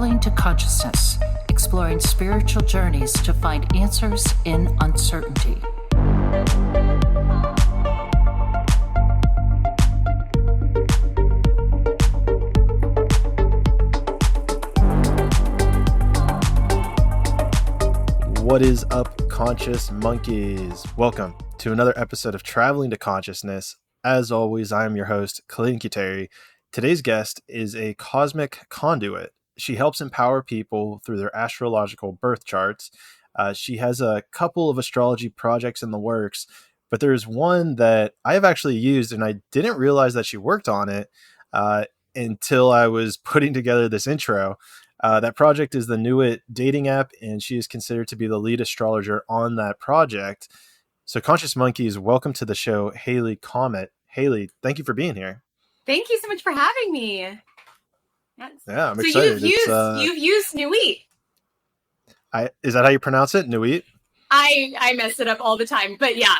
Traveling to Consciousness, exploring spiritual journeys to find answers in uncertainty. What is up, conscious monkeys? Welcome to another episode of Traveling to Consciousness. As always, I am your host, Kalinkiteri. Today's guest is a cosmic conduit. She helps empower people through their astrological birth charts. She has a couple of astrology projects in the works, but there's one that I have actually used, and I didn't realize that she worked on it until I was putting together this intro. That project is the Nuit dating app, and she is considered to be the lead astrologer on that project. So Conscious Monkeys, welcome to the show, Haley Comet. Haley, thank you for being here. Thank you so much for having me. Yes. Yeah, I'm excited. You've used Nuit. Is that how you pronounce it? Nuit? I mess it up all the time, but yeah.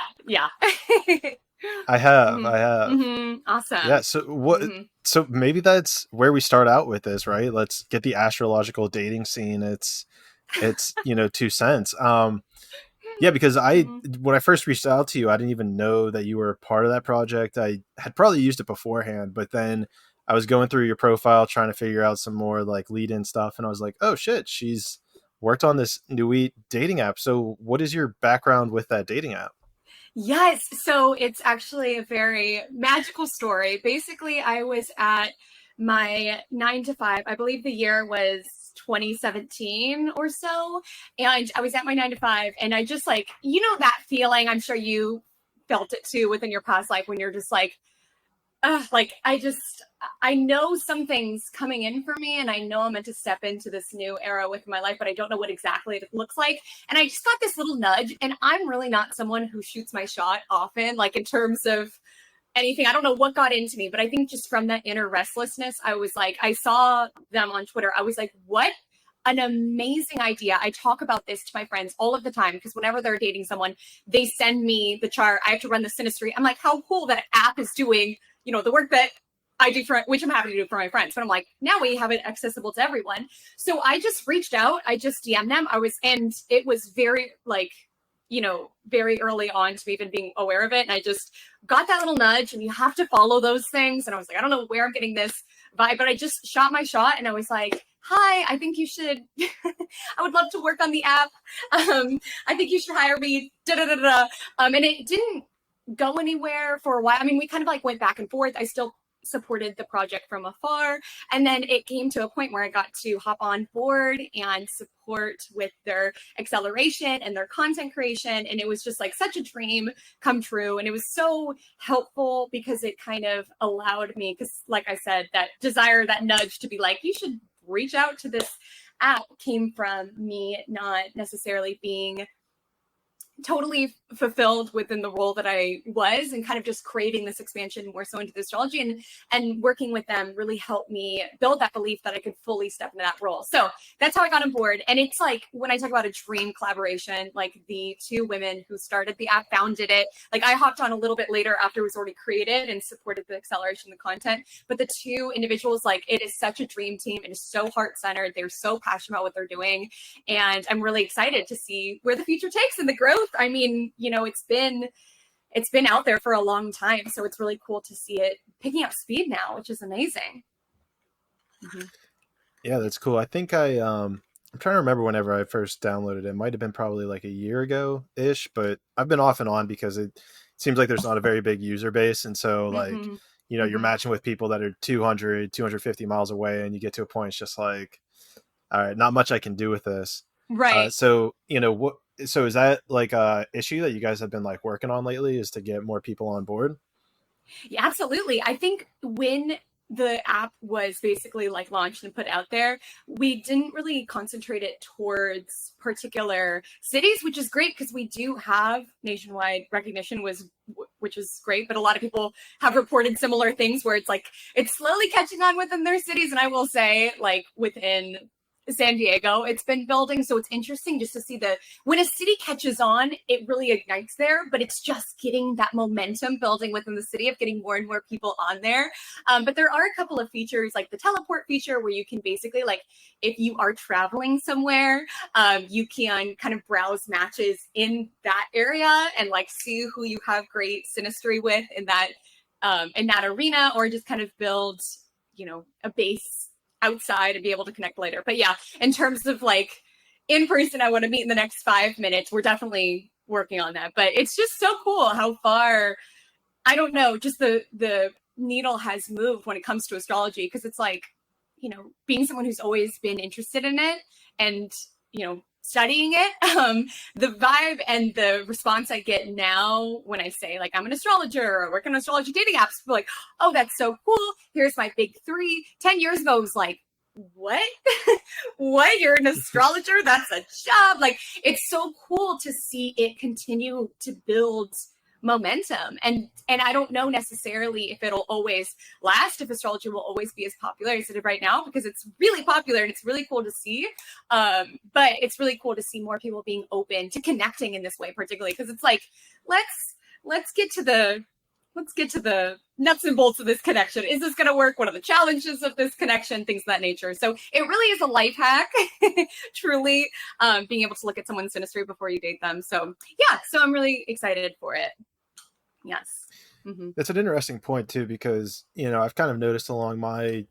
I have. Mm-hmm. Awesome. Yeah. So what? Mm-hmm. So maybe that's where we start out with this, right? Let's get the astrological dating scene. It's 2 cents. Yeah, because when I first reached out to you, I didn't even know that you were part of that project. I had probably used it beforehand, but then I was going through your profile trying to figure out some more like lead-in stuff, and I was like, oh shit, she's worked on this Nuit dating app. So what is your background with that dating app? Yes, so it's actually a very magical story. Basically, I was at my 9-to-5. I believe the year was 2017 or so, and I was at my 9-to-5, and I just that feeling, I'm sure you felt it too within your past life, when you're just I know something's coming in for me, and I know I'm meant to step into this new era with my life, but I don't know what exactly it looks like. And I just got this little nudge, and I'm really not someone who shoots my shot often, like in terms of anything. I don't know what got into me, but I think just from that inner restlessness, I was like, I saw them on Twitter. I was like, what an amazing idea. I talk about this to my friends all of the time, because whenever they're dating someone, they send me the chart. I have to run the synastry. I'm like, how cool that app is doing, the work that I do which I'm happy to do for my friends. But I'm like, now we have it accessible to everyone. So I just reached out. I just DM'd them. And it was very very early on to even being aware of it. And I just got that little nudge, and you have to follow those things. And I was like, I don't know where I'm getting this vibe, but I just shot my shot, and I was like, hi, I think you should, I would love to work on the app. I think you should hire me. And it didn't go anywhere for a while. I mean, we kind of went back and forth. I still supported the project from afar. And then it came to a point where I got to hop on board and support with their acceleration and their content creation. And it was just such a dream come true. And it was so helpful, because it kind of allowed me, because like I said, that desire, that nudge to be like, you should reach out to this app, came from me not necessarily being totally fulfilled within the role that I was, and kind of just craving this expansion more so into the astrology, and working with them really helped me build that belief that I could fully step into that role. So that's how I got on board. And it's when I talk about a dream collaboration, the two women who started the app founded it. I hopped on a little bit later after it was already created and supported the acceleration of the content. But the two individuals, it is such a dream team. It is so heart-centered. They're so passionate about what they're doing. And I'm really excited to see where the future takes and the growth. I mean, it's been out there for a long time, so it's really cool to see it picking up speed now, which is amazing. Mm-hmm. Yeah, that's cool. I think I'm trying to remember whenever I first downloaded it. It might have been probably a year ago ish, but I've been off and on because it seems like there's not a very big user base. And so you're matching with people that are 200, 250 miles away, and you get to a point, it's just all right, not much I can do with this. Right. So is that a issue that you guys have been working on lately, is to get more people on board? Yeah, absolutely. I think when the app was basically launched and put out there, we didn't really concentrate it towards particular cities, which is great because we do have nationwide recognition, which is great. But a lot of people have reported similar things where it's slowly catching on within their cities. And I will say within San Diego. It's been building, so it's interesting just to see when a city catches on, it really ignites there, but it's just getting that momentum building within the city of getting more and more people on there. But there are a couple of features, like the teleport feature, where you can basically, like, if you are traveling somewhere, you can kind of browse matches in that area and like see who you have great synastry with in that arena, or just kind of build, a base outside and be able to connect later. But yeah, in terms of like in person, I want to meet in the next 5 minutes. We're definitely working on that. But it's just so cool how far, I don't know, just the needle has moved when it comes to astrology, because it's like, being someone who's always been interested in it and, studying it, the vibe and the response I get now when I say like I'm an astrologer or work on astrology dating apps, like, oh, that's so cool, here's my big 3. 10 years ago, it was like, what? What? You're an astrologer? That's a job. Like, it's so cool to see it continue to build momentum. And I don't know necessarily if it'll always last, if astrology will always be as popular as it is right now, because it's really popular and it's really cool to see. But it's really cool to see more people being open to connecting in this way, particularly because it's like, let's get to the nuts and bolts of this connection. Is this going to work? What are the challenges of this connection? Things of that nature. So it really is a life hack, truly, being able to look at someone's synastry before you date them. So yeah, so I'm really excited for it. Yes. Mm-hmm. That's an interesting point too, because, I've kind of noticed along my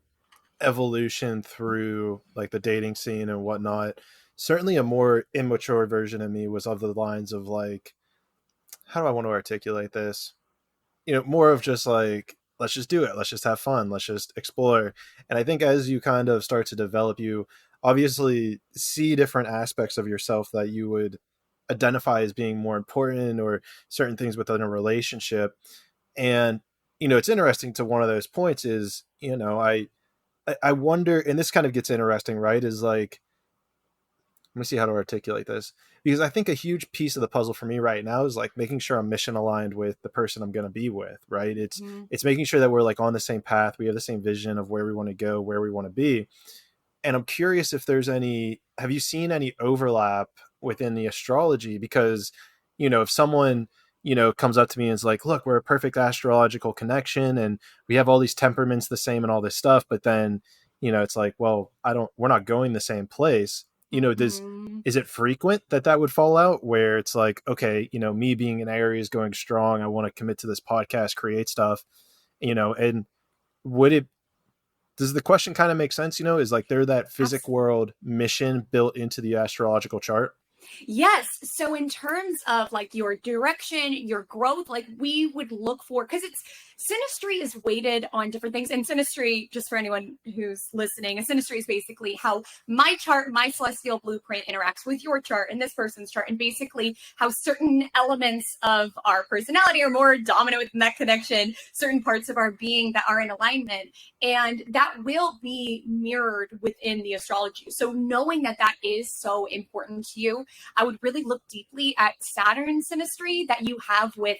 evolution through like the dating scene and whatnot, certainly a more immature version of me was of the lines of like, how do I want to articulate this? More of just like, let's just do it. Let's just have fun. Let's just explore. And I think as you kind of start to develop, you obviously see different aspects of yourself that you would identify as being more important, or certain things within a relationship. And, it's interesting to one of those points is, I wonder, and this kind of gets interesting, right? Is like, let me see how to articulate this, because I think a huge piece of the puzzle for me right now is like making sure I'm mission aligned with the person I'm going to be with, right? It's making sure that we're like on the same path. We have the same vision of where we want to go, where we want to be. And I'm curious if there's have you seen any overlap within the astrology? Because, if someone, comes up to me and is like, look, we're a perfect astrological connection and we have all these temperaments the same and all this stuff. But then, it's like, well, we're not going the same place. Is it frequent that would fall out where it's like, okay, me being in Aries going strong, I want to commit to this podcast, create stuff, and does the question kind of make sense? Is like there that physic world mission built into the astrological chart? Yes. So in terms of like your direction, your growth, like we would look for, because synastry is weighted on different things. And synastry, just for anyone who's listening, a synastry is basically how my chart, my celestial blueprint interacts with your chart and this person's chart, and basically how certain elements of our personality are more dominant within that connection, certain parts of our being that are in alignment, and that will be mirrored within the astrology. So knowing that is so important to you, I would really look deeply at Saturn synastry that you have with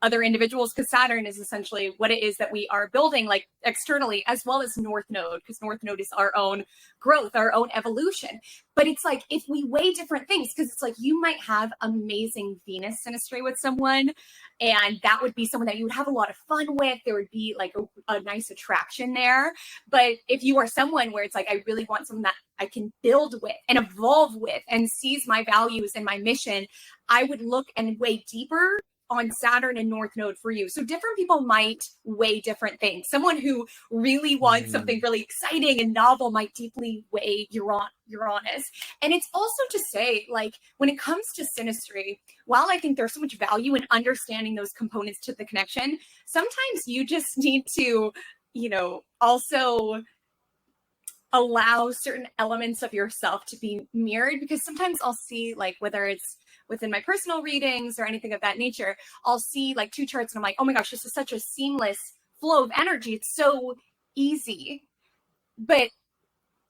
other individuals, because Saturn is essentially what it is that we are building, like externally, as well as North Node, because North Node is our own growth, our own evolution. But it's like, if we weigh different things, because it's like you might have amazing Venus synastry with someone, and that would be someone that you would have a lot of fun with. There would be like a nice attraction there. But if you are someone where it's like, I really want someone that I can build with and evolve with and sees my values and my mission, I would look and weigh deeper on Saturn and North Node for you. So different people might weigh different things. Someone who really wants something really exciting and novel might deeply weigh Uranus. And it's also to say, like, when it comes to synastry, while I think there's so much value in understanding those components to the connection, sometimes you just need to, also allow certain elements of yourself to be mirrored, because sometimes I'll see, like, whether it's within my personal readings or anything of that nature, I'll see like 2 charts and I'm like, oh my gosh, this is such a seamless flow of energy. It's so easy. But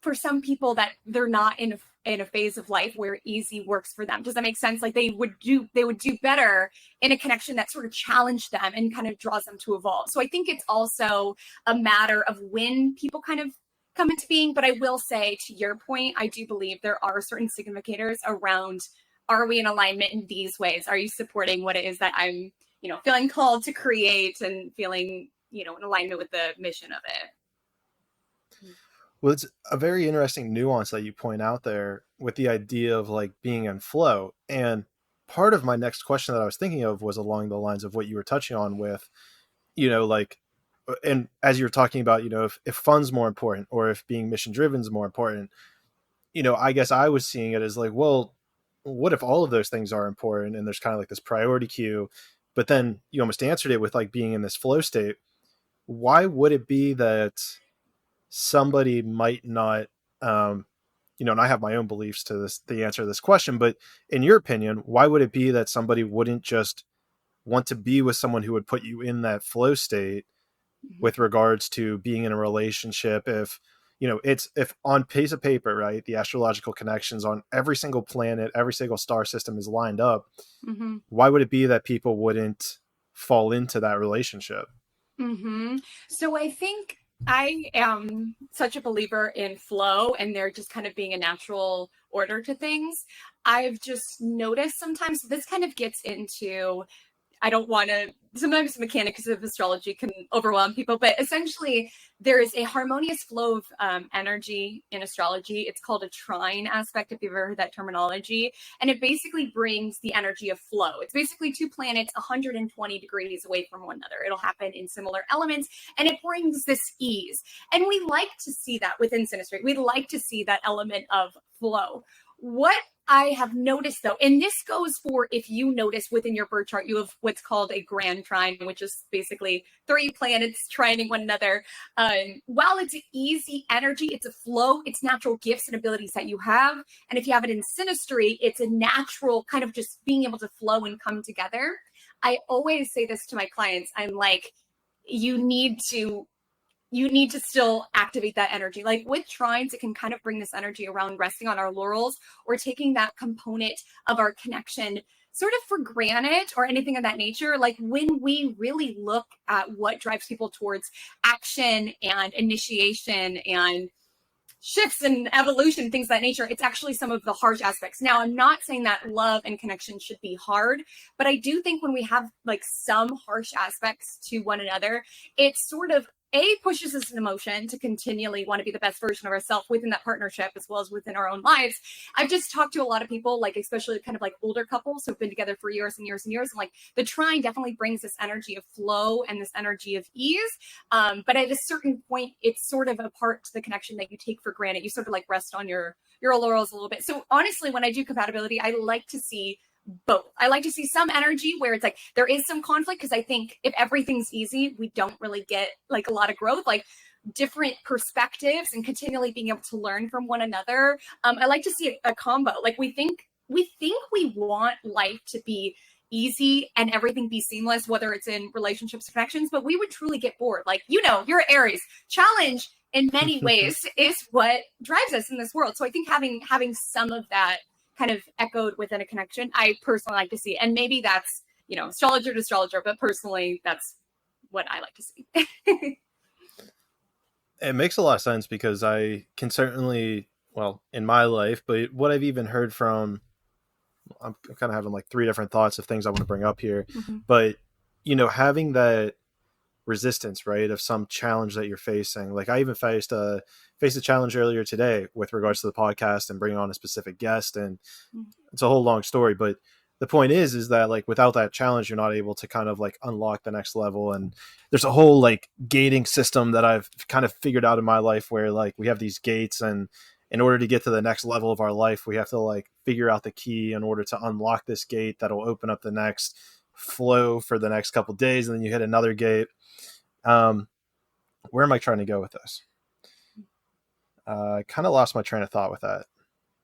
for some people that they're not in a phase of life where easy works for them. Does that make sense? Like they would do better in a connection that sort of challenged them and kind of draws them to evolve. So I think it's also a matter of when people kind of come into being. But I will say, to your point, I do believe there are certain significators around, are we in alignment in these ways? Are you supporting what it is that I'm, feeling called to create and feeling, in alignment with the mission of it? Well, it's a very interesting nuance that you point out there with the idea of like being in flow. And part of my next question that I was thinking of was along the lines of what you were touching on with, like, and as you're talking about, if fun's more important or if being mission driven is more important, I guess I was seeing it as like, well, what if all of those things are important and there's kind of like this priority queue, but then you almost answered it with like being in this flow state. Why would it be that somebody might not, and I have my own beliefs to the answer to this question, but in your opinion, why would it be that somebody wouldn't just want to be with someone who would put you in that flow state with regards to being in a relationship? If, if on piece of paper, right, the astrological connections on every single planet, every single star system is lined up, why would it be that people wouldn't fall into that relationship? So I think I am such a believer in flow and there just kind of being a natural order to things. I've just noticed sometimes this kind of gets into, I don't want to, sometimes the mechanics of astrology can overwhelm people, but essentially there is a harmonious flow of energy in astrology. It's called a trine aspect, if you've ever heard that terminology. And it basically brings the energy of flow. It's basically two planets 120 degrees away from one another. It'll happen in similar elements, and it brings this ease. And we like to see that within synastry. We like to see that element of flow. What I have noticed though, and this goes for if you notice within your birth chart, you have what's called a grand trine, which is basically three planets trining one another. While it's an easy energy, it's a flow, it's natural gifts and abilities that you have. And if you have it in synastry, it's a natural kind of just being able to flow and come together. I always say this to my clients. I'm like, you need to still activate that energy. Like with trines, it can kind of bring this energy around resting on our laurels or taking that component of our connection sort of for granted or anything of that nature. Like when we really look at what drives people towards action and initiation and shifts and evolution, things of that nature, it's actually some of the harsh aspects. Now, I'm not saying that love and connection should be hard, but I do think when we have like some harsh aspects to one another, it's sort of pushes us in emotion to continually want to be the best version of ourselves within that partnership as well as within our own lives. I've just talked to a lot of people, like especially kind of like older couples who've been together for years and years and years. And like the trine definitely brings this energy of flow and this energy of ease. But at a certain point, it's sort of a part to the connection that you take for granted. You sort of like rest on your laurels a little bit. So honestly, when I do compatibility, I like to see both. I like to see some energy where it's like there is some conflict, because I think if everything's easy, we don't really get like a lot of growth, like different perspectives and continually being able to learn from one another. I like to see a combo. Like we think we want life to be easy and everything be seamless, whether it's in relationships, connections, but we would truly get bored. Like, you're Aries. Challenge in many ways is what drives us in this world. So I think having some of that kind of echoed within a connection, I personally like to see. And maybe that's, astrologer to astrologer, but personally, that's what I like to see. It makes a lot of sense, because I can certainly, well, in my life, but what I've even heard from, I'm kind of having like three different thoughts of things I want to bring up here, but, having that resistance, right, of some challenge that you're facing. Like I even faced a challenge earlier today with regards to the podcast and bringing on a specific guest, and it's a whole long story, but the point is that like without that challenge, you're not able to kind of like unlock the next level. And there's a whole like gating system that I've kind of figured out in my life where like we have these gates, and in order to get to the next level of our life, we have to like figure out the key in order to unlock this gate that'll open up the next flow for the next couple of days. And then you hit another gate. Where am I trying to go with this? I kind of lost my train of thought with that.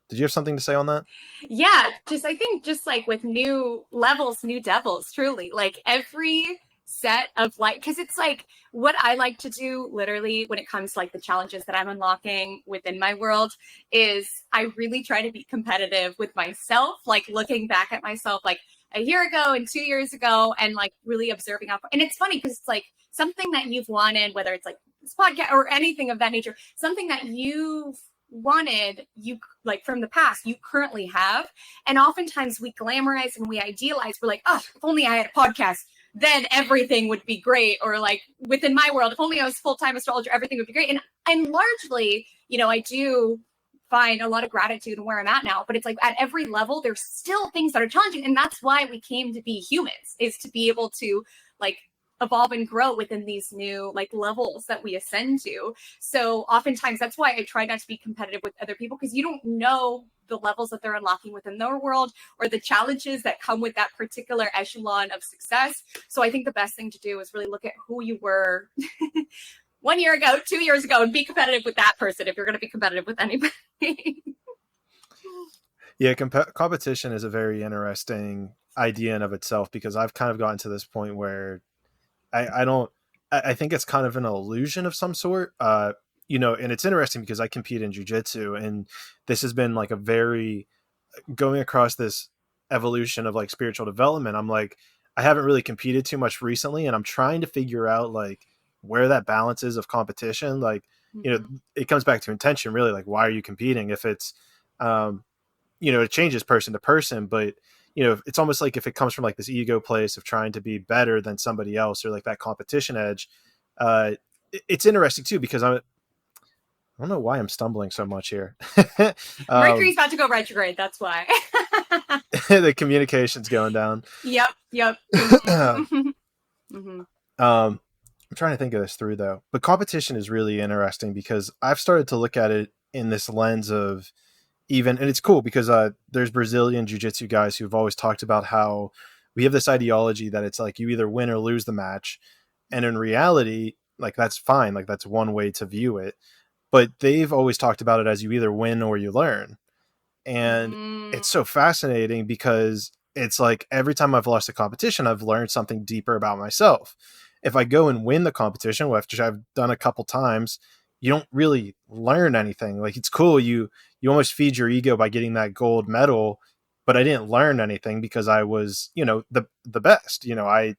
Did you have something to say on that? Yeah, I think like with new levels, new devils, truly, like every set of like, because it's like what I like to do literally when it comes to like the challenges that I'm unlocking within my world is I really try to be competitive with myself, like looking back at myself like a year ago and 2 years ago, and like really observing how, and it's funny because it's like something that you've wanted, whether it's like this podcast or anything of that nature, something that you've wanted, you like from the past, you currently have. And oftentimes we glamorize and we idealize. We're like, oh, if only I had a podcast, then everything would be great. Or like within my world, if only I was full-time astrologer, everything would be great. And largely, I do find a lot of gratitude in where I'm at now, but it's like at every level, there's still things that are challenging. And that's why we came to be humans, is to be able to like evolve and grow within these new like levels that we ascend to. So oftentimes that's why I try not to be competitive with other people, because you don't know the levels that they're unlocking within their world or the challenges that come with that particular echelon of success. So I think the best thing to do is really look at who you were 1 year ago, 2 years ago, and be competitive with that person if you're going to be competitive with anybody. Yeah, competition is a very interesting idea in of itself, because I've kind of gotten to this point where I think it's kind of an illusion of some sort. And it's interesting because I compete in jiu-jitsu, and this has been like a very going across this evolution of like spiritual development. I'm like, I haven't really competed too much recently, and I'm trying to figure out like where that balance is of competition. Like, it comes back to intention, really. Like, why are you competing? If it's, it changes person to person, but it's almost like if it comes from like this ego place of trying to be better than somebody else, or like that competition edge, it's interesting too, because I don't know why I'm stumbling so much here. Mercury's about to go retrograde. That's why. The communication's going down. Yep. Mm-hmm. I'm trying to think of this through though, but competition is really interesting because I've started to look at it in this lens of and it's cool because there's Brazilian jiu-jitsu guys who've always talked about how we have this ideology that it's like you either win or lose the match. And in reality, like that's fine. Like that's one way to view it, but they've always talked about it as you either win or you learn. And it's so fascinating because it's like every time I've lost a competition, I've learned something deeper about myself. If I go and win the competition, which I've done a couple times, you don't really learn anything. Like it's cool. You almost feed your ego by getting that gold medal, but I didn't learn anything because I was, the best. I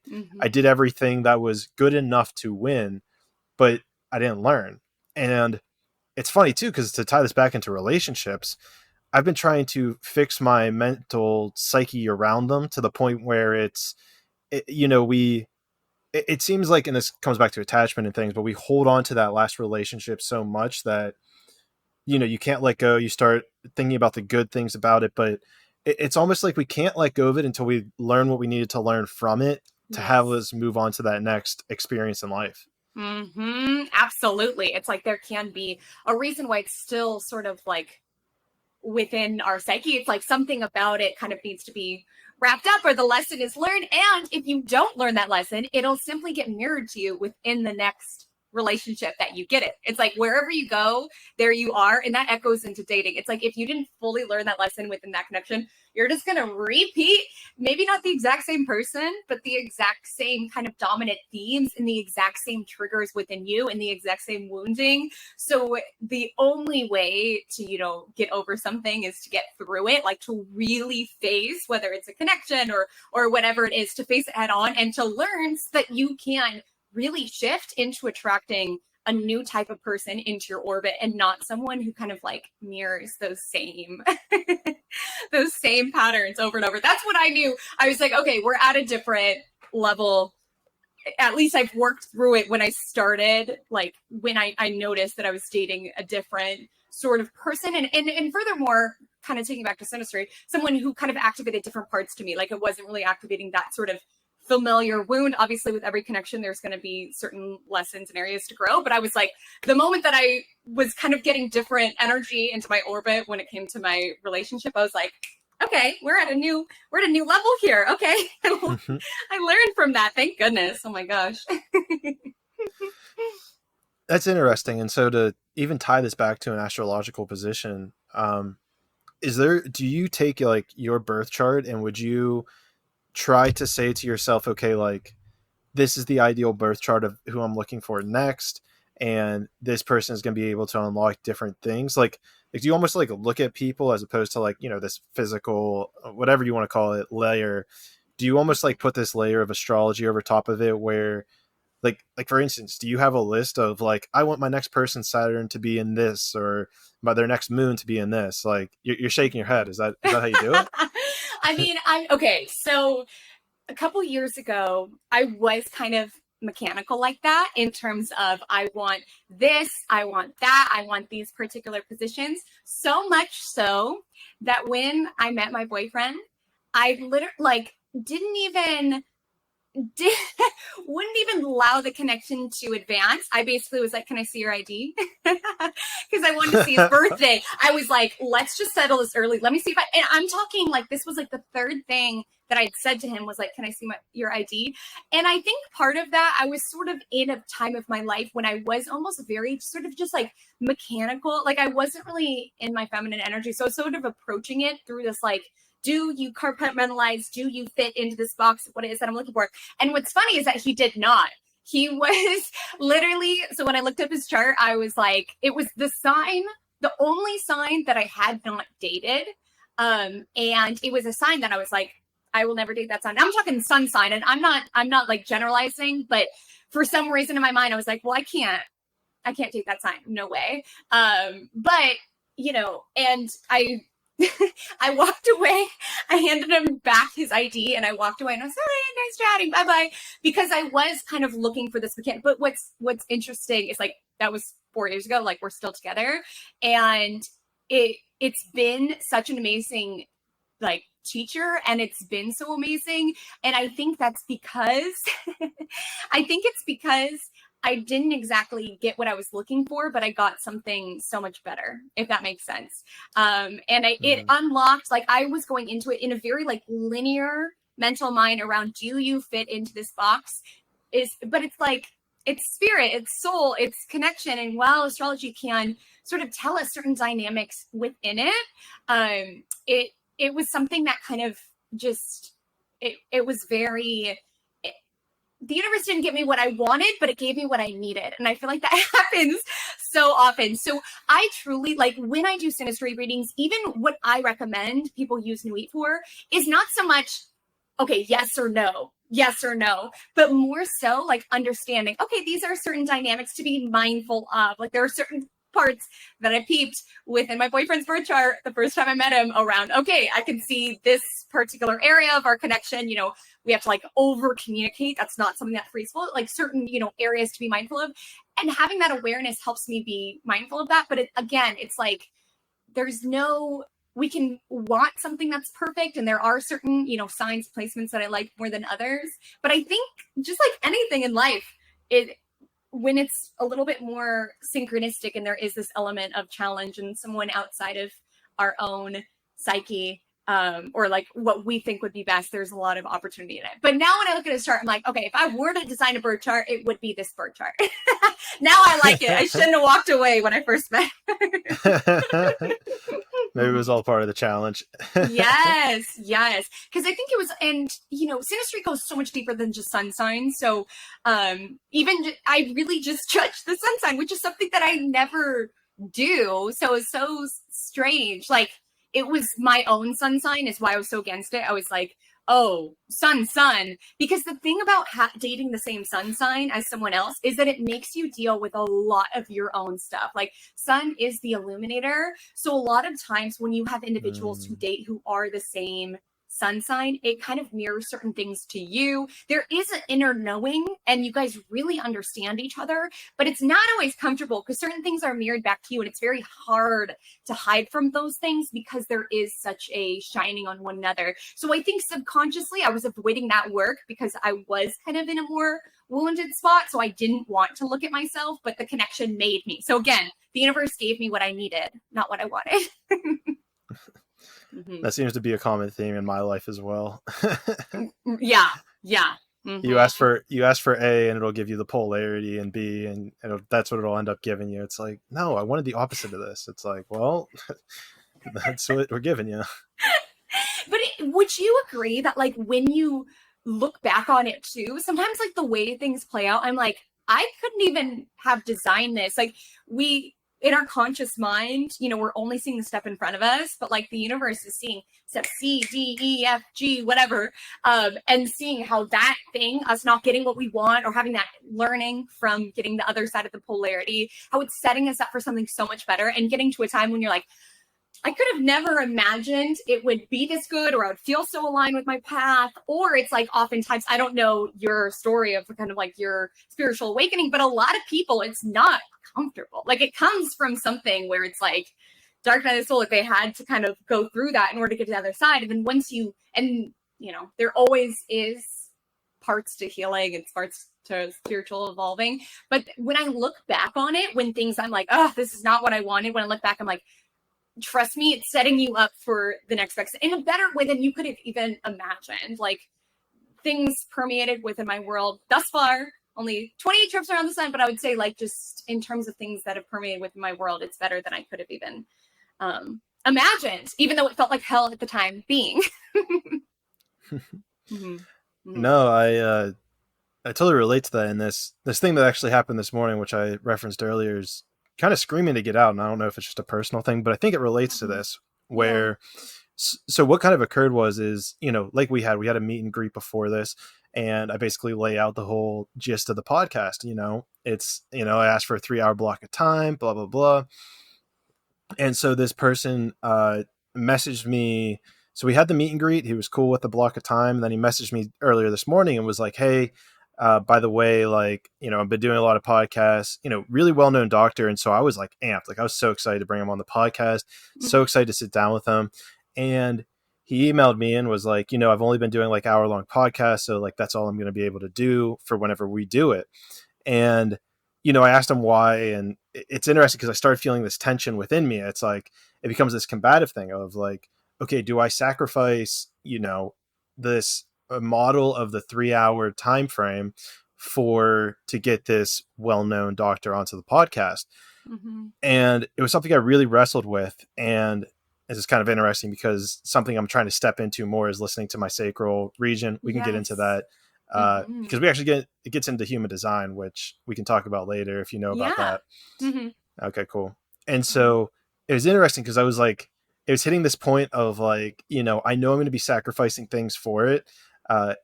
did everything that was good enough to win, but I didn't learn. And it's funny too, because to tie this back into relationships, I've been trying to fix my mental psyche around them to the point where it seems like, and this comes back to attachment and things, but we hold on to that last relationship so much that, you can't let go. You start thinking about the good things about it, but it's almost like we can't let go of it until we learn what we needed to learn from it to have us move on to that next experience in life. Absolutely. It's like there can be a reason why it's still sort of like within our psyche. It's like something about it kind of needs to be wrapped up, or the lesson is learned. And if you don't learn that lesson, it'll simply get mirrored to you within the next relationship that you get it. It's like wherever you go, there you are. And that echoes into dating. It's like if you didn't fully learn that lesson within that connection, you're just going to repeat, maybe not the exact same person, but the exact same kind of dominant themes and the exact same triggers within you and the exact same wounding. So the only way to, get over something is to get through it, like to really face, whether it's a connection or whatever it is, to face it head on and to learn so that you can really shift into attracting a new type of person into your orbit and not someone who kind of like mirrors those same those same patterns over and over. That's what I knew. I was like, okay, we're at a different level. At least I've worked through it when I started, like when I noticed that I was dating a different sort of person. And furthermore, kind of taking back to synastry, someone who kind of activated different parts to me. Like it wasn't really activating that sort of familiar wound. Obviously with every connection there's going to be certain lessons and areas to grow, but I was like, the moment that I was kind of getting different energy into my orbit when it came to my relationship, I was like, okay, we're at a new level here. Okay. I learned from that, thank goodness. Oh my gosh. That's interesting. And so to even tie this back to an astrological position, do you take like your birth chart and would you try to say to yourself, okay, like this is the ideal birth chart of who I'm looking for next, and this person is going to be able to unlock different things? Like do you almost like look at people as opposed to like, this physical, whatever you want to call it, layer? Do you almost like put this layer of astrology over top of it where like for instance, do you have a list of like, I want my next person's Saturn to be in this, or by their next moon to be in this? Like you're shaking your head. Is that how you do it? I mean, I'm okay. So a couple years ago, I was kind of mechanical like that in terms of I want this, I want that, I want these particular positions. So much so that when I met my boyfriend, I literally like didn't even did, wouldn't even allow the connection to advance. I basically was like, can I see your ID? Because I wanted to see his birthday. I was like, let's just settle this early. Let me see if I, and I'm talking like, this was like the third thing that I'd said to him was like, can I see your ID? And I think part of that, I was sort of in a time of my life when I was almost very sort of just like mechanical. Like I wasn't really in my feminine energy. So I was sort of approaching it through this like, do you compartmentalize? Do you fit into this box? What it is that I'm looking for? And what's funny is that he did not. He was literally, so when I looked up his chart, I was like, it was the sign, the only sign that I had not dated. And it was a sign that I was like, I will never date that sign. I'm talking sun sign, and I'm not like generalizing, but for some reason in my mind, I was like, well, I can't date that sign. No way. But you know, and I walked away. I handed him back his ID and I walked away and I was sorry, nice chatting, bye-bye. Because I was kind of looking for this mechanic. But what's interesting is like that was 4 years ago, like we're still together. And it's been such an amazing like teacher, and it's been so amazing. And I think that's because I didn't exactly get what I was looking for, but I got something so much better, if that makes sense. It unlocked, like I was going into it in a very like linear mental mind around, do you fit into this box? But it's like, it's spirit, it's soul, it's connection. And while astrology can sort of tell us certain dynamics within it, it was something that kind of just, it was very, the universe didn't give me what I wanted, but it gave me what I needed. And I feel like that happens so often. So I truly, like when I do synastry readings, even what I recommend people use Nuit for is not so much, okay, yes or no, but more so like understanding, okay, these are certain dynamics to be mindful of. Like there are certain parts that I peeped within my boyfriend's birth chart the first time I met him around, okay, I can see this particular area of our connection, you know, we have to like over communicate. That's not something that frees flow, like certain, you know, areas to be mindful of. And having that awareness helps me be mindful of that. But again, it's like, we can want something that's perfect. And there are certain, you know, signs, placements that I like more than others. But I think just like anything in life, when it's a little bit more synchronistic and there is this element of challenge and someone outside of our own psyche, or like what we think would be best, there's a lot of opportunity in it. But now when I look at his chart, I'm like, okay, if I were to design a birth chart, it would be this birth chart. Now I like it. I shouldn't have walked away when I first met. Maybe it was all part of the challenge. Yes. Because I think it was, and you know, synastry goes so much deeper than just sun signs. So even I really just judge the sun sign, which is something that I never do. So it's so strange. Like, it was my own sun sign is why I was so against it. I was like, oh, sun. Because the thing about dating the same sun sign as someone else is that it makes you deal with a lot of your own stuff. Like sun is the illuminator. So a lot of times when you have individuals who date who are the same sun sign, it kind of mirrors certain things to you. There is an inner knowing and you guys really understand each other, but it's not always comfortable because certain things are mirrored back to you and it's very hard to hide from those things because there is such a shining on one another. So I think subconsciously I was avoiding that work because I was kind of in a more wounded spot. So I didn't want to look at myself, but the connection made me. So again, the universe gave me what I needed, not what I wanted. Mm-hmm. That seems to be a common theme in my life as well. Yeah. Mm-hmm. You ask for A and it'll give you the polarity, and B and that's what it'll end up giving you. It's like, no, I wanted the opposite of this. It's like, well, that's what we're giving you. But would you agree that like when you look back on it too, sometimes like the way things play out, I'm like, I couldn't even have designed this. Like in our conscious mind, you know, we're only seeing the step in front of us, but like the universe is seeing step C, D, E, F, G, whatever, and seeing how that thing, us not getting what we want or having that learning from getting the other side of the polarity, how it's setting us up for something so much better, and getting to a time when you're like, I could have never imagined it would be this good, or I would feel so aligned with my path. Or it's like, oftentimes, I don't know your story of kind of like your spiritual awakening, but a lot of people, it's not comfortable. Like, it comes from something where it's like dark night of the soul, like they had to kind of go through that in order to get to the other side. And then once you, and you know, there always is parts to healing and parts to spiritual evolving. But when I look back on it, when things I'm like, oh, this is not what I wanted. When I look back, I'm like, trust me, it's setting you up for the next best in a better way than you could have even imagined. Like, things permeated within my world thus far, only 28 trips around the sun, but I would say, like, just in terms of things that have permeated within my world, it's better than I could have even imagined, even though it felt like hell at the time being. No, I totally relate to that. And this thing that actually happened this morning, which I referenced earlier, is kind of screaming to get out. And I don't know if it's just a personal thing, but I think it relates to this, where, so what kind of occurred is, you know, like we had a meet and greet before this, and I basically lay out the whole gist of the podcast. You know, it's, you know, I asked for a 3-hour block of time, blah, blah, blah. And so this person, messaged me. So we had the meet and greet. He was cool with the block of time. And then he messaged me earlier this morning and was like, hey, by the way, like, you know, I've been doing a lot of podcasts, you know, really well-known doctor. And so I was like amped, like I was so excited to bring him on the podcast, so excited to sit down with him. And he emailed me and was like, you know, I've only been doing like hour-long podcasts. So like, that's all I'm going to be able to do for whenever we do it. And, you know, I asked him why. And it's interesting because I started feeling this tension within me. It's like, it becomes this combative thing of like, okay, do I sacrifice, you know, this a model of the 3-hour time frame to get this well-known doctor onto the podcast? And it was something I really wrestled with. And this is kind of interesting because something I'm trying to step into more is listening to my sacral region. We can get into that because we actually it gets into human design, which we can talk about later if you know about that. Okay, cool. And so it was interesting because I was like, it was hitting this point of like, you know, I know I'm going to be sacrificing things for it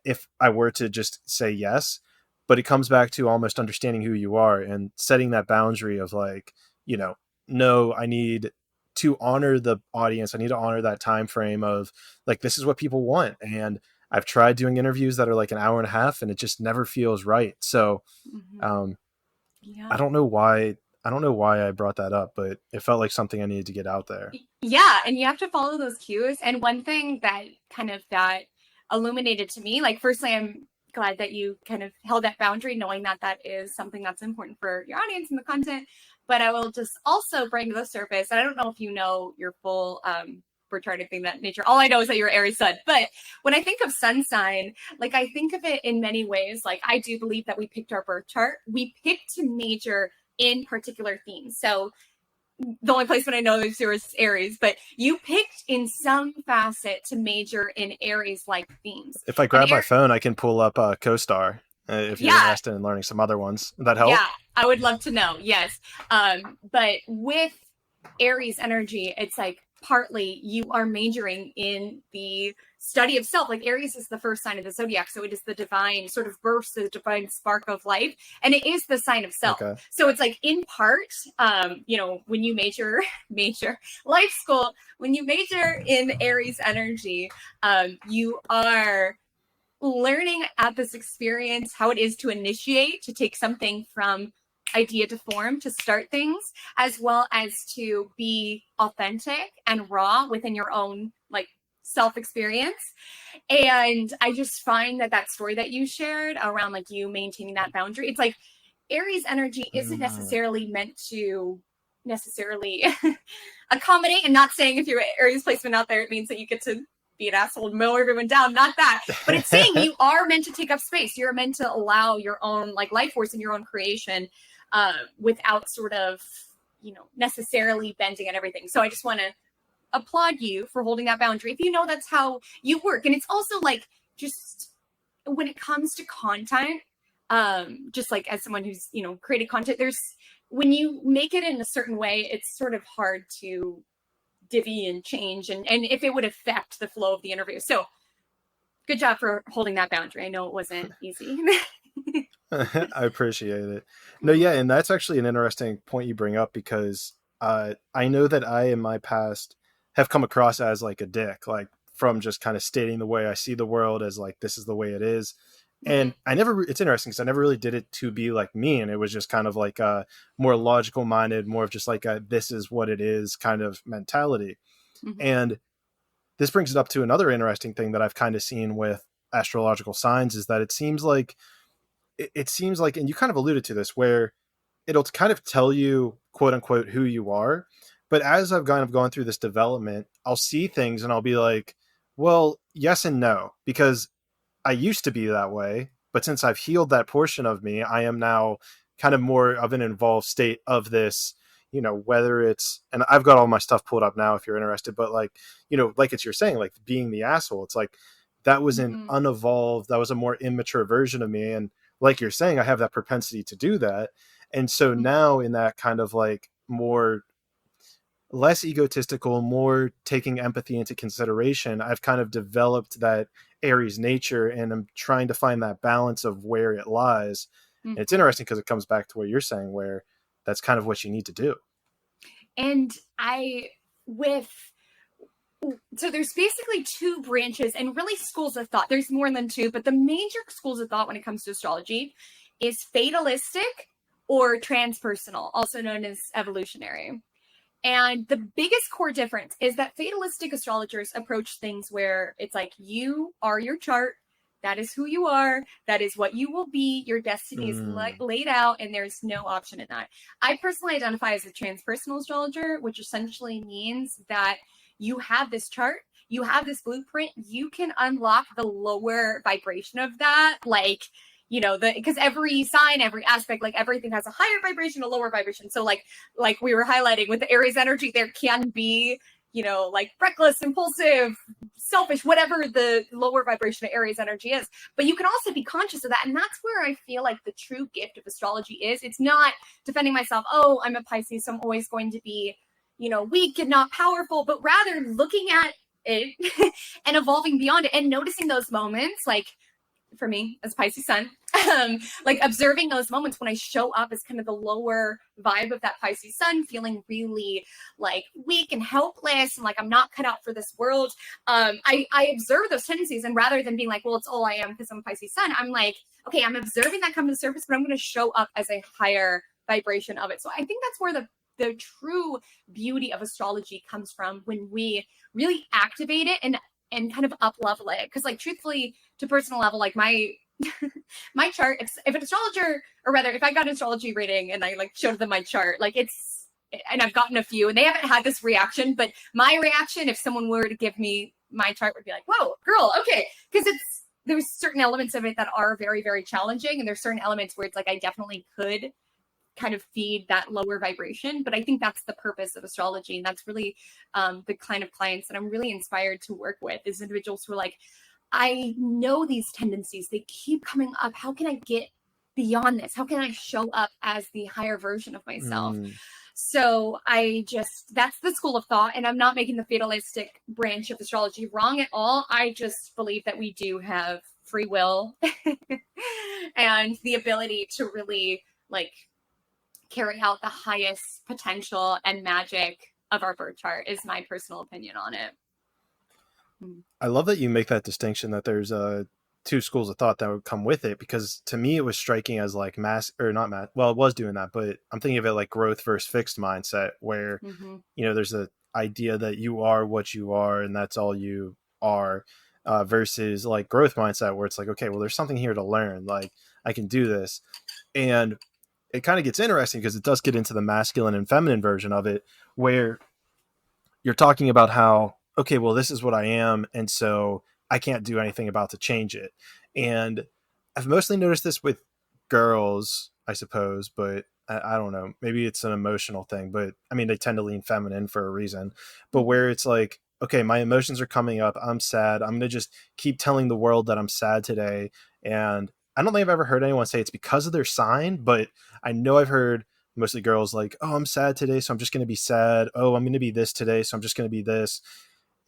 if I were to just say yes, but it comes back to almost understanding who you are and setting that boundary of like, you know, no, I need to honor the audience. I need to honor that time frame of like, this is what people want. And I've tried doing interviews that are like an hour and a half and it just never feels right. So I don't know why I brought that up, but it felt like something I needed to get out there. Yeah. And you have to follow those cues. And one thing that kind of that illuminated to me, like, firstly, I'm glad that you kind of held that boundary, knowing that that is something that's important for your audience and the content. But I will just also bring to the surface, and I don't know if you know your full birth chart, anything that nature. All I know is that you're Aries sun. But when I think of sun sign, like, I think of it in many ways. Like, I do believe that we picked our birth chart. We picked to major in particular themes. So the only placement I know is yours, Aries, but you picked in some facet to major in Aries-like themes. If I grab my phone, I can pull up CoStar if you're interested in learning some other ones. Would that help? Yeah, I would love to know. Yes. But with Aries energy, it's like partly you are majoring in the study of self. Like, Aries is the first sign of the zodiac, so it is the divine sort of burst, the divine spark of life, and it is the sign of self. Okay. So it's like, in part, you know, when you major life school, when you major in Aries energy, you are learning at this experience how it is to initiate, to take something from idea to form, to start things, as well as to be authentic and raw within your own like self experience. And I just find that story that you shared around like you maintaining that boundary, it's like Aries energy isn't necessarily meant to necessarily accommodate, and not saying if you're Aries placement out there, it means that you get to be an asshole and mow everyone down. Not that, but it's saying you are meant to take up space. You're meant to allow your own like life force and your own creation without sort of, you know, necessarily bending at everything. So I just want to applaud you for holding that boundary. If you know that's how you work. And it's also like, just when it comes to content, Just like as someone who's, created content, when you make it in a certain way, it's sort of hard to divvy and change, and if it would affect the flow of the interview. So good job for holding that boundary. I know it wasn't easy. I appreciate it. No, yeah, and that's actually an interesting point you bring up, because I know that I in my past have come across as like a dick, like from just kind of stating the way I see the world as like this is the way it is. And I never, it's interesting because I never really did it to be like mean. It was just kind of like a more logical minded, more of just like a this is what it is kind of mentality. Mm-hmm. And this brings it up to another interesting thing that I've kind of seen with astrological signs, is that it seems like, and you kind of alluded to this, where it'll kind of tell you, quote unquote, who you are. But as I've kind of gone through this development, I'll see things and I'll be like, well, yes and no, because I used to be that way. But since I've healed that portion of me, I am now kind of more of an involved state of this, whether it's, and I've got all my stuff pulled up now if you're interested, but like, like you're saying, like being the asshole, it's like, that was an unevolved, that was a more immature version of me. And like you're saying, I have that propensity to do that. And so now in that kind of like more less egotistical, more taking empathy into consideration, I've kind of developed that Aries nature, and I'm trying to find that balance of where it lies. And it's interesting because it comes back to what you're saying, where that's kind of what you need to do. And so there's basically two branches and really schools of thought. There's more than two, but the major schools of thought when it comes to astrology is fatalistic or transpersonal, also known as evolutionary. And the biggest core difference is that fatalistic astrologers approach things where it's like, you are your chart. That is who you are. That is what you will be. Your destiny is laid out, and there's no option in that. I personally identify as a transpersonal astrologer, which essentially means that you have this chart, you have this blueprint, you can unlock the lower vibration of that. Like, because every sign, every aspect, like everything has a higher vibration, a lower vibration. So like we were highlighting with the Aries energy, there can be, like reckless, impulsive, selfish, whatever the lower vibration of Aries energy is. But you can also be conscious of that. And that's where I feel like the true gift of astrology is. It's not defending myself. Oh, I'm a Pisces, so I'm always going to be, weak and not powerful, but rather looking at it and evolving beyond it and noticing those moments, like for me as Pisces sun, like observing those moments when I show up as kind of the lower vibe of that Pisces sun, feeling really like weak and helpless and like I'm not cut out for this world. I observe those tendencies, and rather than being like, well, it's all I am because I'm Pisces sun, I'm like, okay, I'm observing that come to the surface, but I'm going to show up as a higher vibration of it. So I think that's where the true beauty of astrology comes from, when we really activate it and kind of up level it. Because like truthfully, to personal level, like my my chart, if an astrologer, or rather if I got an astrology reading and I like showed them my chart, like and I've gotten a few and they haven't had this reaction, but my reaction if someone were to give me my chart would be like, whoa, girl, okay. Because there's certain elements of it that are very, very challenging, and there's certain elements where it's like I definitely could kind of feed that lower vibration. But I think that's the purpose of astrology, and that's really the kind of clients that I'm really inspired to work with, is individuals who are like, I know these tendencies, they keep coming up. How can I get beyond this? How can I show up as the higher version of myself? So that's the school of thought, and I'm not making the fatalistic branch of astrology wrong at all. I just believe that we do have free will and the ability to really like carry out the highest potential and magic of our birth chart, is my personal opinion on it. I love that you make that distinction, that there's two schools of thought that would come with it, because to me it was striking as like it was doing that, but I'm thinking of it like growth versus fixed mindset, where there's a idea that you are what you are and that's all you are, versus like growth mindset, where it's like, okay, well, there's something here to learn, like I can do this. And it kind of gets interesting because it does get into the masculine and feminine version of it, where you're talking about how, okay, well, this is what I am, and so I can't do anything about to change it. And I've mostly noticed this with girls, I suppose, but I don't know, maybe it's an emotional thing, but I mean, they tend to lean feminine for a reason, but where it's like, okay, my emotions are coming up, I'm sad, I'm going to just keep telling the world that I'm sad today, and I don't think I've ever heard anyone say it's because of their sign, but I know I've heard mostly girls like, oh, I'm sad today, so I'm just going to be sad. Oh, I'm going to be this today, so I'm just going to be this.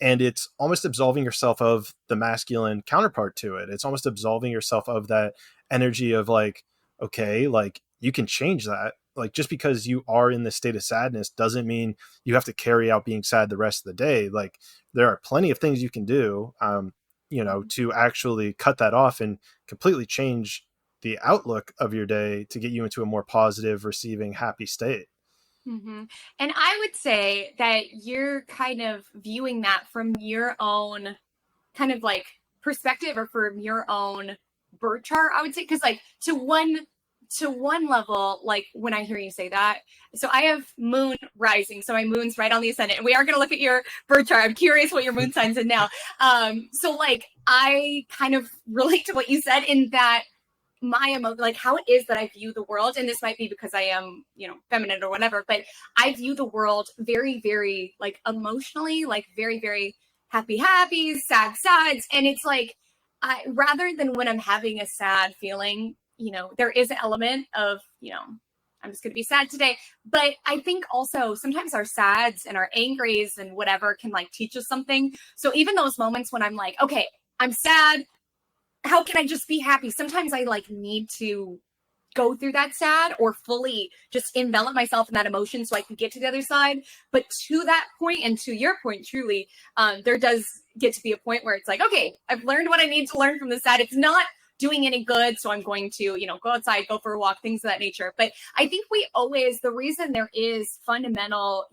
And it's almost absolving yourself of the masculine counterpart to it. It's almost absolving yourself of that energy of like, okay, like you can change that. Like just because you are in this state of sadness doesn't mean you have to carry out being sad the rest of the day. Like there are plenty of things you can do, to actually cut that off and completely change the outlook of your day to get you into a more positive, receiving, happy state. Mm-hmm. And I would say that you're kind of viewing that from your own kind of like perspective or from your own birth chart, I would say. Because like to one level, like when I hear you say that, so I have moon rising, so my moon's right on the ascendant, and we are going to look at your birth chart. I'm curious what your moon sign's in now. So like I kind of relate to what you said in that like how it is that I view the world, and this might be because I am, feminine or whatever, but I view the world very, very like emotionally, like very, very happy, sad, sads. And it's like, rather than when I'm having a sad feeling, there is an element of, I'm just going to be sad today. But I think also sometimes our sads and our angries and whatever can like teach us something. So even those moments when I'm like, okay, I'm sad, how can I just be happy? Sometimes I like need to go through that sad or fully just envelop myself in that emotion so I can get to the other side. But to that point, and to your point, truly, there does get to be a point where it's like, okay, I've learned what I need to learn from the sad. It's not doing any good, so I'm going to, go outside, go for a walk, things of that nature. But I think the reason there is fundamental,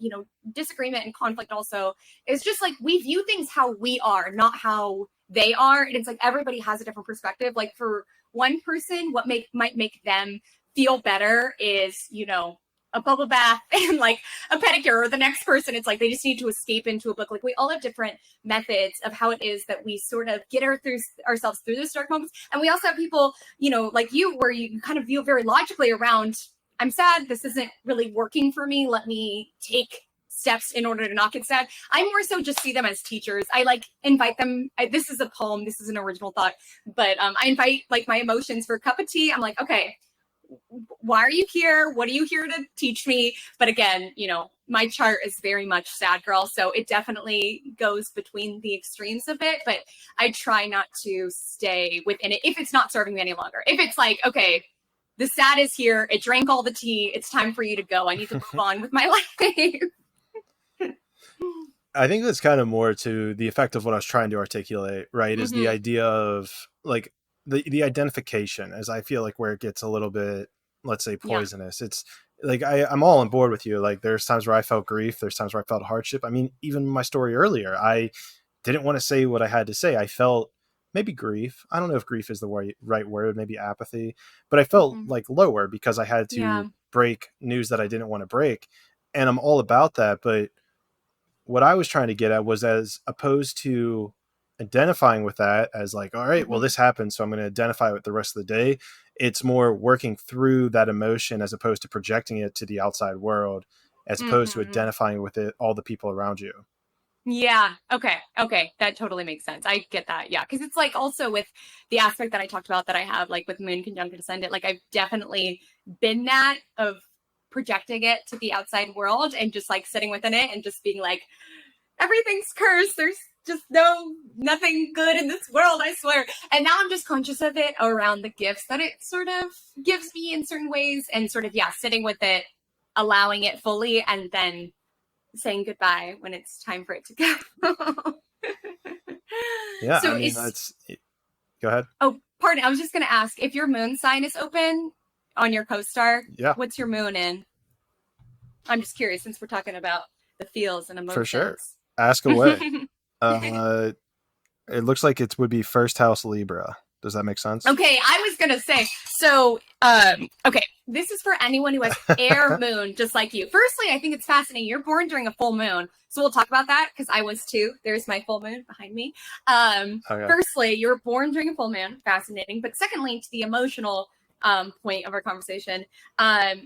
disagreement and conflict also is just like we view things how we are, not how they are. And it's like everybody has a different perspective. Like for one person, what might make them feel better is, a bubble bath and like a pedicure. Or the next person, it's like they just need to escape into a book. Like we all have different methods of how it is that we sort of get ourselves through those dark moments. And we also have people, like you, where you kind of view very logically around, I'm sad, this isn't really working for me, let me take steps in order to not get sad. I more so just see them as teachers. I like invite them. This is a poem. This is an original thought, but I invite like my emotions for a cup of tea. I'm like, okay, why are you here? What are you here to teach me? But again, my chart is very much sad girl. So it definitely goes between the extremes of it, but I try not to stay within it if it's not serving me any longer. If it's like, okay, the sad is here. It drank all the tea. It's time for you to go. I need to move on with my life. I think that's kind of more to the effect of what I was trying to articulate, right? Is the idea of like the identification, as I feel like where it gets a little bit, let's say, poisonous. Yeah. It's like I'm all on board with you. Like there's times where I felt grief, there's times where I felt hardship. I mean, even my story earlier, I didn't want to say what I had to say. I felt maybe grief. I don't know if grief is the right word, maybe apathy, but I felt like lower because I had to break news that I didn't want to break. And I'm all about that. But what I was trying to get at was, as opposed to identifying with that as like, all right, well, this happened, so I'm going to identify with the rest of the day. It's more working through that emotion as opposed to projecting it to the outside world, as opposed to identifying with it, all the people around you. Yeah. Okay. That totally makes sense. I get that. Yeah. Cause it's like also with the aspect that I talked about that I have like with moon conjunct ascendant, like I've definitely been that of projecting it to the outside world and just like sitting within it and just being like, everything's cursed. There's just nothing good in this world, I swear. And now I'm just conscious of it around the gifts that it sort of gives me in certain ways and sort of, sitting with it, allowing it fully, and then saying goodbye when it's time for it to go. Yeah. So go ahead. Oh, pardon. I was just going to ask if your moon sign is open on your co-star. Yeah. What's your moon in? I'm just curious since we're talking about the feels and emotions. For sure. Ask away. It looks like it would be first house Libra. Does that make sense? Okay, I was going to say, so, okay, this is for anyone who has air moon, just like you. Firstly, I think it's fascinating. You're born during a full moon. So we'll talk about that because I was too. There's my full moon behind me. Firstly, you're born during a full moon. Fascinating. But secondly, to the emotional point of our conversation,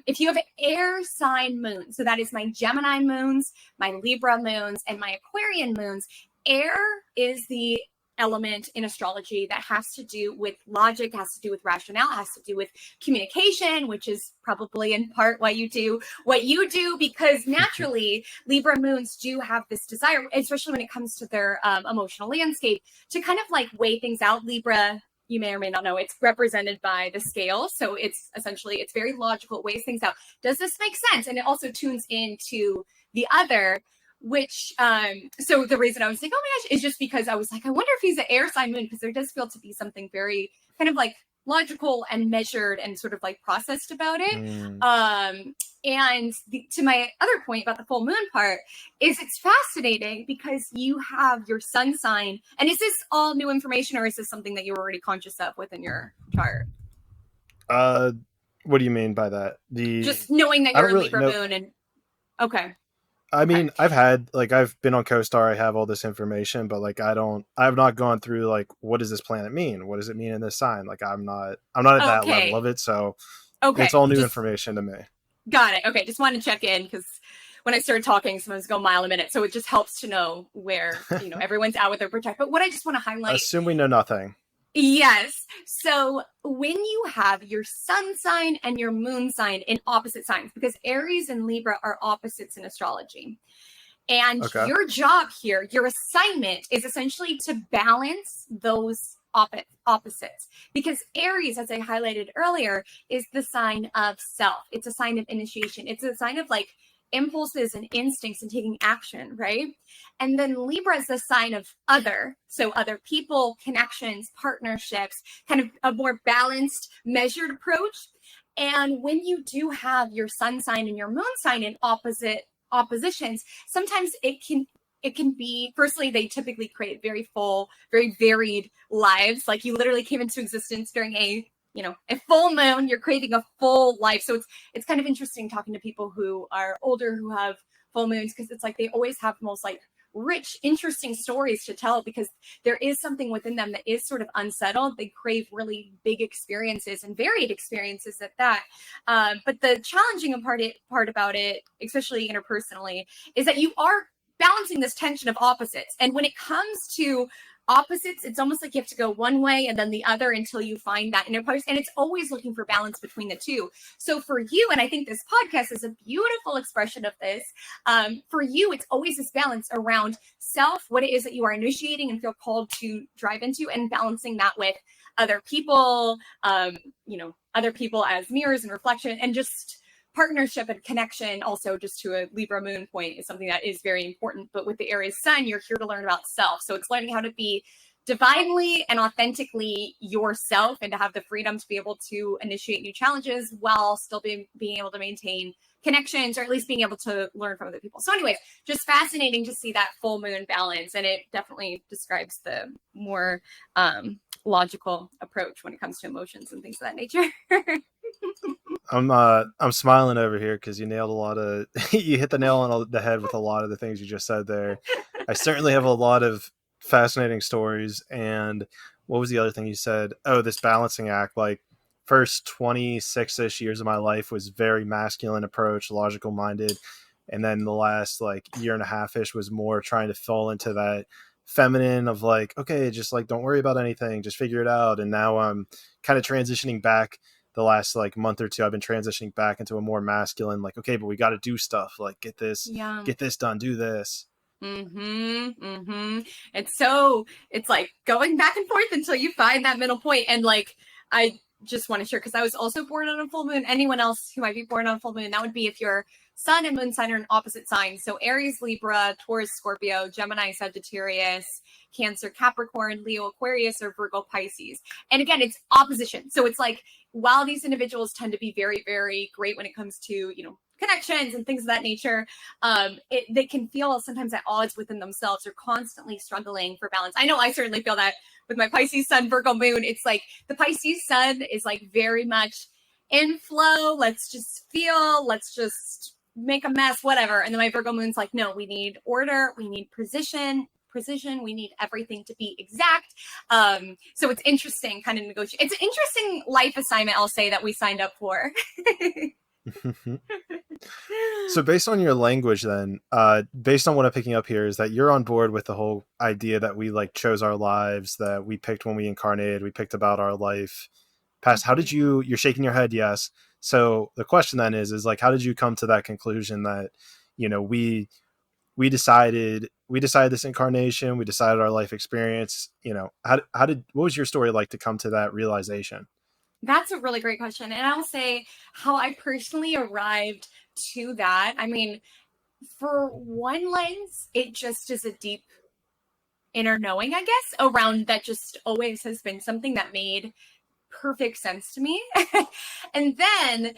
if you have air sign moon, so that is my Gemini moons, my Libra moons, and my Aquarian moons, air is the element in astrology that has to do with logic, has to do with rationale, has to do with communication, which is probably in part why you do what you do, because naturally Libra moons do have this desire, especially when it comes to their emotional landscape, to kind of like weigh things out. Libra, you may or may not know, it's represented by the scale. So it's essentially, it's very logical, it weighs things out. Does this make sense? And it also tunes into the other, which, so the reason I was like, oh my gosh, is just because I was like, I wonder if he's an air sign moon, because there does feel to be something very kind of like logical and measured and sort of like processed about it. And to my other point about the full moon part is it's fascinating because you have your sun sign. And is this all new information, or is this something that you were already conscious of within your chart? What do you mean by that? Just knowing that you're a Libra moon and okay. I mean, I've been on CoStar, I have all this information, but like, I've not gone through like, what does this planet mean? What does it mean in this sign? Like, I'm not at that level of it. So it's all new information to me. Got it. Okay. Just wanted to check in because when I started talking, sometimes go a mile a minute. So it just helps to know where, everyone's at with their project. But what I just want to highlight. Assume we know nothing. Yes. So when you have your sun sign and your moon sign in opposite signs, because Aries and Libra are opposites in astrology. And your job here, your assignment is essentially to balance those opposites. Because Aries, as I highlighted earlier, is the sign of self. It's a sign of initiation. It's a sign of like impulses and instincts and taking action, right? And then Libra is the sign of other. So other people, connections, partnerships, kind of a more balanced, measured approach. And when you do have your sun sign and your moon sign in oppositions, sometimes it can be, firstly, they typically create very full, very varied lives. Like you literally came into existence during a full moon, you're creating a full life. So it's kind of interesting talking to people who are older, who have full moons, because it's like they always have most like rich, interesting stories to tell, because there is something within them that is sort of unsettled. They crave really big experiences and varied experiences at that. But the challenging part about it, especially interpersonally, is that you are balancing this tension of opposites. And when it comes to opposites, it's almost like you have to go one way and then the other until you find that inner place. And it's always looking for balance between the two. So for you, and I think this podcast is a beautiful expression of this, for you, it's always this balance around self, what it is that you are initiating and feel called to drive into, and balancing that with other people, other people as mirrors and reflection, and just partnership and connection. Also, just to a Libra moon point, is something that is very important. But with the Aries sun, you're here to learn about self. So it's learning how to be divinely and authentically yourself, and to have the freedom to be able to initiate new challenges while still being able to maintain connections, or at least being able to learn from other people. So anyways, just fascinating to see that full moon balance. And it definitely describes the more logical approach when it comes to emotions and things of that nature. I'm smiling over here because you nailed a lot of you hit the nail on the head with a lot of the things you just said there. I certainly have a lot of fascinating stories. And what was the other thing you said? Oh, this balancing act. Like, first 26-ish years of my life was very masculine approach, logical minded, and then the last like year and a half-ish was more trying to fall into that feminine of like, okay, just like don't worry about anything, just figure it out. And now I'm kind of transitioning back. The last like month or two, I've been transitioning back into a more masculine, like, okay, but we got to do stuff, like get this done, do this. It's like going back and forth until you find that middle point. And like, I just want to share, because I was also born on a full moon. Anyone else who might be born on a full moon, that would be if your sun and moon sign are in opposite signs. So Aries, Libra, Taurus, Scorpio, Gemini, Sagittarius, Cancer, Capricorn, Leo, Aquarius, or Virgo, Pisces. And again, it's opposition. So it's like, while these individuals tend to be very, very great when it comes to, connections and things of that nature, they can feel sometimes at odds within themselves. They're constantly struggling for balance. I know I certainly feel that with my Pisces sun, Virgo moon. It's like the Pisces sun is like very much in flow. Let's just feel, let's just make a mess, whatever. And then my Virgo moon's like, no, we need order. We need precision. We need everything to be exact. So it's interesting kind of negotiate. It's an interesting life assignment, I'll say, that we signed up for. So based on your language then, based on what I'm picking up here is that you're on board with the whole idea that we like chose our lives, that we picked when we incarnated, we picked about our life past. How did you're shaking your head? Yes. So the question then is like, how did you come to that conclusion that, we decided this incarnation, we decided our life experience, what was your story like to come to that realization? That's a really great question. And I'll say how I personally arrived to that. I mean, for one lens, it just is a deep inner knowing, I guess, around that just always has been something that made perfect sense to me. And then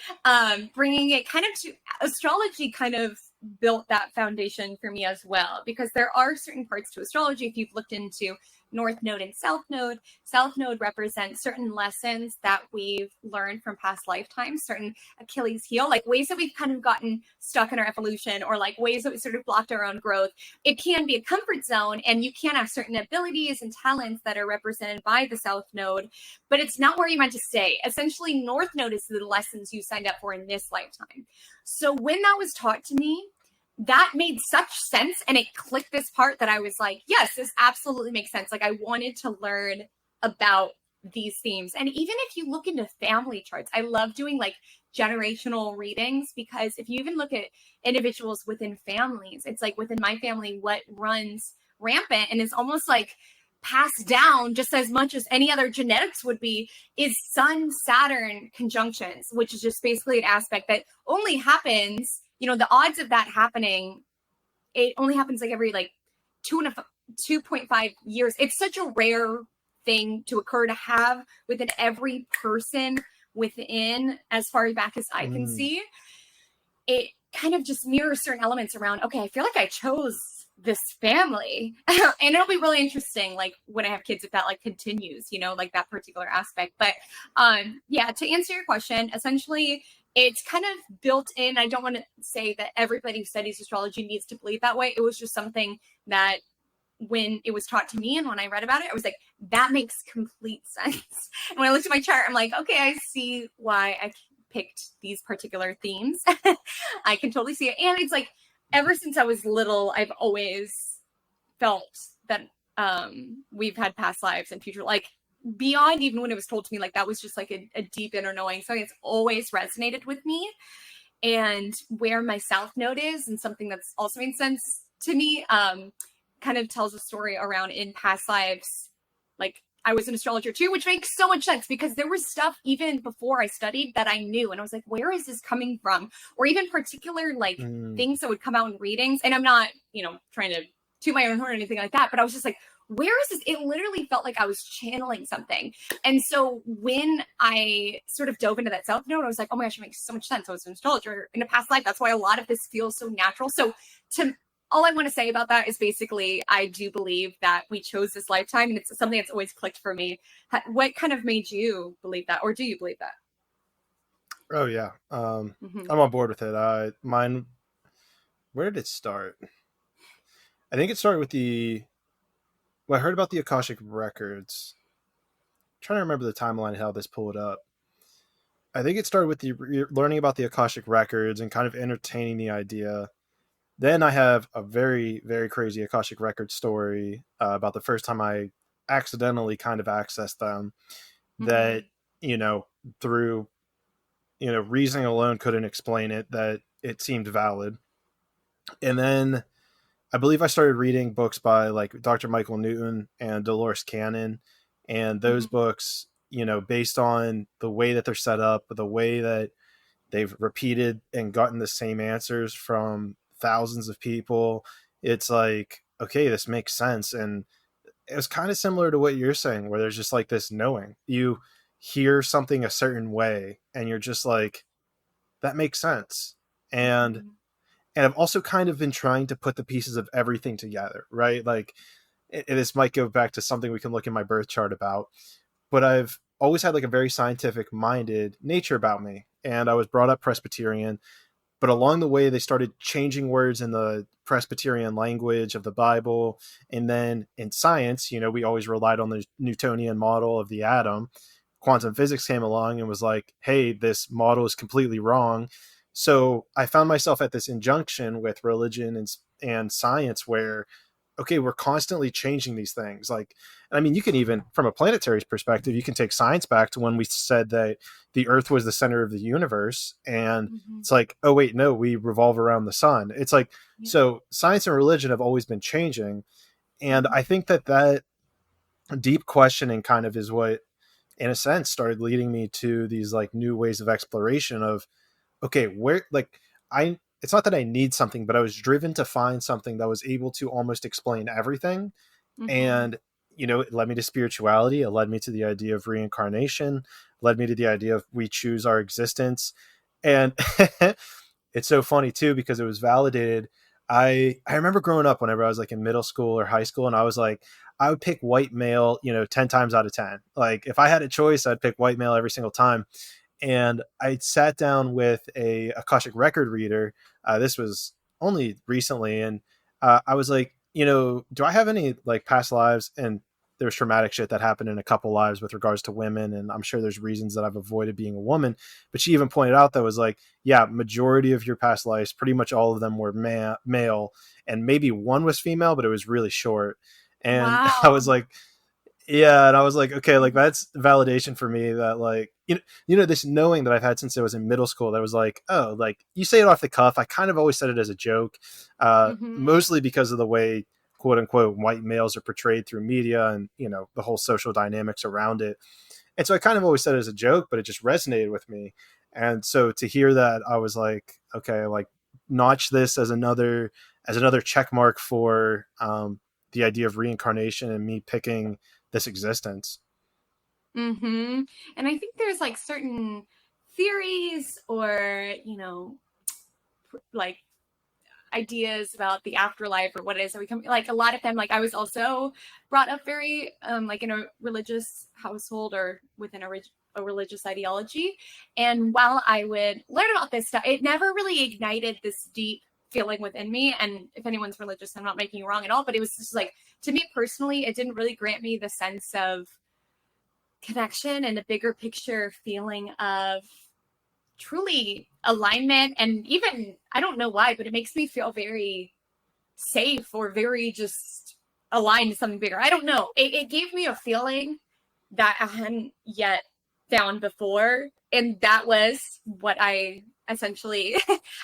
bringing it kind of to astrology kind of built that foundation for me as well, because there are certain parts to astrology. If you've looked into North Node and South Node represents certain lessons that we've learned from past lifetimes, certain Achilles heel, like ways that we've kind of gotten stuck in our evolution, or like ways that we sort of blocked our own growth. It can be a comfort zone, and you can have certain abilities and talents that are represented by the South Node, but it's not where you meant to stay. Essentially, North Node is the lessons you signed up for in this lifetime. So when that was taught to me, that made such sense, and it clicked this part that I was like, yes, this absolutely makes sense. Like, I wanted to learn about these themes. And even if you look into family charts, I love doing like generational readings, because if you even look at individuals within families, it's like within my family, what runs rampant and is almost like passed down just as much as any other genetics would be, is Sun Saturn conjunctions, which is just basically an aspect that only happens, the odds of that happening, it only happens like every like 2.5 years. It's such a rare thing to occur to have within every person within, as far back as I can see. It kind of just mirrors certain elements around, okay, I feel like I chose this family. And it'll be really interesting, like when I have kids, if that like continues, like that particular aspect. But yeah, to answer your question, essentially it's kind of built in. I don't want to say that everybody who studies astrology needs to believe that way. It was just something that when it was taught to me and when I read about it, I was like, that makes complete sense. And when I looked at my chart, I'm like, okay, I see why I picked these particular themes. I can totally see it. And it's like, ever since I was little, I've always felt that we've had past lives and future, like beyond even when it was told to me, like that was just like a deep inner knowing. So it's always resonated with me. And where my South Node is, and something that's also made sense to me, kind of tells a story around in past lives. Like I was an astrologer too, which makes so much sense because there was stuff even before I studied that I knew. And I was like, where is this coming from? Or even particular like things that would come out in readings. And I'm not, trying to toot my own horn or anything like that. But I was just like, where is this? It literally felt like I was channeling something. And so when I sort of dove into that South Node, I was like, oh my gosh, it makes so much sense. I was an astrologer in a past life. That's why a lot of this feels so natural. So all I want to say about that is basically, I do believe that we chose this lifetime, and it's something that's always clicked for me. What kind of made you believe that, or do you believe that? Oh yeah. I'm on board with it. Mine, where did it start? I think it started with I heard about the Akashic records. I'm trying to remember the timeline of how this pulled up. I think it started with learning about the Akashic records and kind of entertaining the idea. Then I have a very, very crazy Akashic record story about the first time I accidentally kind of accessed them that, through, reasoning alone couldn't explain it, that it seemed valid. And then I believe I started reading books by like Dr. Michael Newton and Dolores Cannon. And those books, based on the way that they're set up, the way that they've repeated and gotten the same answers from thousands of people, it's like, okay, this makes sense. And it was kind of similar to what you're saying, where there's just like this knowing. You hear something a certain way and you're just like, that makes sense. And I've also kind of been trying to put the pieces of everything together, right? Like, this might go back to something we can look in my birth chart about, but I've always had like a very scientific minded nature about me. And I was brought up Presbyterian, but along the way, they started changing words in the Presbyterian language of the Bible. And then in science, we always relied on the Newtonian model of the atom. Quantum physics came along and was like, hey, this model is completely wrong. So I found myself at this injunction with religion and science where, okay, we're constantly changing these things. Like, I mean, you can even, from a planetary perspective, you can take science back to when we said that the Earth was the center of the universe. And Mm-hmm. it's like, oh, wait, no, we revolve around the sun. It's like, Yeah. so science and religion have always been changing. And Mm-hmm. I think that deep questioning kind of is what, in a sense, started leading me to these like new ways of exploration of, okay, where, like, it's not that I need something, but I was driven to find something that was able to almost explain everything. Mm-hmm. And, it led me to spirituality. It led me to the idea of reincarnation, led me to the idea of we choose our existence. And it's so funny too, because it was validated. I remember growing up whenever I was like in middle school or high school, and I was like, I would pick white male, 10 times out of 10. Like if I had a choice, I'd pick white male every single time. And I sat down with a Akashic record reader. This was only recently, and I was like, do I have any like past lives? And there's traumatic shit that happened in a couple lives with regards to women, and I'm sure there's reasons that I've avoided being a woman. But she even pointed out that was like, yeah, majority of your past lives, pretty much all of them were male, and maybe one was female, but it was really short. And I Wow. was like, yeah, and I was like, okay, like that's validation for me that like this knowing that I've had since I was in middle school that was like, oh, like you say it off the cuff. I kind of always said it as a joke, Mm-hmm. mostly because of the way quote unquote white males are portrayed through media and the whole social dynamics around it. And so I kind of always said it as a joke, but it just resonated with me. And so to hear that, I was like, okay, like notch this as another check mark for the idea of reincarnation and me picking this existence. Mm-hmm. And I think there's like certain theories or, like ideas about the afterlife or what it is. Are we coming, like a lot of them, like I was also brought up very like in a religious household or within a religious ideology. And while I would learn about this stuff, it never really ignited this deep feeling within me. And if anyone's religious, I'm not making you wrong at all, but it was just like, to me personally, it didn't really grant me the sense of connection and a bigger picture feeling of truly alignment. And even, I don't know why, but it makes me feel very safe or very just aligned to something bigger. I don't know. It gave me a feeling that I hadn't yet found before. And that was what I essentially,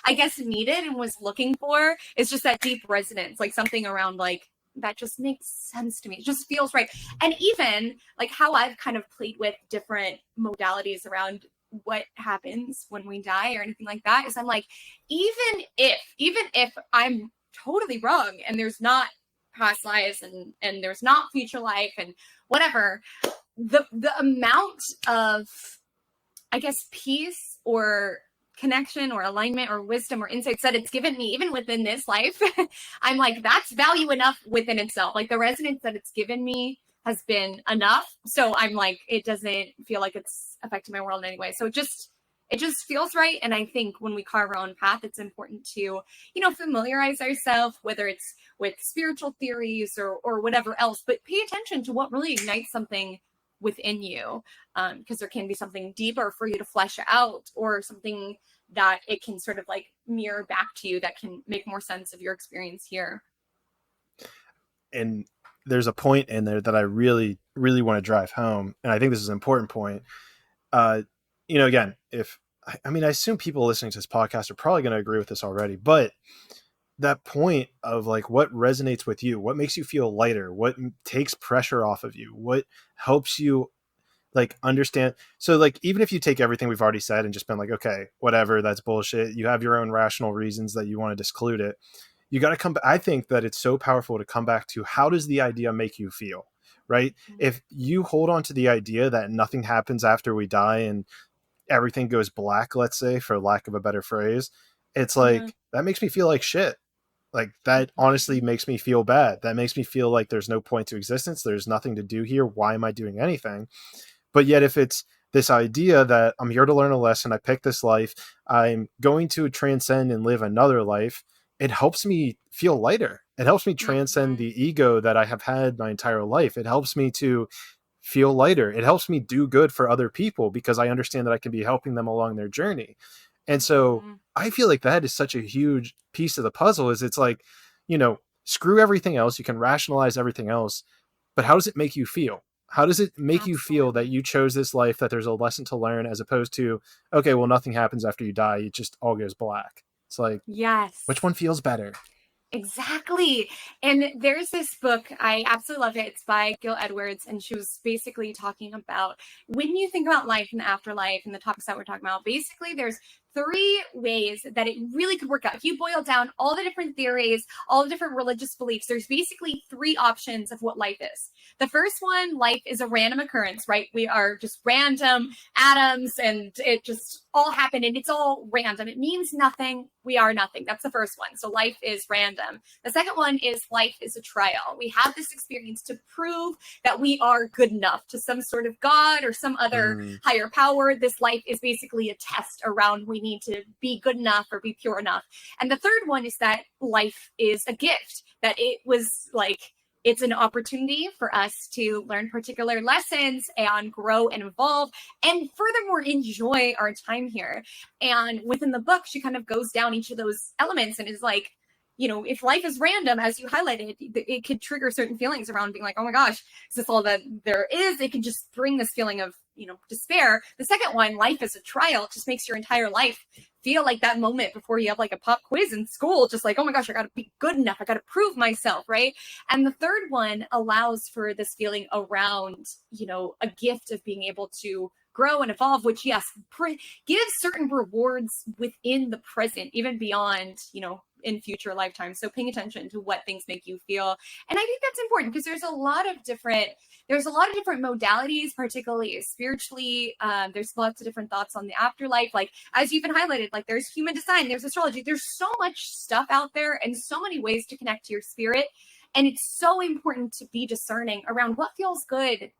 I guess, needed and was looking for. It's just that deep resonance, like something around like, that just makes sense to me. It just feels right. And even like how I've kind of played with different modalities around what happens when we die or anything like that is I'm like, even if I'm totally wrong and there's not past lives and there's not future life and whatever, the amount of, I guess, peace or connection or alignment or wisdom or insights that it's given me, even within this life, I'm like, that's value enough within itself. Like the resonance that it's given me has been enough. So I'm like, it doesn't feel like it's affecting my world in any way. So it just feels right. And I think when we carve our own path, it's important to, familiarize ourselves, whether it's with spiritual theories or whatever else, but pay attention to what really ignites something within you, because there can be something deeper for you to flesh out or something that it can sort of like mirror back to you that can make more sense of your experience here. And there's a point in there that I really, really want to drive home. And I think this is an important point. Again, I assume people listening to this podcast are probably going to agree with this already, but that point of like what resonates with you, what makes you feel lighter, what takes pressure off of you, what helps you like understand. So like, even if you take everything we've already said and just been like, okay, whatever, that's bullshit. You have your own rational reasons that you want to disclude it. You got to come. I think that it's so powerful to come back to how does the idea make you feel, right? If you hold on to the idea that nothing happens after we die and everything goes black, let's say, for lack of a better phrase, it's Yeah. like, that makes me feel like shit. Like that honestly makes me feel bad. That makes me feel like there's no point to existence. There's nothing to do here. Why am I doing anything? But yet if it's this idea that I'm here to learn a lesson, I picked this life, I'm going to transcend and live another life, it helps me feel lighter. It helps me transcend Mm-hmm. the ego that I have had my entire life. It helps me to feel lighter. It helps me do good for other people because I understand that I can be helping them along their journey. And so Mhm. I feel like that is such a huge piece of the puzzle. Is it's like, screw everything else. You can rationalize everything else, but how does it make you feel? How does it make you feel that Absolutely. you chose this life, that there's a lesson to learn, as opposed to, okay, well, nothing happens after you die. It just all goes black. It's like, which Yes. one feels better? Exactly. And there's this book, I absolutely love it. It's by Gil Edwards, and she was basically talking about when you think about life and the afterlife and the topics that we're talking about, basically there's 3 ways that it really could work out. If you boil down all the different theories, all the different religious beliefs, there's basically 3 options of what life is. The first one, life is a random occurrence, right? We are just random atoms and it just all happened and it's all random. It means nothing. We are nothing. That's the first one. So life is random. The second one is life is a trial. We have this experience to prove that we are good enough to some sort of God or some other higher power. This life is basically a test around we need to be good enough or be pure enough. And the third one is that life is a gift, that it was like, it's an opportunity for us to learn particular lessons and grow and evolve and furthermore enjoy our time here. And within the book, she kind of goes down each of those elements and is like, if life is random, as you highlighted, it could trigger certain feelings around being like, oh my gosh, is this all that there is? It can just bring this feeling of, despair. The second one, life is a trial, just makes your entire life feel like that moment before you have like a pop quiz in school, just like, oh my gosh, I got to be good enough. I got to prove myself, right? And the third one allows for this feeling around, a gift of being able to grow and evolve, which, yes, gives certain rewards within the present, even beyond, in future lifetimes. So paying attention to what things make you feel. And I think that's important because there's a lot of different modalities, particularly spiritually. There's lots of different thoughts on the afterlife. Like, as you even highlighted, like there's human design, there's astrology, there's so much stuff out there and so many ways to connect to your spirit. And it's so important to be discerning around what feels good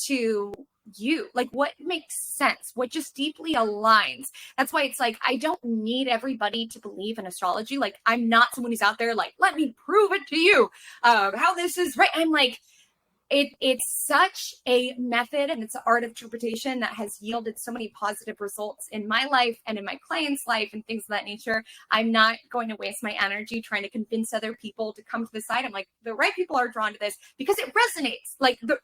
to you, like what makes sense, what just deeply aligns. That's why it's like, I don't need everybody to believe in astrology. Like, I'm not someone who's out there like, let me prove it to you how this is right. I'm like, it's such a method and it's an art of interpretation that has yielded so many positive results in my life and in my clients' life and things of that nature. I'm not going to waste my energy trying to convince other people to come to the site. I'm like, the right people are drawn to this because it resonates.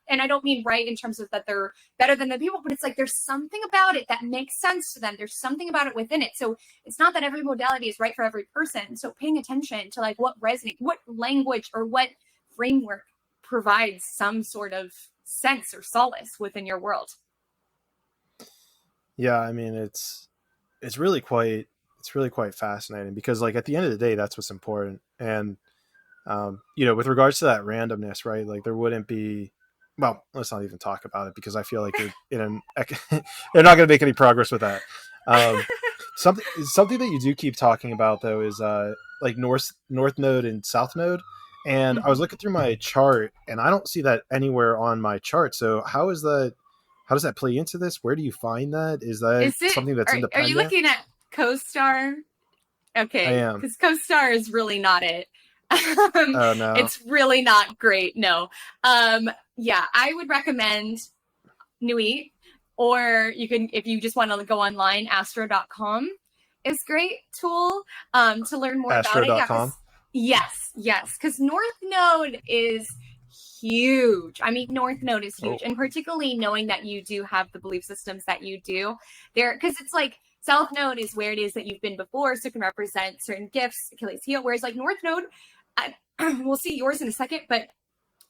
And I don't mean right in terms of that they're better than the people, but it's like there's something about it that makes sense to them. There's something about it within it. So it's not that every modality is right for every person. So paying attention to like what resonates, what language or what framework provides some sort of sense or solace within your world. Yeah, I mean it's really quite fascinating because like at the end of the day that's what's important. And with regards to that randomness, right, like there wouldn't be, well, let's not even talk about it because I feel like you're you're not going to make any progress with that. Something that you do keep talking about though is like north node and south node. And I was looking through my chart and I don't see that anywhere on my chart. So how does that play into this? Where do you find that? Is that something that's independent? Are you looking at CoStar? Okay, I am. because CoStar is really not it. Oh no. It's really not great. No. Yeah, I would recommend Nui, or you can, if you just want to go online, astro.com is a great tool to learn more about it. Yeah, yes, because North Node is huge. I mean, North Node is huge, and particularly knowing that you do have the belief systems that you do there, because it's like South Node is where it is that you've been before, so it can represent certain gifts, Achilles heel, whereas like North Node, we'll see yours in a second, but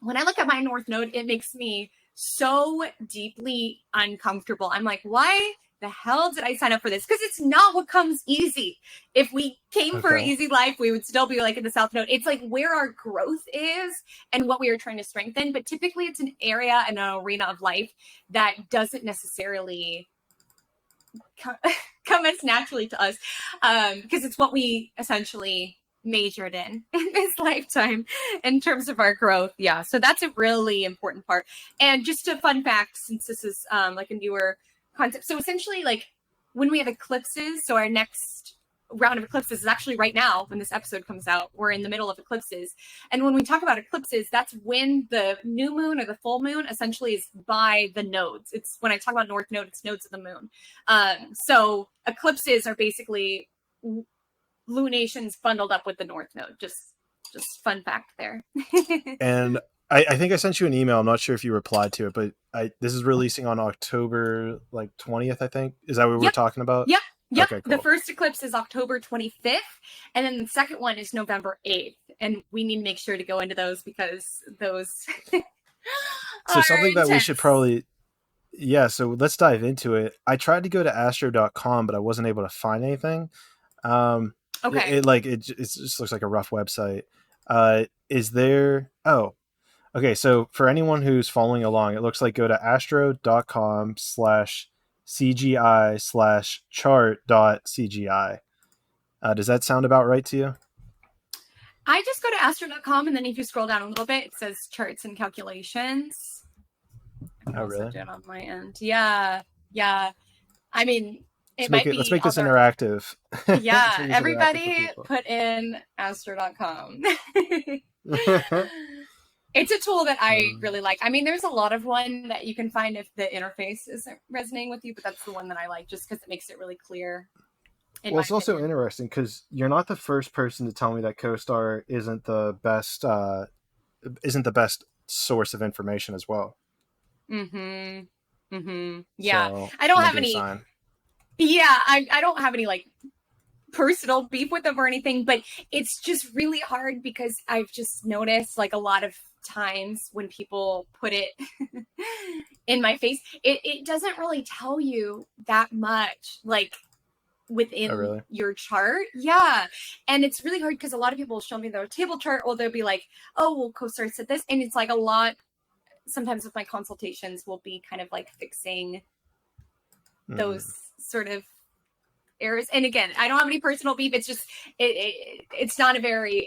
when I look at my North Node, it makes me so deeply uncomfortable. I'm like, why the hell did I sign up for this? Because it's not what comes easy. If we came for an easy life, we would still be like in the South Node. It's like where our growth is and what we are trying to strengthen. But typically it's an area and an arena of life that doesn't necessarily come as naturally to us because it's what we essentially majored in this lifetime in terms of our growth. Yeah, so that's a really important part. And just a fun fact, since this is like a newer concept, so essentially like when we have eclipses, so our next round of eclipses is actually right now when this episode comes out. We're in the middle of eclipses. And when we talk about eclipses, that's when the new moon or the full moon essentially is by the nodes. It's when I talk about north node, it's nodes of the moon. So eclipses are basically lunations bundled up with the north node. Just fun fact there. And I think I sent you an email. I'm not sure if you replied to it, but this is releasing on October 20th, I think. Is that what we're talking about? Yep. Yep. Okay, cool. The first eclipse is October 25th, and then the second one is November 8th. And we need to make sure to go into those because those So something intense. that we should probably... Yeah, so let's dive into it. I tried to go to astro.com, but I wasn't able to find anything. Okay. It just looks like a rough website. Is there... Oh, okay. So for anyone who's following along, it looks like go to astro.com/CGI/chart.CGI. Does that sound about right to you? I just go to astro.com, and then if you scroll down a little bit, it says charts and calculations. Oh, really? Do it on my end. Yeah. I mean, let's make this interactive. Yeah, everybody put in astro.com. It's a tool that I really like. I mean, there's a lot of one that you can find if the interface isn't resonating with you, but that's the one that I like just because it makes it really clear. Well, it's also interesting because you're not the first person to tell me that CoStar isn't the best source of information as well. Yeah. So, I don't have any. Yeah, I don't have any personal beef with them or anything, but it's just really hard because I've just noticed a lot of times when people put it in my face, it doesn't really tell you that much within your chart. Yeah. And it's really hard because a lot of people will show me their table chart, or they'll be like, oh, well, CoStar said this. And it's a lot, sometimes with my consultations, we'll be kind of fixing those sort of errors. And again, I don't have any personal beef. It's just it's not a very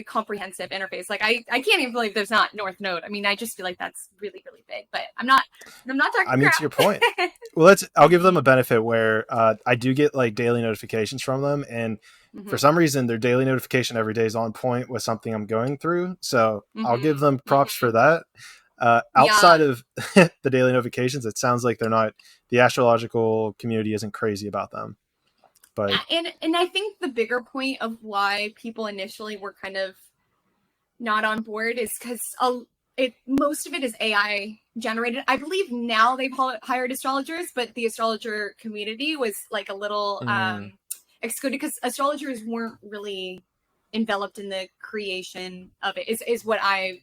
comprehensive interface. I can't even believe there's not North Node. I mean, I just feel like that's really, really big. But I'm not talking. I mean, to your point. Well, I'll give them a benefit where I do get daily notifications from them, and for some reason their daily notification every day is on point with something I'm going through. So I'll give them props for that. Outside of the daily notifications, it sounds like the astrological community isn't crazy about them. But and I think the bigger point of why people initially were kind of not on board is because most of it is AI generated. I believe now they've hired astrologers, but the astrologer community was a little excluded because astrologers weren't really enveloped in the creation of it. Is what I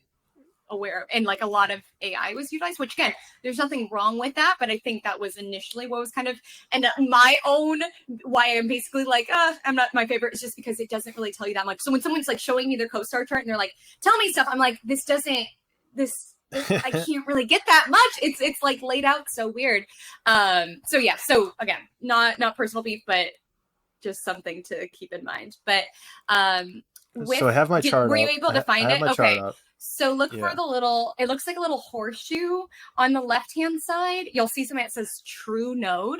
aware of. And a lot of AI was utilized, which again, there's nothing wrong with that, but I think that was initially what was kind of, and my own, why I'm basically I'm not my favorite, is just because it doesn't really tell you that much. So when someone's showing me their CoStar chart and they're tell me stuff, I'm this I can't really get that much. It's laid out so weird. So again, not personal beef, but just something to keep in mind. But so I have my chart. Were you able to find it? Okay. Up. So look for the little, it looks like a little horseshoe on the left-hand side. You'll see something that says True Node.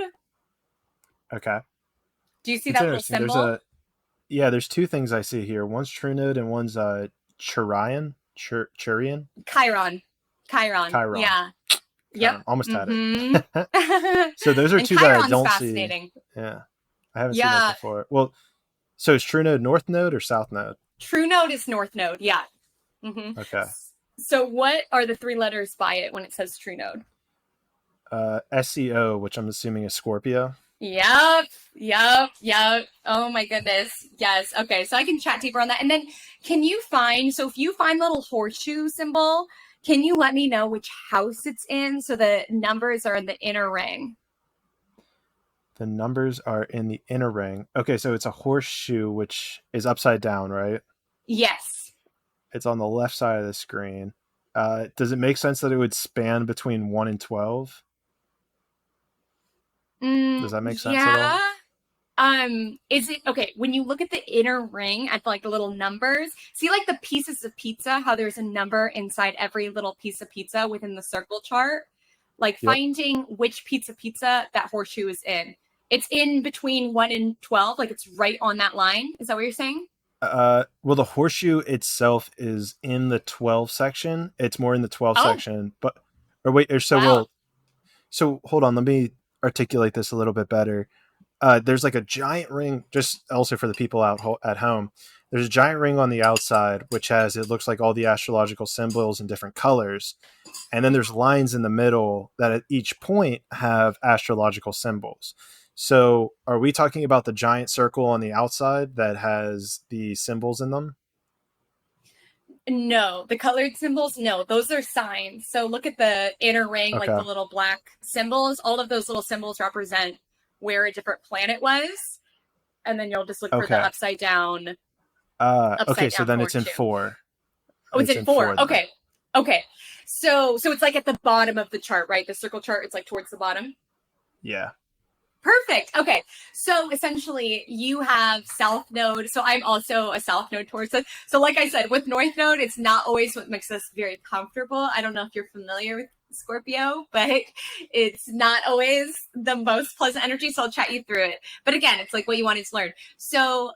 Okay. Do you see that little symbol? There's two things I see here. One's True Node and one's Churian. Churian? Chiron. Yeah. Yep. Almost had it. So those are two that I don't see. Yeah. I haven't seen that before. Well, so is True Node North Node or South Node? True Node is North Node. Yeah. Okay. So what are the three letters by it when it says True Node? SEO, which I'm assuming is Scorpio. Yep. Oh my goodness. Yes. Okay. So I can chat deeper on that. And then if you find the little horseshoe symbol, can you let me know which house it's in? So the numbers are in the inner ring. The numbers are in the inner ring. Okay. So it's a horseshoe, which is upside down, right? Yes. It's on the left side of the screen. Does it make sense that it would span between 1 and 12? Does that make sense at all? Is it okay when you look at the inner ring at the little numbers? See the pieces of pizza, how there's a number inside every little piece of pizza within the circle chart? Finding which pizza that horseshoe is in. It's in between 1 and 12, like it's right on that line. Is that what you're saying? Well, the horseshoe itself is in the 12 section. It's more in the 12 Oh, section, but or wait, or so wow. well. So hold on, let me articulate this a little bit better. There's like a giant ring, just also for the people at home. There's a giant ring on the outside, which has, it looks like all the astrological symbols in different colors. And then there's lines in the middle that at each point have astrological symbols. So are we talking about the giant circle on the outside that has the symbols in them? No, the colored symbols, no, those are signs. So look at the inner ring, like Okay. the little black symbols. All of those little symbols represent where a different planet was. And then you'll just look for the Okay. Okay. upside So down then it's in horseshoe. four. Oh, it's It's in in four. four then. Okay. Okay. So it's like at the bottom of the chart, right? The circle chart, it's like towards the bottom. Yeah. Perfect. Okay. So essentially you have South Node. So I'm also a South Node Taurus. So like I said, with North Node, it's not always what makes us very comfortable. I don't know if you're familiar with Scorpio, but it's not always the most pleasant energy. So I'll chat you through it. But again, it's like what you wanted to learn. So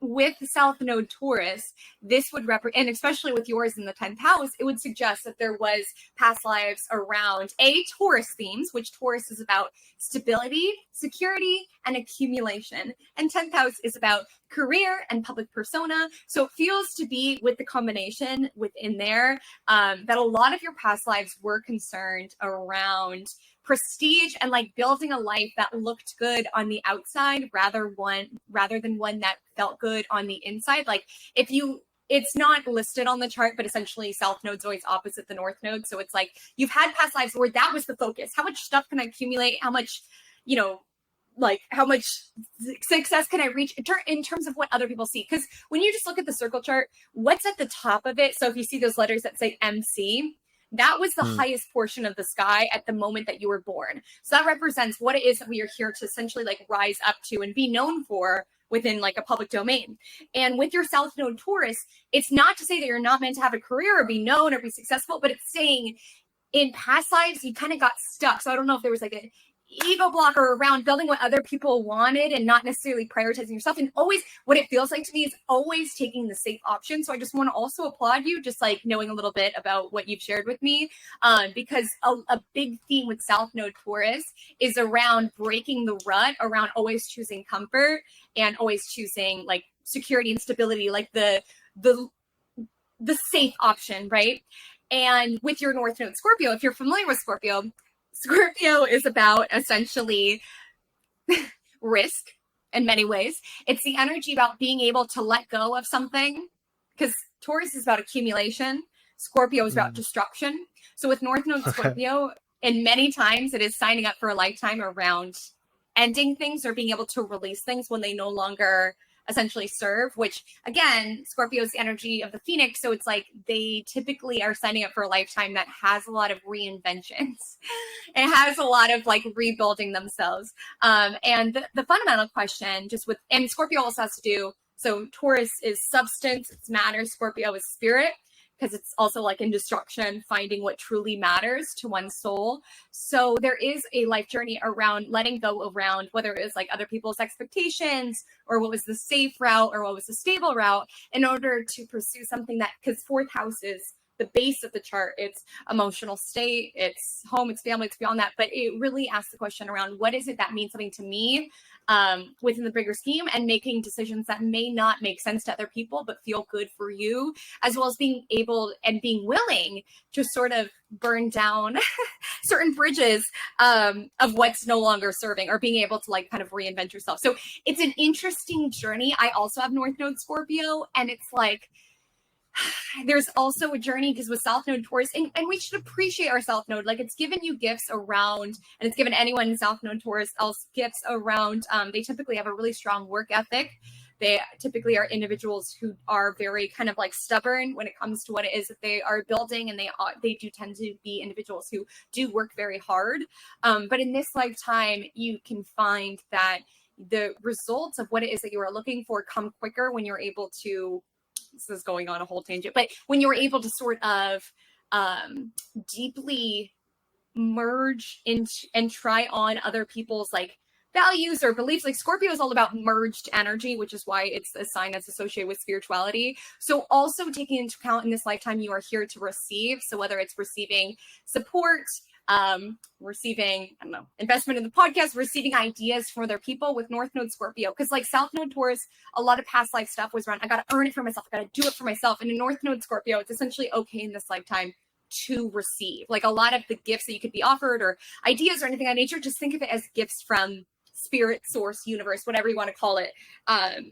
with South Node Taurus, this would represent, and especially with yours in the 10th house, it would suggest that there was past lives around Taurus themes, which Taurus is about stability, security, and accumulation. And 10th house is about career and public persona. So it feels to be with the combination within there that a lot of your past lives were concerned around prestige and like building a life that looked good on the outside rather than one that felt good on the inside. Like if you, it's not listed on the chart, but essentially South Node's always opposite the North Node. So it's like you've had past lives where that was the focus. How much stuff can I accumulate? How much, you know, like how much success can I reach in terms of what other people see? Because when you just look at the circle chart, what's at the top of it? So if you see those letters that say MC, that was the Hmm. highest portion of the sky at the moment that you were born. So that represents what it is that we are here to essentially like rise up to and be known for within like a public domain. And with your South Node Taurus, it's not to say that you're not meant to have a career or be known or be successful, but it's saying in past lives you kind of got stuck. So I don't know if there was like an ego blocker around building what other people wanted and not necessarily prioritizing yourself. And always what it feels like to me is always taking the safe option. So I just want to also applaud you, just like knowing a little bit about what you've shared with me, because a big theme with South Node Taurus is around breaking the rut, around always choosing comfort and always choosing like security and stability, like the safe option, right? And with your North Node Scorpio, if you're familiar with Scorpio, Scorpio is about essentially risk in many ways. It's the energy about being able to let go of something, because Taurus is about accumulation. Scorpio is about destruction. So with North Node Okay. Scorpio, and many times it is signing up for a lifetime around ending things or being able to release things when they no longer essentially serve, which again, Scorpio's the energy of the Phoenix. So it's like they typically are signing up for a lifetime that has a lot of reinventions. It has a lot of like rebuilding themselves. And the fundamental question just with, and Scorpio also has to do, so Taurus is substance, it's matter, Scorpio is spirit, because it's also like in destruction, finding what truly matters to one's soul. So there is a life journey around letting go around whether it was like other people's expectations or what was the safe route or what was the stable route in order to pursue something that, because fourth house is the base of the chart. It's emotional state, it's home, it's family, it's beyond that. But it really asks the question around what is it that means something to me within the bigger scheme, and making decisions that may not make sense to other people but feel good for you, as well as being able and being willing to sort of burn down certain bridges of what's no longer serving, or being able to like kind of reinvent yourself. So it's an interesting journey. I also have North Node Scorpio, and it's like there's also a journey because with South Node Taurus, and we should appreciate our South Node. Like it's given you gifts around, and it's given anyone in South Node Taurus else gifts around. They typically have a really strong work ethic. They typically are individuals who are very kind of like stubborn when it comes to what it is that they are building, and they do tend to be individuals who do work very hard. But in this lifetime, you can find that the results of what it is that you are looking for come quicker when you're able to, this is going on a whole tangent, but when you're able to sort of deeply merge into and try on other people's like values or beliefs. Like Scorpio is all about merged energy, which is why it's a sign that's associated with spirituality. So also taking into account in this lifetime, you are here to receive. So whether it's receiving support, receiving, I don't know, investment in the podcast, receiving ideas from other people with North Node Scorpio. Because like South Node Taurus, a lot of past life stuff was around, I got to earn it for myself. I got to do it for myself. And in North Node Scorpio, it's essentially okay in this lifetime to receive. Like a lot of the gifts that you could be offered or ideas or anything of nature, just think of it as gifts from spirit, source, universe, whatever you want to call it.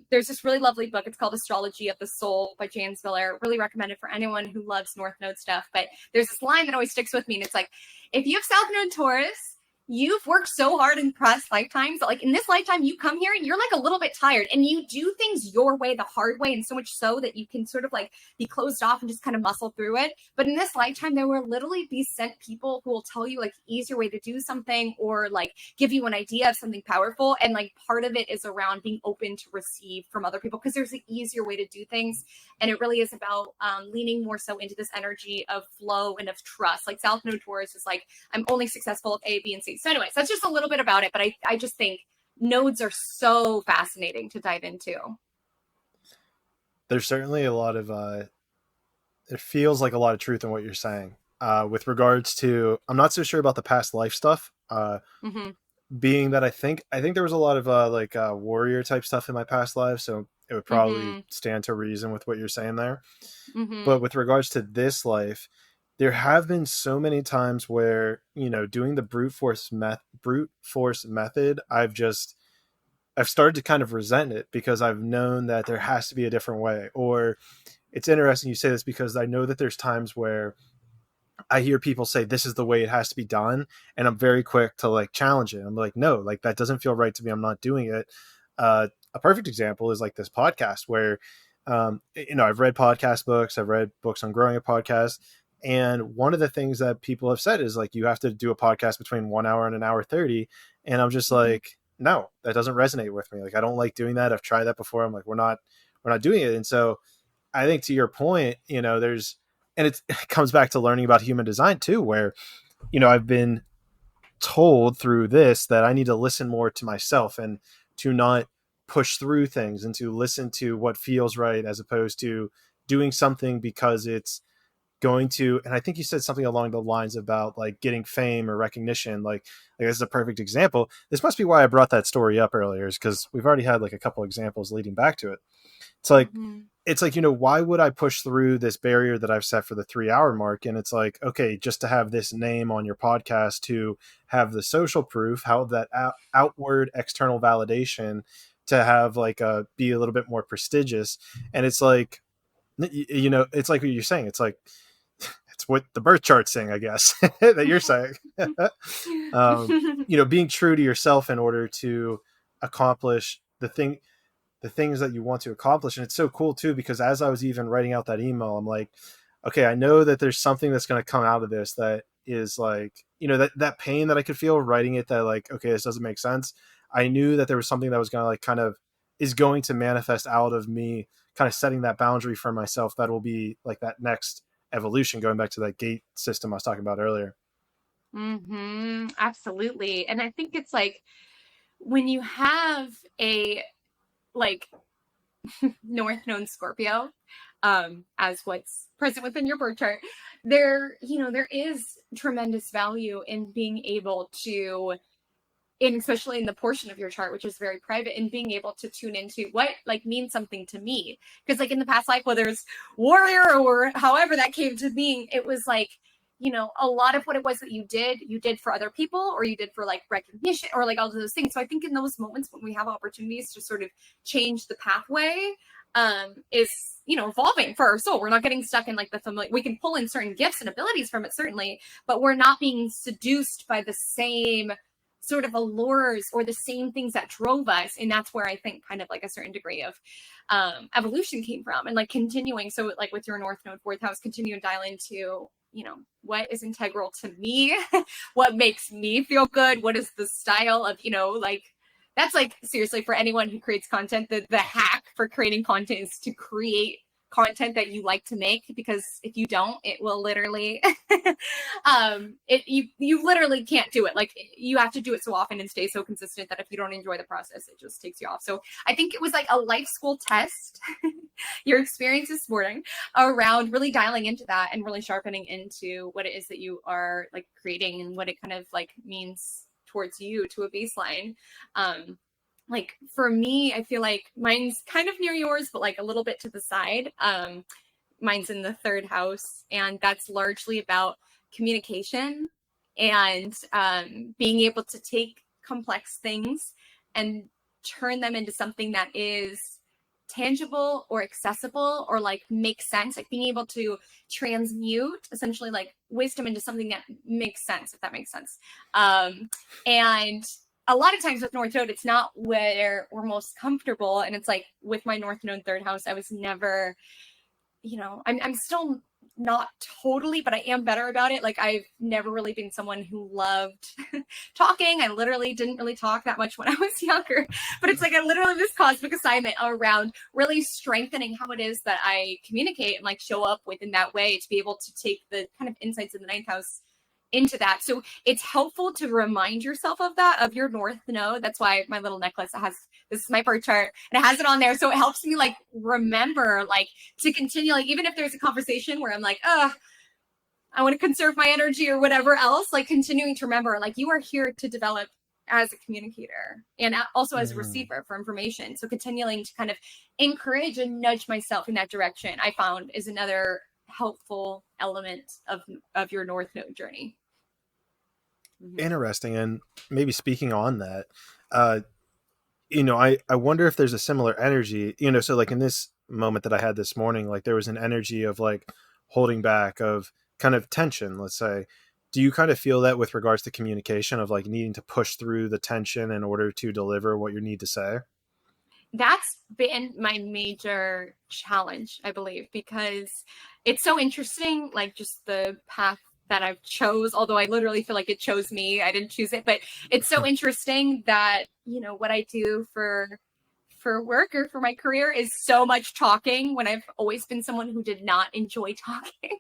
There's this really lovely book. It's called Astrology of the Soul by James Miller. Really recommend it for anyone who loves North Node stuff. But there's this line that always sticks with me. And it's like, if you have South Node Taurus, you've worked so hard in past lifetimes that like in this lifetime, you come here and you're like a little bit tired and you do things your way, the hard way. And so much so that you can sort of like be closed off and just kind of muscle through it. But in this lifetime, there will literally be sent people who will tell you like the easier way to do something or like give you an idea of something powerful. And like part of it is around being open to receive from other people because there's an easier way to do things. And it really is about leaning more so into this energy of flow and of trust. Like South Node Taurus is like, I'm only successful if A, B, and C. So anyways, that's just a little bit about it. But I just think nodes are so fascinating to dive into. There's certainly a lot of, it feels like a lot of truth in what you're saying. With regards to, I'm not so sure about the past life stuff. Being that I think there was a lot of warrior type stuff in my past life. So it would probably stand to reason with what you're saying there. But with regards to this life, there have been so many times where, you know, doing the brute force method, I've started to kind of resent it because I've known that there has to be a different way. Or it's interesting you say this because I know that there's times where I hear people say this is the way it has to be done, and I'm very quick to like challenge it. I'm like, no, like that doesn't feel right to me. I'm not doing it. A perfect example is like this podcast where, you know, I've read podcast books, I've read books on growing a podcast. And one of the things that people have said is like, you have to do a podcast between 1 hour and an hour 30. And I'm just like, no, that doesn't resonate with me. Like, I don't like doing that. I've tried that before. I'm like, we're not doing it. And so I think to your point, you know, it comes back to learning about human design too, where, you know, I've been told through this that I need to listen more to myself and to not push through things and to listen to what feels right as opposed to doing something because it's going to, and I think you said something along the lines about like getting fame or recognition. Like this is a perfect example. This must be why I brought that story up earlier, is because we've already had like a couple examples leading back to it. It's like, you know, why would I push through this barrier that I've set for the 3 hour mark? And it's like, okay, just to have this name on your podcast, to have the social proof, how that outward external validation, to have like be a little bit more prestigious. And it's like, you know, it's like what you're saying. It's like, it's what the birth chart's saying, I guess, that you're saying. You know, being true to yourself in order to accomplish the things that you want to accomplish. And it's so cool too, because as I was even writing out that email, I'm like, okay, I know that there's something that's going to come out of this that is like, you know, that pain that I could feel writing it, that like, okay, this doesn't make sense. I knew that there was something that was going to like kind of is going to manifest out of me kind of setting that boundary for myself. That will be like that next evolution, going back to that gate system I was talking about earlier. Absolutely. And I think it's like when you have a like North Node Scorpio, as what's present within your birth chart, there is tremendous value in being able to, and especially in the portion of your chart, which is very private, and being able to tune into what like means something to me. Because like in the past life, whether it's warrior or however that came to being, it was like, you know, a lot of what it was that you did for other people, or you did for like recognition or like all of those things. So I think in those moments when we have opportunities to sort of change the pathway, is, you know, evolving for our soul. We're not getting stuck in like the familiar. We can pull in certain gifts and abilities from it, certainly, but we're not being seduced by the same sort of allures or the same things that drove us. And that's where I think kind of like a certain degree of evolution came from, and like continuing. So like with your North Node 4th house, continue to dial into, you know, what is integral to me, what makes me feel good, what is the style of, you know, like that's like seriously for anyone who creates content, the hack for creating content is to create content that you like to make, because if you don't, it will literally you literally can't do it. Like, you have to do it so often and stay so consistent that if you don't enjoy the process, it just takes you off. So I think it was like a life school test your experience this morning around really dialing into that and really sharpening into what it is that you are like creating and what it kind of like means towards you to a baseline. Like for me, I feel like mine's kind of near yours, but like a little bit to the side. Mine's in the third house, and that's largely about communication and being able to take complex things and turn them into something that is tangible or accessible or like makes sense, like being able to transmute essentially like wisdom into something that makes sense, if that makes sense. And a lot of times with North Node, it's not where we're most comfortable. And it's like with my North Node third house, I was never, I'm still not totally, but I am better about it. Like, I've never really been someone who loved talking. I literally didn't really talk that much when I was younger, but it's like I literally this cosmic assignment around really strengthening how it is that I communicate and like show up within that way to be able to take the kind of insights in the ninth house into that. So it's helpful to remind yourself of that, of your North Node. That's why my little necklace this is my birth chart and it has it on there. So it helps me like remember, like to continue, like even if there's a conversation where I'm like, I want to conserve my energy or whatever else, like continuing to remember, like you are here to develop as a communicator and also as a receiver for information. So continuing to kind of encourage and nudge myself in that direction, I found is another helpful element of your North Node journey. Interesting. And maybe speaking on that, I wonder if there's a similar energy, so like in this moment that I had this morning, like there was an energy of like holding back, of kind of tension, let's say. Do you kind of feel that with regards to communication, of like needing to push through the tension in order to deliver what you need to say? That's been my major challenge, I believe, because it's so interesting, like just the path that I've chose, although I literally feel like it chose me. I didn't choose it, but it's so interesting that, what I do for work or for my career is so much talking when I've always been someone who did not enjoy talking.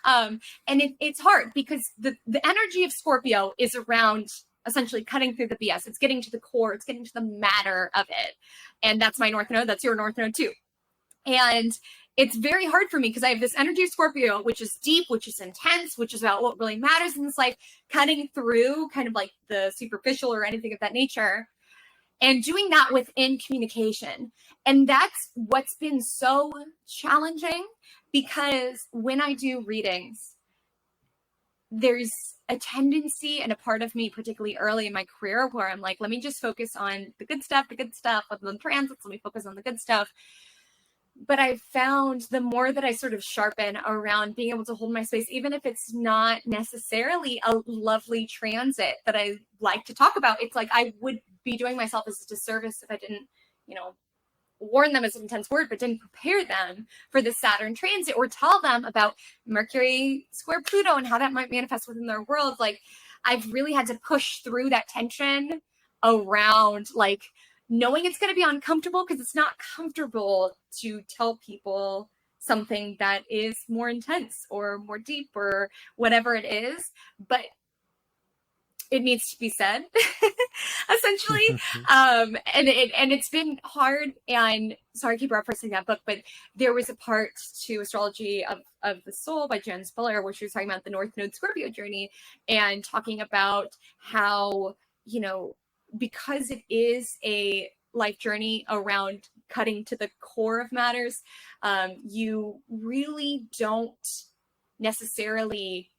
And it's hard because the energy of Scorpio is around essentially cutting through the BS. It's getting to the core. It's getting to the matter of it. And that's my North Node. That's your North Node too. And it's very hard for me because I have this energy of Scorpio, which is deep, which is intense, which is about what really matters in this life, cutting through kind of like the superficial or anything of that nature, and doing that within communication. And that's what's been so challenging, because when I do readings, there's a tendency and a part of me, particularly early in my career, where I'm like, let me just focus on the good stuff, with the transits, let me focus on the good stuff. But I've found the more that I sort of sharpen around being able to hold my space, even if it's not necessarily a lovely transit that I like to talk about, it's like I would be doing myself as a disservice if I didn't, warn them is an intense word, but didn't prepare them for the Saturn transit or tell them about Mercury square Pluto and how that might manifest within their world. Like, I've really had to push through that tension around like knowing it's going to be uncomfortable, because it's not comfortable to tell people something that is more intense or more deep or whatever it is, but it needs to be said, essentially. And it's been hard. And sorry, I keep referencing that book, but there was a part to Astrology of the Soul by Jen Spiller, where she was talking about the North Node Scorpio journey and talking about how, because it is a life journey around cutting to the core of matters, you really don't necessarily,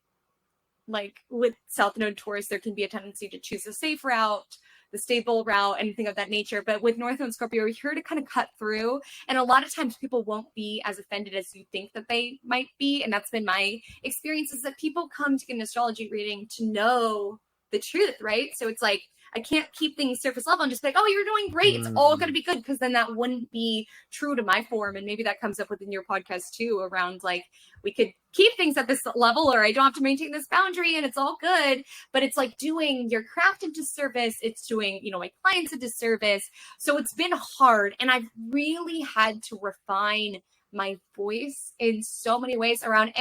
like with South Node Taurus, there can be a tendency to choose a safe route, the stable route, anything of that nature. But with North Node Scorpio, you're here to kind of cut through. And a lot of times people won't be as offended as you think that they might be. And that's been my experience, is that people come to get an astrology reading to know the truth, right? So it's like, I can't keep things surface level and just be like, oh, you're doing great, it's all going to be good, because then that wouldn't be true to my form. And maybe that comes up within your podcast too, around like, we could keep things at this level, or I don't have to maintain this boundary and it's all good. But it's like doing your craft a disservice. It's doing, my clients a disservice. So it's been hard. And I've really had to refine my voice in so many ways around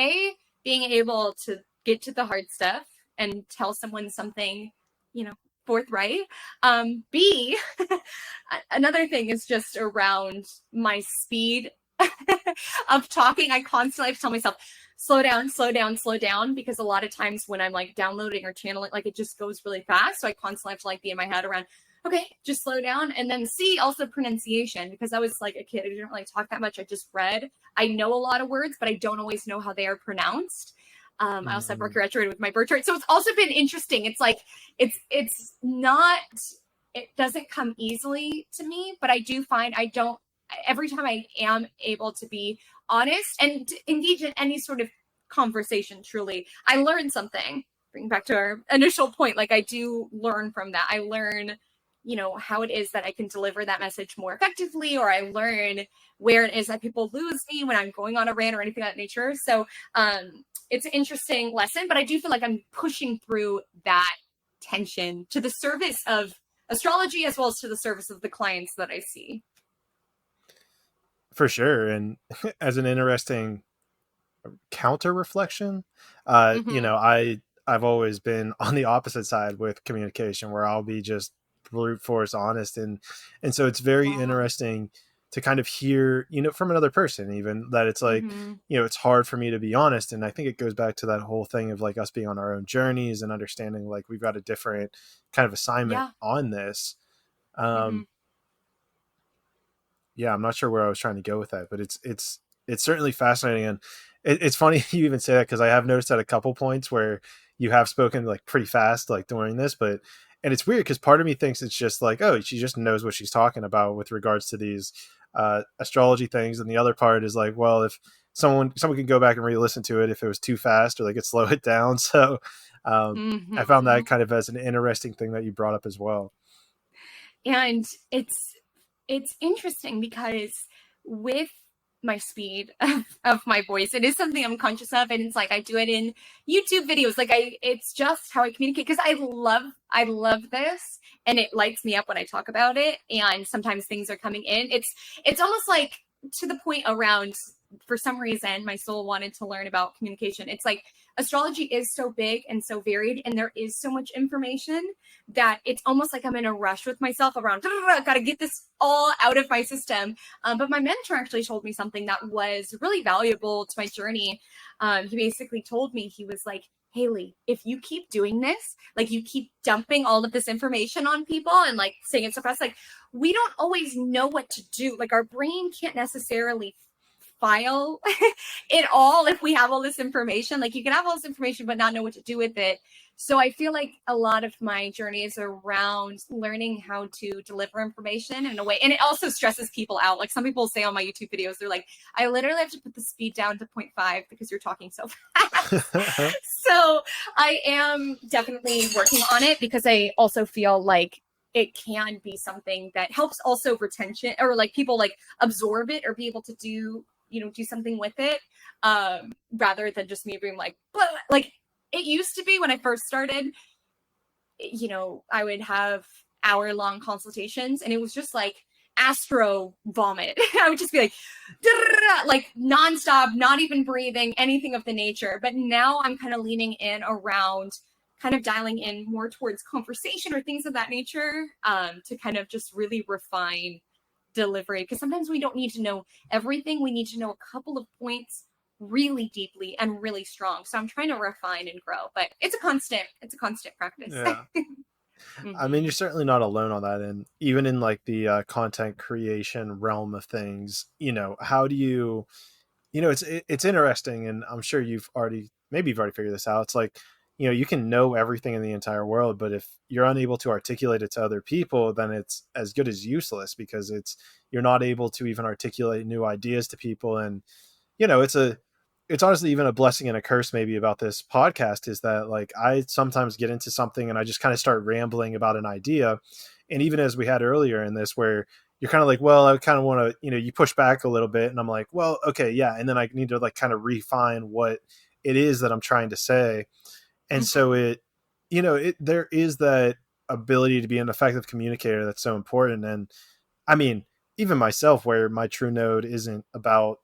being able to get to the hard stuff and tell someone something, forthright. B, another thing is just around my speed of talking. I constantly have to tell myself, slow down, slow down, slow down, because a lot of times when I'm like downloading or channeling, like it just goes really fast. So I constantly have to like be in my head around, okay, just slow down. And then C, also pronunciation, because I was like a kid, I didn't really talk that much. I just read. I know a lot of words, but I don't always know how they are pronounced. I also have Mercury retrograde with my birth chart. So it's also been interesting. It's like, it's not, it doesn't come easily to me, but I do find every time I am able to be honest and engage in any sort of conversation, truly, I learn something. Bring back to our initial point, like I do learn from that. I learn, how it is that I can deliver that message more effectively, or I learn where it is that people lose me when I'm going on a rant or anything of that nature. So it's an interesting lesson, but I do feel like I'm pushing through that tension to the service of astrology as well as to the service of the clients that I see. For sure. And as an interesting counter reflection, I've always been on the opposite side with communication, where I'll be just brute force honest, and so it's very interesting to kind of hear, from another person, even that it's like, it's hard for me to be honest. And I think it goes back to that whole thing of like us being on our own journeys and understanding like we've got a different kind of assignment on this. Yeah, I'm not sure where I was trying to go with that, but it's certainly fascinating. And it's funny you even say that, because I have noticed at a couple points where you have spoken like pretty fast, like during this, and it's weird because part of me thinks it's just like, oh, she just knows what she's talking about with regards to these astrology things. And the other part is like, well, if someone can go back and re-listen to it if it was too fast, or they could slow it down. So I found that kind of as an interesting thing that you brought up as well. And it's interesting because with my speed of my voice, it is something I'm conscious of, and it's like I do it in YouTube videos, like it's just how I communicate, because I love this, and it lights me up when I talk about it. And sometimes things are coming in, it's almost like to the point around, for some reason my soul wanted to learn about communication. It's like astrology is so big and so varied, and there is so much information that it's almost like I'm in a rush with myself around, gotta get this all out of my system. But my mentor actually told me something that was really valuable to my journey. He basically told me, he was like, Haley, if you keep doing this, like you keep dumping all of this information on people and like saying it so fast, like we don't always know what to do. Like our brain can't necessarily file it all if we have all this information. Like you can have all this information but not know what to do with it. So I feel like a lot of my journey is around learning how to deliver information in a way, and it also stresses people out. Like some people say on my YouTube videos, they're like, I literally have to put the speed down to 0.5 because you're talking so fast. So I am definitely working on it, because I also feel like it can be something that helps also retention, or like people like absorb it or be able to do something with it, rather than just me being like, blah, blah. Like it used to be when I first started, I would have hour-long consultations, and it was just like astro vomit. I would just be like nonstop, not even breathing, anything of the nature. But now I'm kind of leaning in around, kind of dialing in more towards conversation or things of that nature, to kind of just really refine delivery, because sometimes we don't need to know everything. We need to know a couple of points really deeply and really strong. So I'm trying to refine and grow, but it's a constant practice. Yeah. I mean, you're certainly not alone on that. And even in like the content creation realm of things, how do you, it's interesting. And I'm sure you've already figured this out. It's like, you can know everything in the entire world, but if you're unable to articulate it to other people, then it's as good as useless, because you're not able to even articulate new ideas to people. And, it's honestly even a blessing and a curse maybe about this podcast, is that like I sometimes get into something and I just kind of start rambling about an idea. And even as we had earlier in this, where you're kind of like, well, I kind of want to, you push back a little bit, and I'm like, well, okay, yeah. And then I need to like kind of refine what it is that I'm trying to say. And so there is that ability to be an effective communicator that's so important. And I mean, even myself, where my true node isn't about,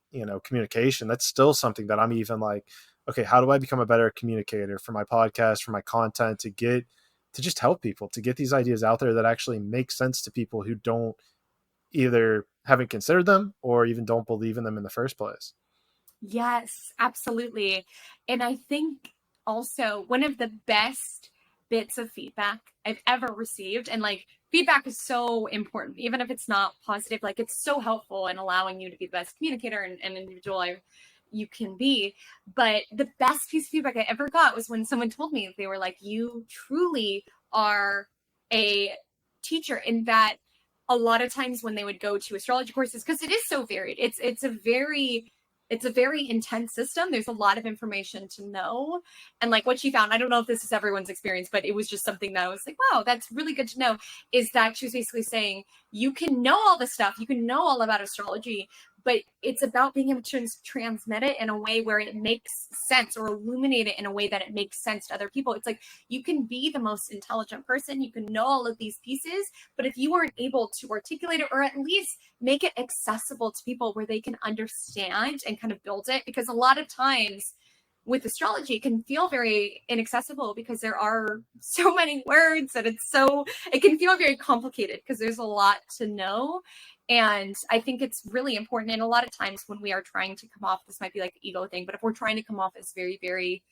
communication, that's still something that I'm even like, okay, how do I become a better communicator for my podcast, for my content, to just help people, to get these ideas out there that actually make sense to people who don't either haven't considered them or even don't believe in them in the first place. Yes, absolutely. And I think also one of the best bits of feedback I've ever received, and like feedback is so important, even if it's not positive, like it's so helpful in allowing you to be the best communicator and individual you can be. But the best piece of feedback I ever got was when someone told me, they were like, you truly are a teacher, in that a lot of times when they would go to astrology courses, because it is so varied, it's a very intense system. There's a lot of information to know. And like what she found, I don't know if this is everyone's experience, but it was just something that I was like, wow, that's really good to know, is that she was basically saying, you can know all this stuff, you can know all about astrology, but it's about being able to transmit it in a way where it makes sense, or illuminate it in a way that it makes sense to other people. It's like, you can be the most intelligent person, you can know all of these pieces, but if you aren't able to articulate it, or at least make it accessible to people where they can understand and kind of build it, because a lot of times with astrology, it can feel very inaccessible because there are so many words, and it can feel very complicated because there's a lot to know. And I think it's really important. And a lot of times when we are trying to come off, this might be like an ego thing, but if we're trying to come off as very, very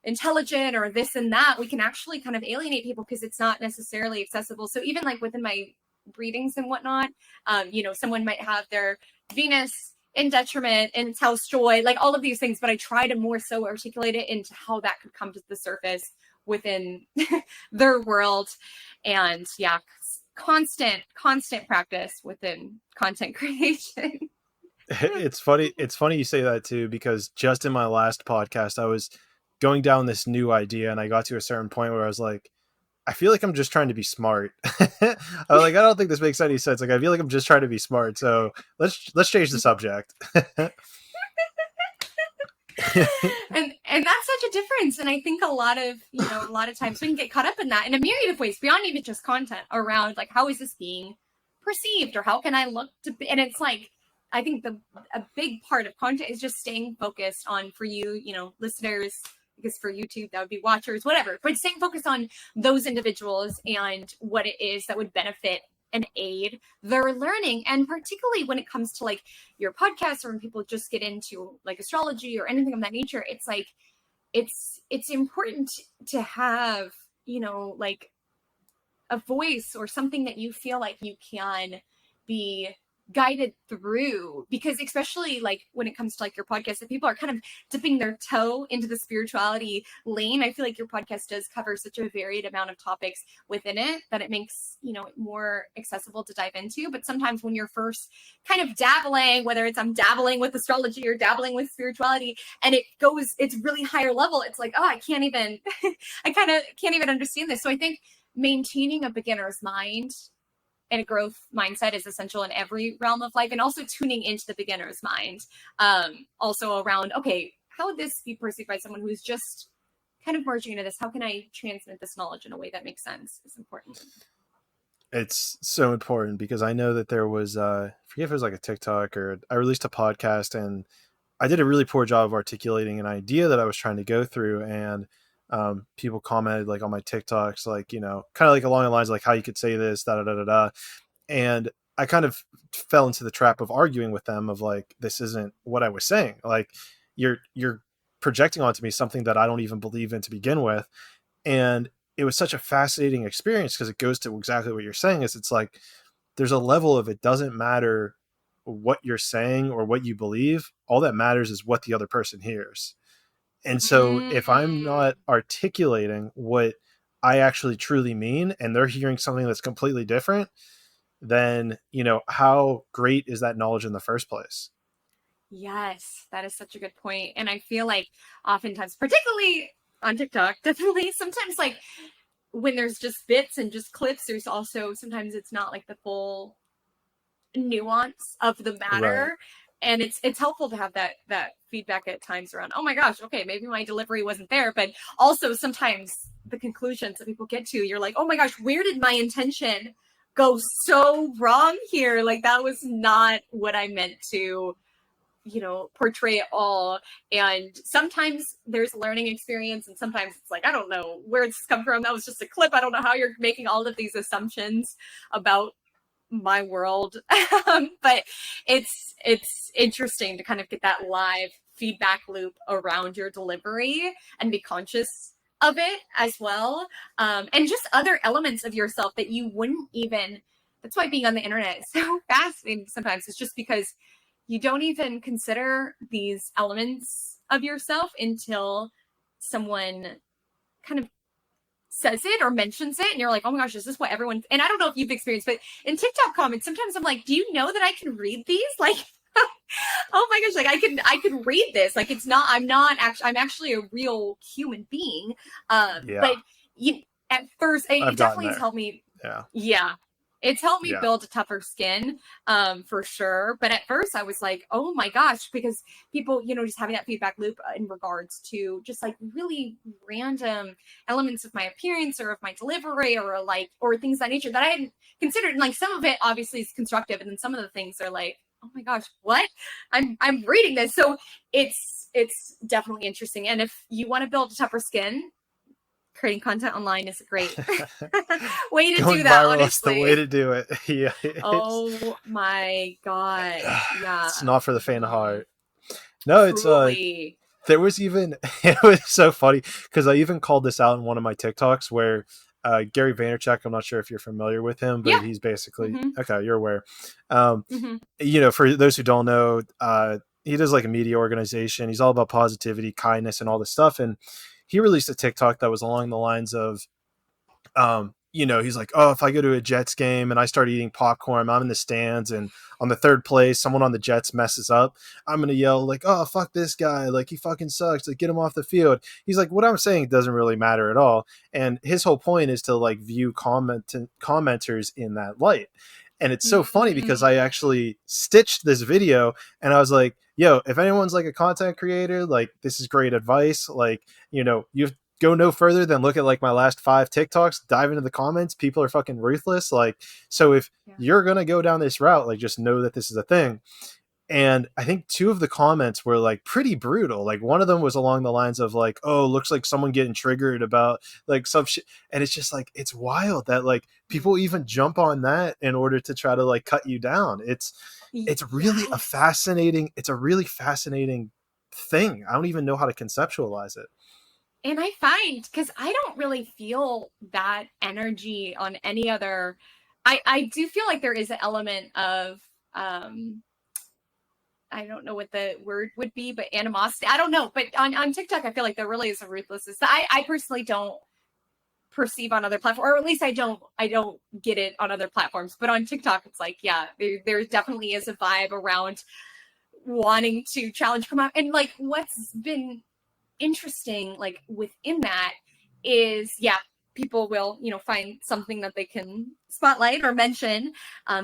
intelligent or this and that, we can actually kind of alienate people because it's not necessarily accessible. So even like within my readings and whatnot, someone might have their Venus in detriment, in its house joy, like all of these things, but I try to more so articulate it into how that could come to the surface within their world. And yeah, constant practice within content creation. It's funny you say that too, because just in my last podcast I was going down this new idea, and I got to a certain point where I was like, I feel like I'm just trying to be smart. I was like, I don't think this makes any sense. Like, I feel like I'm just trying to be smart. So let's change the subject. and that's such a difference. And I think a lot of times we can get caught up in that in a myriad of ways beyond even just content, around like, how is this being perceived, or how can I look to be? And it's like, I think a big part of content is just staying focused on, for you, listeners, because for YouTube that would be watchers, whatever, but staying focused on those individuals and what it is that would benefit and aid their learning. And particularly when it comes to like your podcast, or when people just get into like astrology or anything of that nature, it's like, it's important to have, like a voice or something that you feel like you can be guided through, because especially like when it comes to like your podcast, if people are kind of dipping their toe into the spirituality lane, I feel like your podcast does cover such a varied amount of topics within it that it makes it more accessible to dive into. But sometimes when you're first kind of dabbling, whether it's I'm dabbling with astrology or dabbling with spirituality, and it's really higher level, it's like, oh, I can't even I kind of can't even understand this. So I think maintaining a beginner's mind and a growth mindset is essential in every realm of life, and also tuning into the beginner's mind. Also around, okay, how would this be perceived by someone who's just kind of merging into this? How can I transmit this knowledge in a way that makes sense? Is important. It's so important, because I know that there was, I forget if it was like a TikTok, or I released a podcast, and I did a really poor job of articulating an idea that I was trying to go through. And people commented like on my TikToks, like, kind of like along the lines of like how you could say this, da da da da da. And I kind of fell into the trap of arguing with them of like, this isn't what I was saying. Like, you're projecting onto me something that I don't even believe in to begin with. And it was such a fascinating experience, because it goes to exactly what you're saying, is it's like, there's a level of, it doesn't matter what you're saying or what you believe. All that matters is what the other person hears. And so if I'm not articulating what I actually truly mean, and they're hearing something that's completely different, then, how great is that knowledge in the first place? Yes, that is such a good point. And I feel like oftentimes, particularly on TikTok, definitely sometimes like when there's just bits and just clips, there's also sometimes it's not like the full nuance of the matter. Right. And it's helpful to have that feedback at times around, oh my gosh, okay, maybe my delivery wasn't there. But also sometimes the conclusions that people get to, you're like, oh my gosh, where did my intention go so wrong here? Like, that was not what I meant to portray it all. And sometimes there's a learning experience, and sometimes it's like, I don't know where it's come from. That was just a clip. I don't know how you're making all of these assumptions about my world. But it's interesting to kind of get that live feedback loop around your delivery and be conscious of it as well. And just other elements of yourself that you wouldn't even, that's why being on the internet is so fascinating sometimes. It's just because you don't even consider these elements of yourself until someone kind of says it or mentions it, and you're like, oh my gosh, is this what everyone, and I don't know if you've experienced, but in TikTok comments sometimes I'm like, do you know that I can read these? Like, oh my gosh, like I can read this. Like, it's not, I'm actually a real human being. But at first it definitely has helped me. Yeah. It's helped me build a tougher skin, for sure. But at first I was like, oh my gosh, because people, just having that feedback loop in regards to just like really random elements of my appearance or of my delivery or things of that nature that I hadn't considered. And like some of it obviously is constructive. And then some of the things are like, oh my gosh, what? I'm reading this. So it's definitely interesting. And if you want to build a tougher skin, creating content online is a great way to do that. Honestly, the way to do it. Yeah. Oh my god. Yeah. It's not for the faint of heart. No, it's there was even it was so funny because I even called this out in one of my TikToks where Gary Vaynerchuk, I'm not sure if you're familiar with him, but he's basically okay, you're aware. For those who don't know, he does like a media organization. He's all about positivity, kindness, and all this stuff. And he released a TikTok that was along the lines of, he's like, oh, if I go to a Jets game and I start eating popcorn, I'm in the stands and on the third place, someone on the Jets messes up, I'm going to yell like, oh, fuck this guy. Like, he fucking sucks. Like, get him off the field. He's like, what I'm saying doesn't really matter at all. And his whole point is to like view commenters in that light. And it's so funny because I actually stitched this video and I was like, yo, if anyone's like a content creator, like this is great advice. Like, you go no further than look at like my last 5 TikToks, dive into the comments. People are fucking ruthless. Like, so if you're going to go down this route, like just know that this is a thing. And I think 2 of the comments were like pretty brutal. Like one of them was along the lines of like, oh, looks like someone getting triggered about like some shit. And it's just like, it's wild that like people even jump on that in order to try to like cut you down. It's really it's a really fascinating thing. I don't even know how to conceptualize it. And I find, because I don't really feel that energy on any other, I do feel like there is an element of, I don't know what the word would be, but animosity. I don't know. But on TikTok, I feel like there really is a ruthlessness that I personally don't perceive on other platforms, or at least I don't get it on other platforms. But on TikTok, it's like, yeah, there definitely is a vibe around wanting to challenge, come out. And like what's been interesting, like within that is, people will, find something that they can spotlight or mention.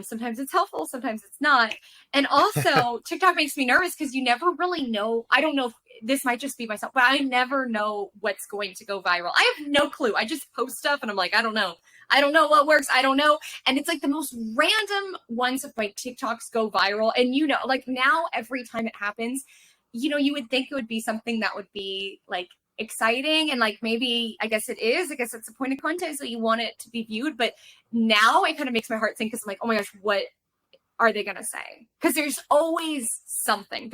Sometimes it's helpful, sometimes it's not. And also TikTok makes me nervous because you never really know. I don't know if this might just be myself, but I never know what's going to go viral. I have no clue. I just post stuff and I'm like, I don't know what works. I don't know. And it's like the most random ones of my TikToks go viral. And like now every time it happens, you would think it would be something that would be like exciting and like maybe I guess it's a point of content, so you want it to be viewed. But now it kind of makes my heart sink because I'm like, oh my gosh, what are they gonna say? Because there's always something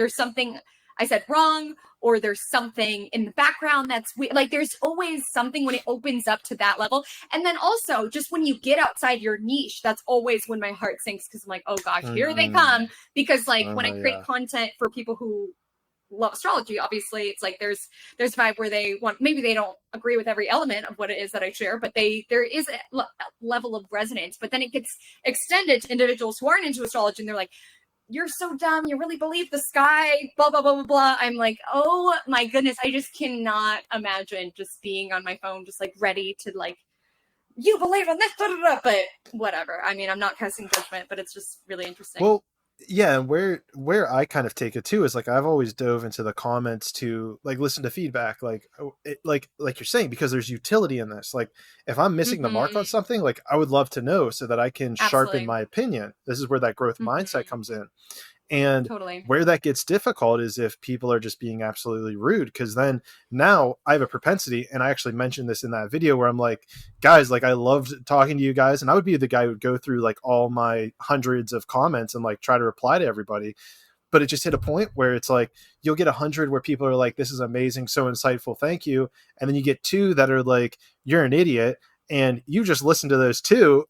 I said wrong, or there's something in the background that's like there's always something when it opens up to that level. And then also just when you get outside your niche, that's always when my heart sinks because I'm like, oh gosh, here they come. Because like when I create content for people who love astrology, obviously it's like there's a vibe where maybe they don't agree with every element of what it is that I share, but there is a level of resonance. But then it gets extended to individuals who aren't into astrology and they're like, you're so dumb, you really believe the sky, blah blah blah blah blah. I'm like, oh my goodness, I just cannot imagine just being on my phone just like ready to like, you believe in this, but whatever. I mean, I'm not casting judgment, but it's just really interesting. Well, yeah, and where I kind of take it too is like I've always dove into the comments to like listen to feedback, like you're saying, because there's utility in this. Like if I'm missing the mark on something, like I would love to know so that I can sharpen my opinion. This is where that growth mindset comes in. And Totally. where that gets difficult is if people are just being absolutely rude, because then now I have a propensity, and I actually mentioned this in that video, where I'm like, guys, like I loved talking to you guys, and I would be the guy who would go through like all my hundreds of comments and like try to reply to everybody. But it just hit a point where it's like you'll get 100 where people are like, this is amazing, so insightful, thank you. And then you get 2 that are like, you're an idiot, and you just listen to those 2.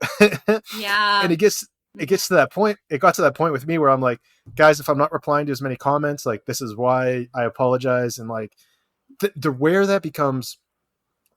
Yeah. And it gets to that point. It got to that point with me where I'm like, guys, if I'm not replying to as many comments, like this is why, I apologize. And like where that becomes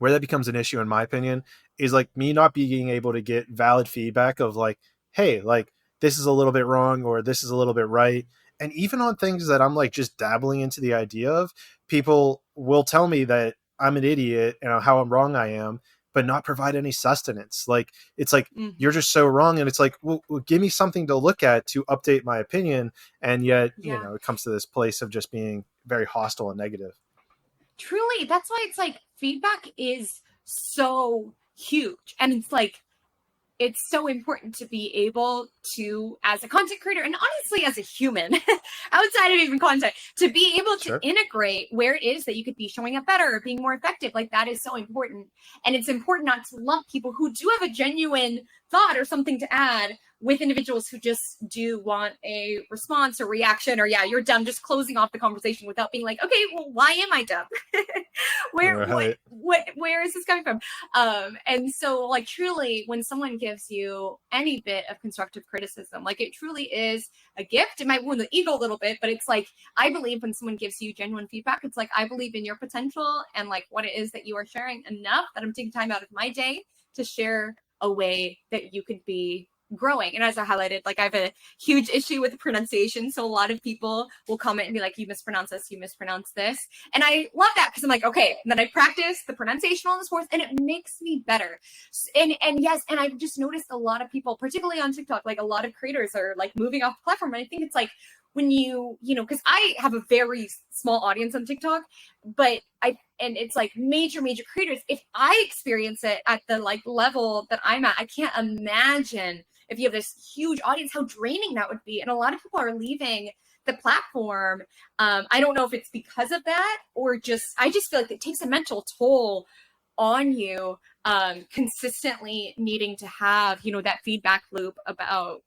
an issue, in my opinion, is like me not being able to get valid feedback of like, hey, like this is a little bit wrong, or this is a little bit right. And even on things that I'm like just dabbling into the idea of, people will tell me that I'm an idiot and how wrong I am, but not provide any sustenance. Like, it's like, you're just so wrong. And it's like, well, give me something to look at to update my opinion. And yet, it comes to this place of just being very hostile and negative. Truly. That's why it's like feedback is so huge. And it's like, it's so important to be able to, as a content creator, and honestly, as a human, outside of even content, to be able to integrate where it is that you could be showing up better or being more effective. Like, that is so important. And it's important not to lump people who do have a genuine thought or something to add with individuals who just do want a response or reaction, or you're dumb, just closing off the conversation without being like, okay, well, why am I dumb? Where is this coming from? And so, like, truly, when someone gives you any bit of constructive criticism, like, it truly is a gift. It might wound the ego a little bit, but it's like, I believe when someone gives you genuine feedback, it's like, I believe in your potential and like what it is that you are sharing, enough that I'm taking time out of my day to share a way that you could be growing. And as I highlighted, like, I have a huge issue with pronunciation. So a lot of people will comment and be like, you mispronounce this, you mispronounce this. And I love that, because I'm like, okay. And then I practice the pronunciation on this course, and it makes me better. And yes, and I've just noticed a lot of people, particularly on TikTok, like a lot of creators are like moving off the platform. And I think it's like, when you know, because I have a very small audience on TikTok, but and it's like major creators. If I experience it at the like level that I'm at, I can't imagine if you have this huge audience, how draining that would be. And a lot of people are leaving the platform. I don't know if it's because of that, or I just feel like it takes a mental toll on you, consistently needing to have, that feedback loop about,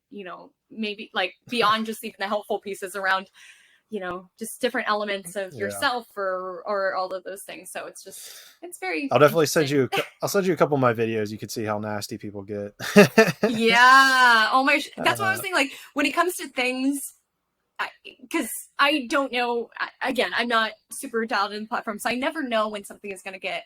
maybe like beyond just even the helpful pieces around, just different elements of yourself or all of those things. So it's very, I'll definitely send you a couple of my videos. You can see how nasty people get. Yeah. Oh my, that's what I was saying. Like, when it comes to things, because I don't know, again, I'm not super dialed in the platform, so I never know when something is going to get,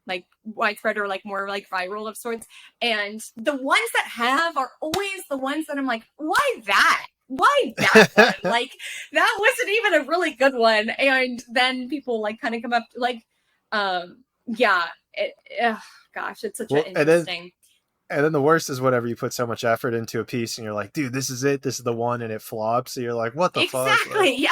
like widespread or like more like viral of sorts. And the ones that have are always the ones that I'm like, why that? Why that one? Like, that wasn't even a really good one. And then people like kind of come up like, gosh, it's such an interesting. And then the worst is whenever you put so much effort into a piece and you're like, dude, this is it. This is the one. And it flops. So you're like, what the fuck? Exactly. Yeah.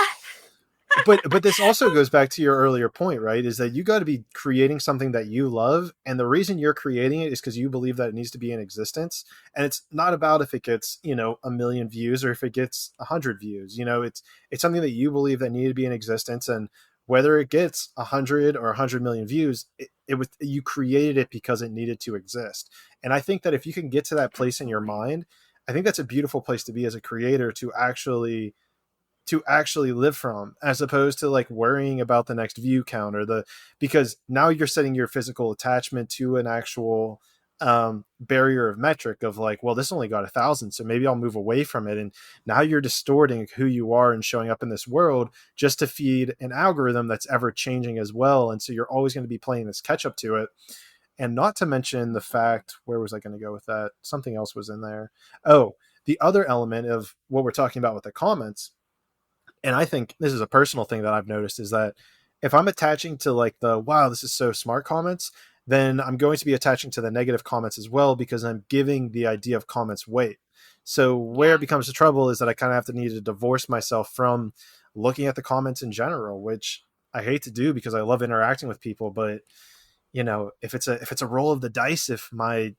But this also goes back to your earlier point, right? Is that you got to be creating something that you love. And the reason you're creating it is because you believe that it needs to be in existence. And it's not about if it gets, 1 million views or if it gets 100 views. It's something that you believe that needed to be in existence. And whether it gets 100 or 100 million views, it was, you created it because it needed to exist. And I think that if you can get to that place in your mind, I think that's a beautiful place to be as a creator, to actually live from, as opposed to like worrying about the next view count because now you're setting your physical attachment to an actual barrier of metric of like, well, this only got 1,000, so maybe I'll move away from it. And now you're distorting who you are and showing up in this world just to feed an algorithm that's ever changing as well. And so you're always going to be playing this catch up to it. And not to mention the fact, where was I going to go with that? Something else was in there. Oh, the other element of what we're talking about with the comments, and I think this is a personal thing that I've noticed, is that if I'm attaching to like the, wow, this is so smart comments, then I'm going to be attaching to the negative comments as well, because I'm giving the idea of comments weight. So where it becomes the trouble is that I kind of have to need to divorce myself from looking at the comments in general, which I hate to do because I love interacting with people. But, if it's a roll of the dice, if my,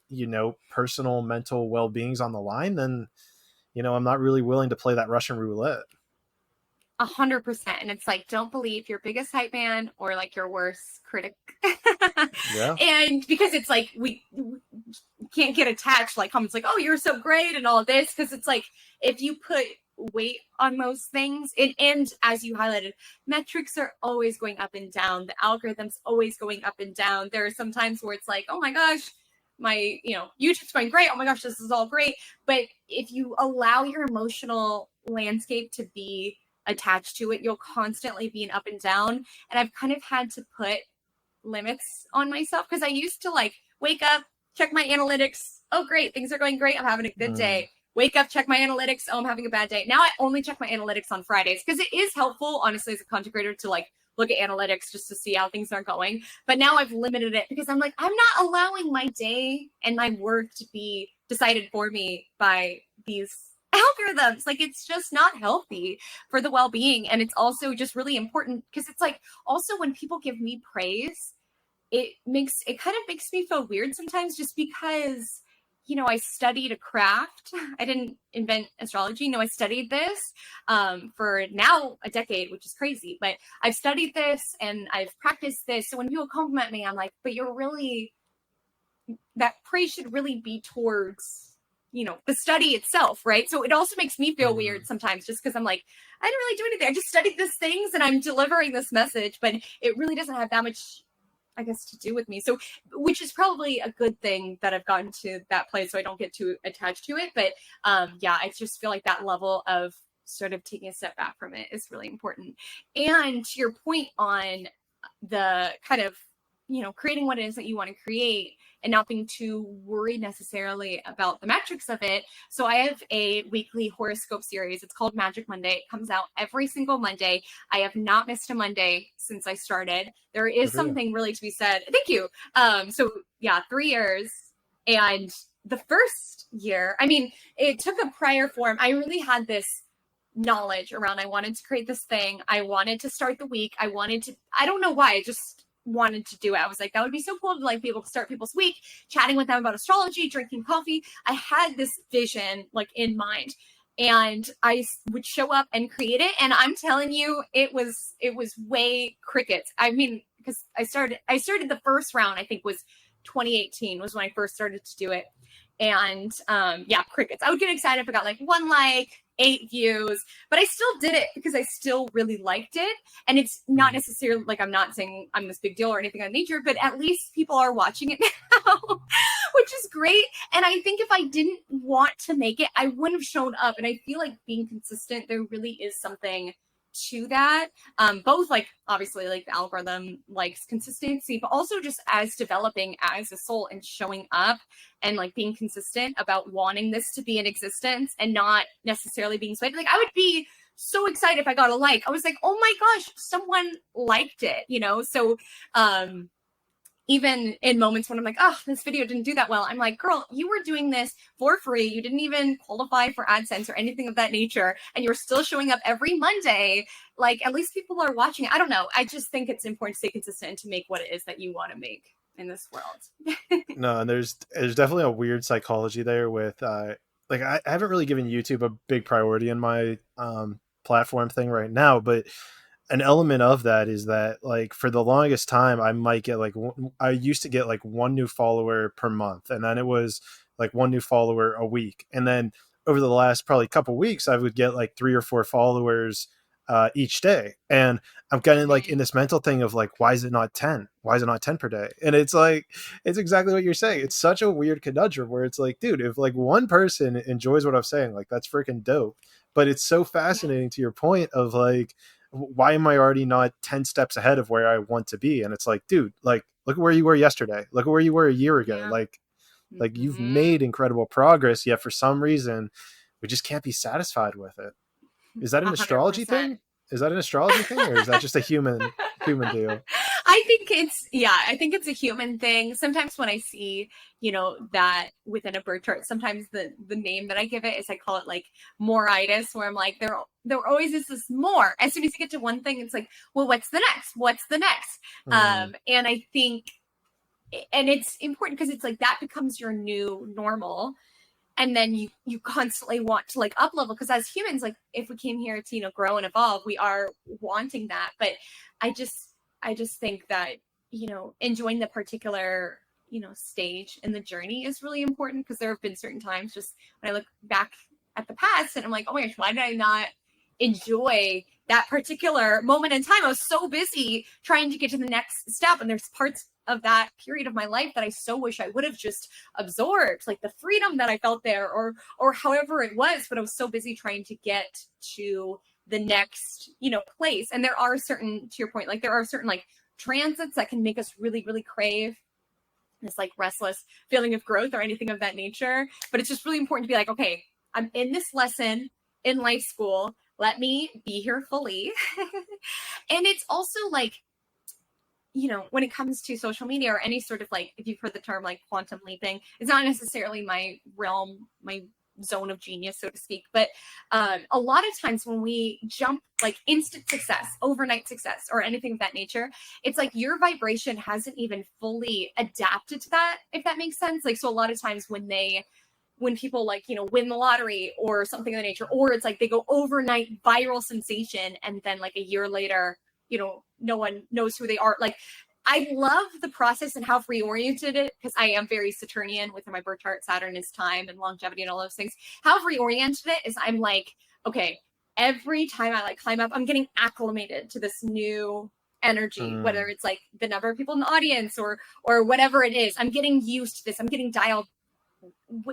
personal mental well-being's on the line, then I'm not really willing to play that Russian roulette. 100%. And it's like, don't believe your biggest hype man or like your worst critic. Yeah. And because it's like, we can't get attached, like comments like, oh, you're so great and all of this. Cause it's like, if you put weight on those things, and as you highlighted, metrics are always going up and down. The algorithm's always going up and down. There are some times where it's like, oh my gosh, my, YouTube's going great. Oh my gosh, this is all great. But if you allow your emotional landscape to be attached to it, you'll constantly be an up and down. And I've kind of had to put limits on myself because I used to like wake up, check my analytics. Oh, great. Things are going great. I'm having a good day. Wake up, check my analytics. Oh, I'm having a bad day. Now I only check my analytics on Fridays because it is helpful, honestly, as a content creator to like look at analytics just to see how things are going. But now I've limited it because I'm like, I'm not allowing my day and my work to be decided for me by these algorithms. Like, it's just not healthy for the well-being. And it's also just really important because it's like, also when people give me praise, it kind of makes me feel weird sometimes just because, I studied a craft. I didn't invent astrology. No, I studied this for now a decade, which is crazy, but I've studied this and I've practiced this. So when people compliment me, I'm like, but that praise should really be towards the study itself, right? So it also makes me feel weird sometimes just because I'm like, I didn't really do anything. I just studied these things and I'm delivering this message, but it really doesn't have that much, I guess, to do with me. So, which is probably a good thing that I've gotten to that place so I don't get too attached to it. But yeah, I just feel like that level of sort of taking a step back from it is really important. And to your point on the kind of, creating what it is that you want to create and not being too worried necessarily about the metrics of it. So I have a weekly horoscope series. It's called Magic Monday. It comes out every single Monday. I have not missed a Monday since I started. There is something really to be said. Thank you. So yeah, 3 years. And the first year, I mean, it took a prior form. I really had this knowledge around, I wanted to create this thing. I wanted to start the week. I don't know why, I just wanted to do it. I was like, that would be so cool to like be able to start people's week, chatting with them about astrology, drinking coffee. I had this vision like in mind, and I would show up and create it. And I'm telling you, it was way crickets. I mean, because I started the first round, I think was 2018 was when I first started to do it. And yeah, crickets. I would get excited if I got like 1 like, 8 views, but I still did it because I still really liked it. And it's not necessarily like, I'm not saying I'm this big deal or anything of nature, but at least people are watching it now, which is great. And I think if I didn't want to make it, I wouldn't have shown up. And I feel like being consistent, there really is something to that. Both like obviously like the algorithm likes consistency, but also just as developing as a soul and showing up and like being consistent about wanting this to be in existence and not necessarily being swayed. Like I would be so excited if I got a like. I was like, oh my gosh, someone liked it, So even in moments when I'm like, oh, this video didn't do that well, I'm like, girl, you were doing this for free. You didn't even qualify for AdSense or anything of that nature. And you're still showing up every Monday. Like, at least people are watching. I don't know. I just think it's important to stay consistent and to make what it is that you want to make in this world. No, and there's definitely a weird psychology there with, like, I haven't really given YouTube a big priority in my platform thing right now, but an element of that is that like for the longest time I might get like I used to get like 1 new follower per month, and then it was like 1 new follower a week, and then over the last probably couple weeks I would get like 3 or 4 followers each day, and I'm getting like in this mental thing of like, why is it not 10 per day? And it's like, it's exactly what you're saying. It's such a weird conundrum where it's like, dude, if like one person enjoys what I'm saying, like that's freaking dope. But it's so fascinating to your point of like, why am I already not 10 steps ahead of where I want to be? And it's like, dude, like, look at where you were yesterday. Look at where you were a year ago. Yeah. Like you've made incredible progress, yet for some reason we just can't be satisfied with it. Is that an 100%. Astrology thing? Is that an astrology thing, or is that just a human deal? I think it's a human thing. Sometimes when I see, that within a birth chart, sometimes the name that I give it is, I call it like moreitis, where I'm like, there always is this more. As soon as you get to one thing, it's like, well, what's the next? What's the next? And I think, and it's important because it's like that becomes your new normal. and then you constantly want to like up level, because as humans, like if we came here to grow and evolve, we are wanting that. But I just think that enjoying the particular stage in the journey is really important, because there have been certain times just when I look back at the past and I'm like, oh my gosh, why did I not enjoy that particular moment in time? I was so busy trying to get to the next step, and there's parts of that period of my life that I so wish I would have just absorbed, like the freedom that I felt there, or however it was, but I was so busy trying to get to the next place. And there are certain, to your point, like there are certain like transits that can make us really, really crave this like restless feeling of growth or anything of that nature. But it's just really important to be like, okay, I'm in this lesson in life school, let me be here fully. And it's also like, when it comes to social media or any sort of like, if you've heard the term like quantum leaping, it's not necessarily my realm, my zone of genius, so to speak. But a lot of times when we jump like instant success, overnight success, or anything of that nature, it's like your vibration hasn't even fully adapted to that, if that makes sense. Like, so a lot of times when people like, win the lottery or something of the nature, or it's like they go overnight viral sensation, and then like a year later, no one knows who they are. Like, I love the process and how I've reoriented it, because I am very Saturnian within my birth chart. Saturn is time and longevity and all those things. How I've reoriented it is I'm like, okay, every time I like climb up, I'm getting acclimated to this new energy, whether it's like the number of people in the audience or whatever it is. I'm getting used to this. I'm getting dialed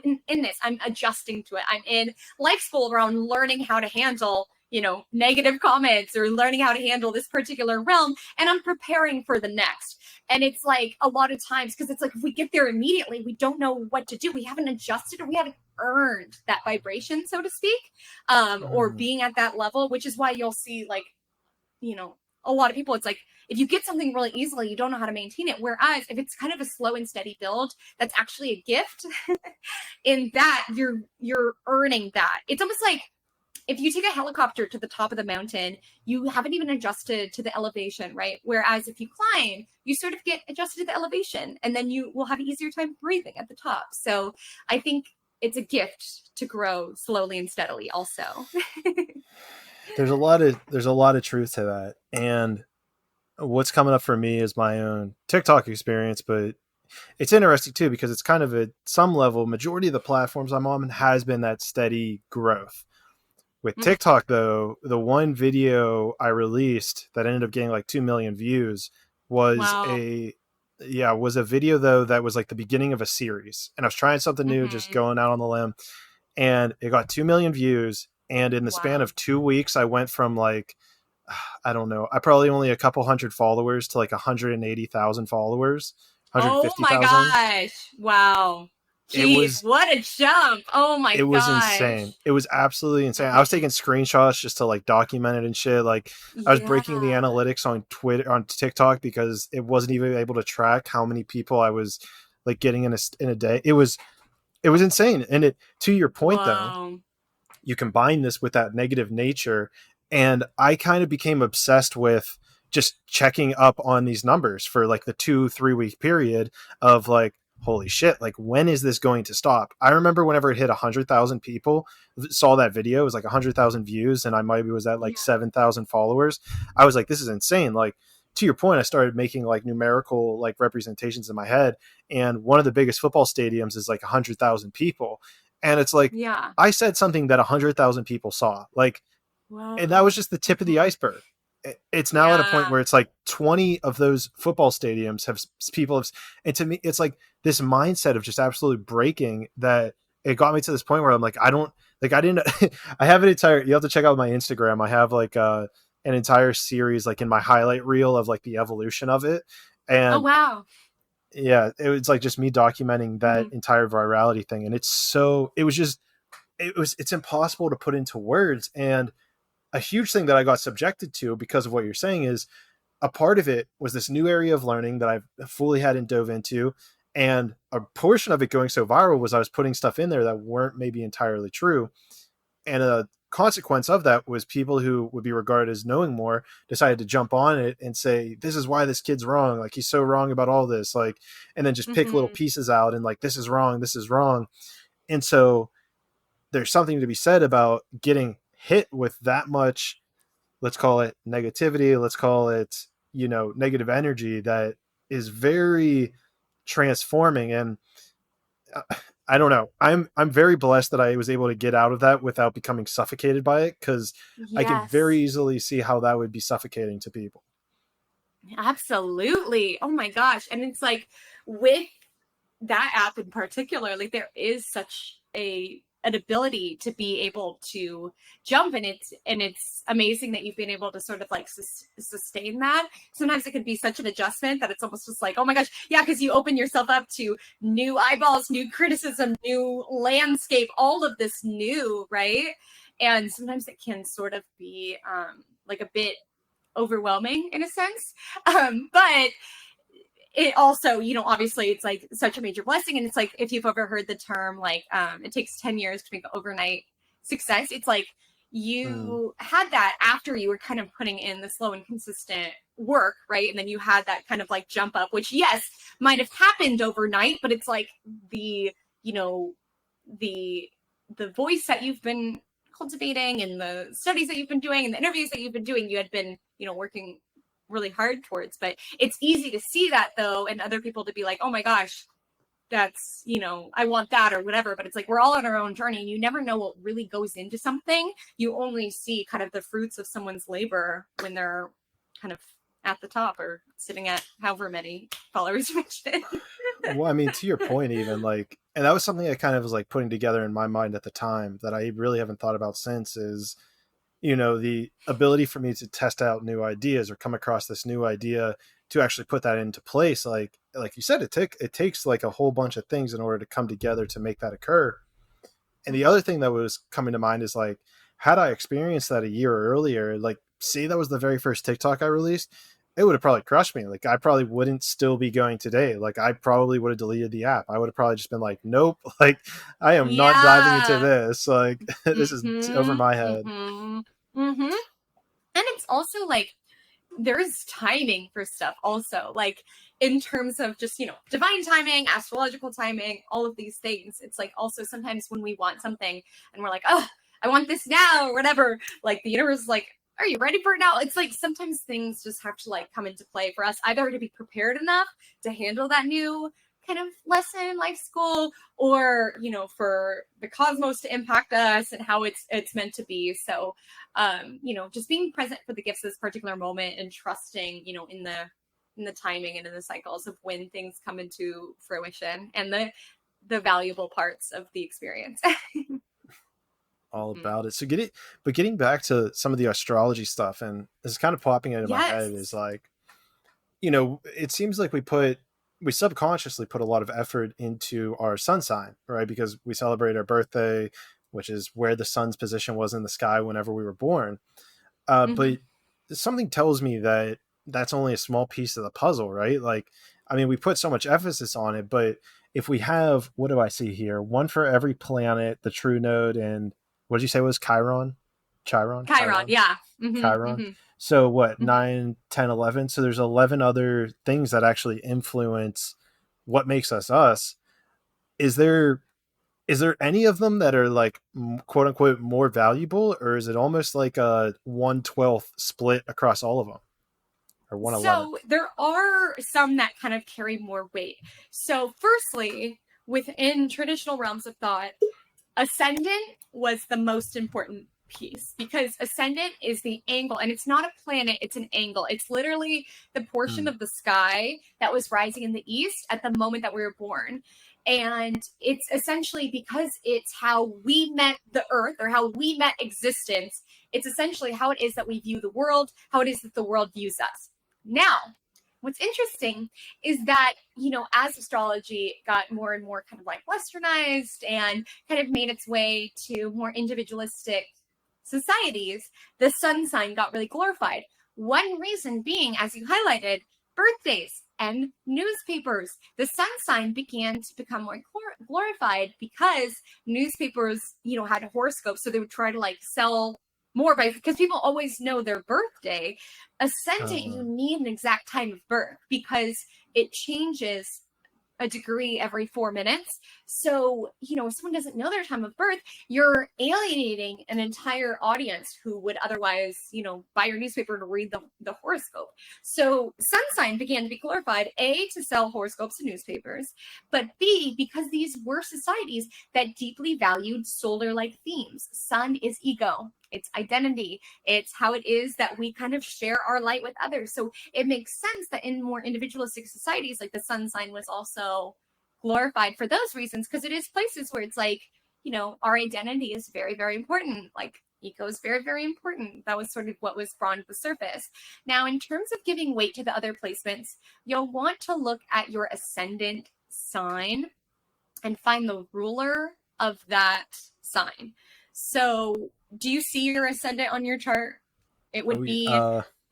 in this. I'm adjusting to it. I'm in life school where I'm learning how to handle negative comments, or learning how to handle this particular realm, and I'm preparing for the next. And it's like a lot of times, because it's like if we get there immediately, we don't know what to do. We haven't adjusted, or we haven't earned that vibration, so to speak, or being at that level, which is why you'll see like, a lot of people, it's like if you get something really easily, you don't know how to maintain it. Whereas if it's kind of a slow and steady build, that's actually a gift. In that you're earning that. It's almost like if you take a helicopter to the top of the mountain, you haven't even adjusted to the elevation, right? Whereas if you climb, you sort of get adjusted to the elevation, and then you will have an easier time breathing at the top. So I think it's a gift to grow slowly and steadily also. There's a lot of truth to that. And what's coming up for me is my own TikTok experience, but it's interesting too, because it's kind of at some level, majority of the platforms I'm on has been that steady growth. With TikTok, though, the one video I released that ended up getting like 2 million views was a video, though, that was like the beginning of a series. And I was trying something new, just going out on the limb. And it got 2 million views. And in the span of 2 weeks, I went from like, I don't know, I probably only a couple hundred followers to like 180,000 followers, 150,000. Oh my gosh. Wow. Jeez, what a jump. Oh my gosh. It was insane. It was absolutely insane. I was taking screenshots just to like document it and shit. Like I was breaking the analytics on TikTok, because it wasn't even able to track how many people I was like getting in a day. It was insane. And it, to your point though, you combine this with that negative nature, and I kind of became obsessed with just checking up on these numbers for like the 2-3 week period of like, holy shit, like when is this going to stop? I remember whenever it hit 100,000 people saw that video, it was like 100,000 views, and I maybe was at like 7,000 followers. I was like, this is insane. Like, to your point, I started making like numerical like representations in my head, and one of the biggest football stadiums is like 100,000 people. And it's like, I said something that 100,000 people saw, like, and that was just the tip of the iceberg. It's now at a point where it's like 20 of those football stadiums have people. And to me, it's like this mindset of just absolutely breaking that. It got me to this point where I'm like, I have an entire, you have to check out my Instagram. I have like an entire series, like in my highlight reel of like the evolution of it. And yeah, it was like just me documenting that entire virality thing. And it's impossible to put into words. And a huge thing that I got subjected to because of what you're saying is a part of it was this new area of learning that I fully hadn't dove into. And a portion of it going so viral was I was putting stuff in there that weren't maybe entirely true. And a consequence of that was people who would be regarded as knowing more decided to jump on it and say, this is why this kid's wrong. Like, he's so wrong about all this. Like, and then just pick little pieces out and like, this is wrong. This is wrong. And so there's something to be said about getting hit with that much, let's call it negativity, let's call it, negative energy that is very transforming. And I don't know. I'm very blessed that I was able to get out of that without becoming suffocated by it, because I can very Yes, easily see how that would be suffocating to people. absolutely. Oh my gosh. And it's like with that app in particular, like there is such an ability to be able to jump, and it's amazing that you've been able to sort of like sustain that. Sometimes it can be such an adjustment that it's almost just like, oh my gosh, yeah, because you open yourself up to new eyeballs, new criticism, new landscape, all of this new, right? And sometimes it can sort of be like a bit overwhelming in a sense, but it also, obviously it's like such a major blessing. And it's like, if you've ever heard the term, like, it takes 10 years to make overnight success. It's like you had that after you were kind of putting in the slow and consistent work, right? And then you had that kind of like jump up, which yes, might have happened overnight, but it's like the, the voice that you've been cultivating and the studies that you've been doing and the interviews that you've been doing, you had been, working really hard towards. But it's easy to see that though, and other people to be like, oh my gosh, that's, I want that or whatever. But it's like, we're all on our own journey, and you never know what really goes into something. You only see kind of the fruits of someone's labor when they're kind of at the top or sitting at however many followers you mentioned. Well, I mean, to your point, even like, and that was something I kind of was like putting together in my mind at the time that I really haven't thought about since, is the ability for me to test out new ideas or come across this new idea to actually put that into place. Like you said, it takes like a whole bunch of things in order to come together to make that occur. And the other thing that was coming to mind is like, had I experienced that a year earlier, like say that was the very first TikTok I released, it would have probably crushed me. Like I probably wouldn't still be going today. Like I probably would have deleted the app. I would have probably just been like, nope, like I am not diving into this. Like this is over my head. And it's also like, there's timing for stuff also, like in terms of just, divine timing, astrological timing, all of these things. It's like also sometimes when we want something and we're like, oh, I want this now or whatever, like the universe is like, are you ready for it now? It's like sometimes things just have to like come into play for us, either to be prepared enough to handle that new kind of lesson, life school, or for the cosmos to impact us and how it's meant to be. So just being present for the gifts of this particular moment and trusting in the timing and in the cycles of when things come into fruition and the valuable parts of the experience. All about it. So getting back to some of the astrology stuff, and this is kind of popping into my head, is like, it seems like we subconsciously put a lot of effort into our sun sign, right? Because we celebrate our birthday, which is where the sun's position was in the sky whenever we were born. But something tells me that that's only a small piece of the puzzle, right? Like, I mean, we put so much emphasis on it, but if we have, what do I see here? One for every planet, the true node, and what did you say was Chiron? Chiron, yeah. Chiron. So what, 9, 10, 11? So there's 11 other things that actually influence what makes us us. Is there any of them that are like quote unquote more valuable, or is it almost like a 1/12 split across all of them? Or 1/11? So there are some that kind of carry more weight. So firstly, within traditional realms of thought, ascendant was the most important piece, because ascendant is the angle, and it's not a planet, it's an angle. It's literally the portion of the sky that was rising in the east at the moment that we were born. And it's essentially because it's how we met the earth, or how we met existence. It's essentially how it is that we view the world, how it is that the world views us. Now, what's interesting is that, as astrology got more and more kind of like westernized and kind of made its way to more individualistic societies, the sun sign got really glorified. One reason being, as you highlighted, birthdays and newspapers. The sun sign began to become more glorified because newspapers, had horoscopes, so they would try to like sell more because people always know their birthday. Ascendant, you need an exact time of birth because it changes a degree every 4 minutes. So, if someone doesn't know their time of birth, you're alienating an entire audience who would otherwise, buy your newspaper to read the horoscope. So sun sign began to be glorified, A, to sell horoscopes and newspapers, but B, because these were societies that deeply valued solar-like themes. Sun is ego. It's identity. It's how it is that we kind of share our light with others. So it makes sense that in more individualistic societies, like the sun sign was also glorified for those reasons, because it is places where it's like, our identity is very, very important. Like ego is very, very important. That was sort of what was brought to the surface. Now, in terms of giving weight to the other placements, you'll want to look at your ascendant sign and find the ruler of that sign. So do you see your ascendant on your chart? It would be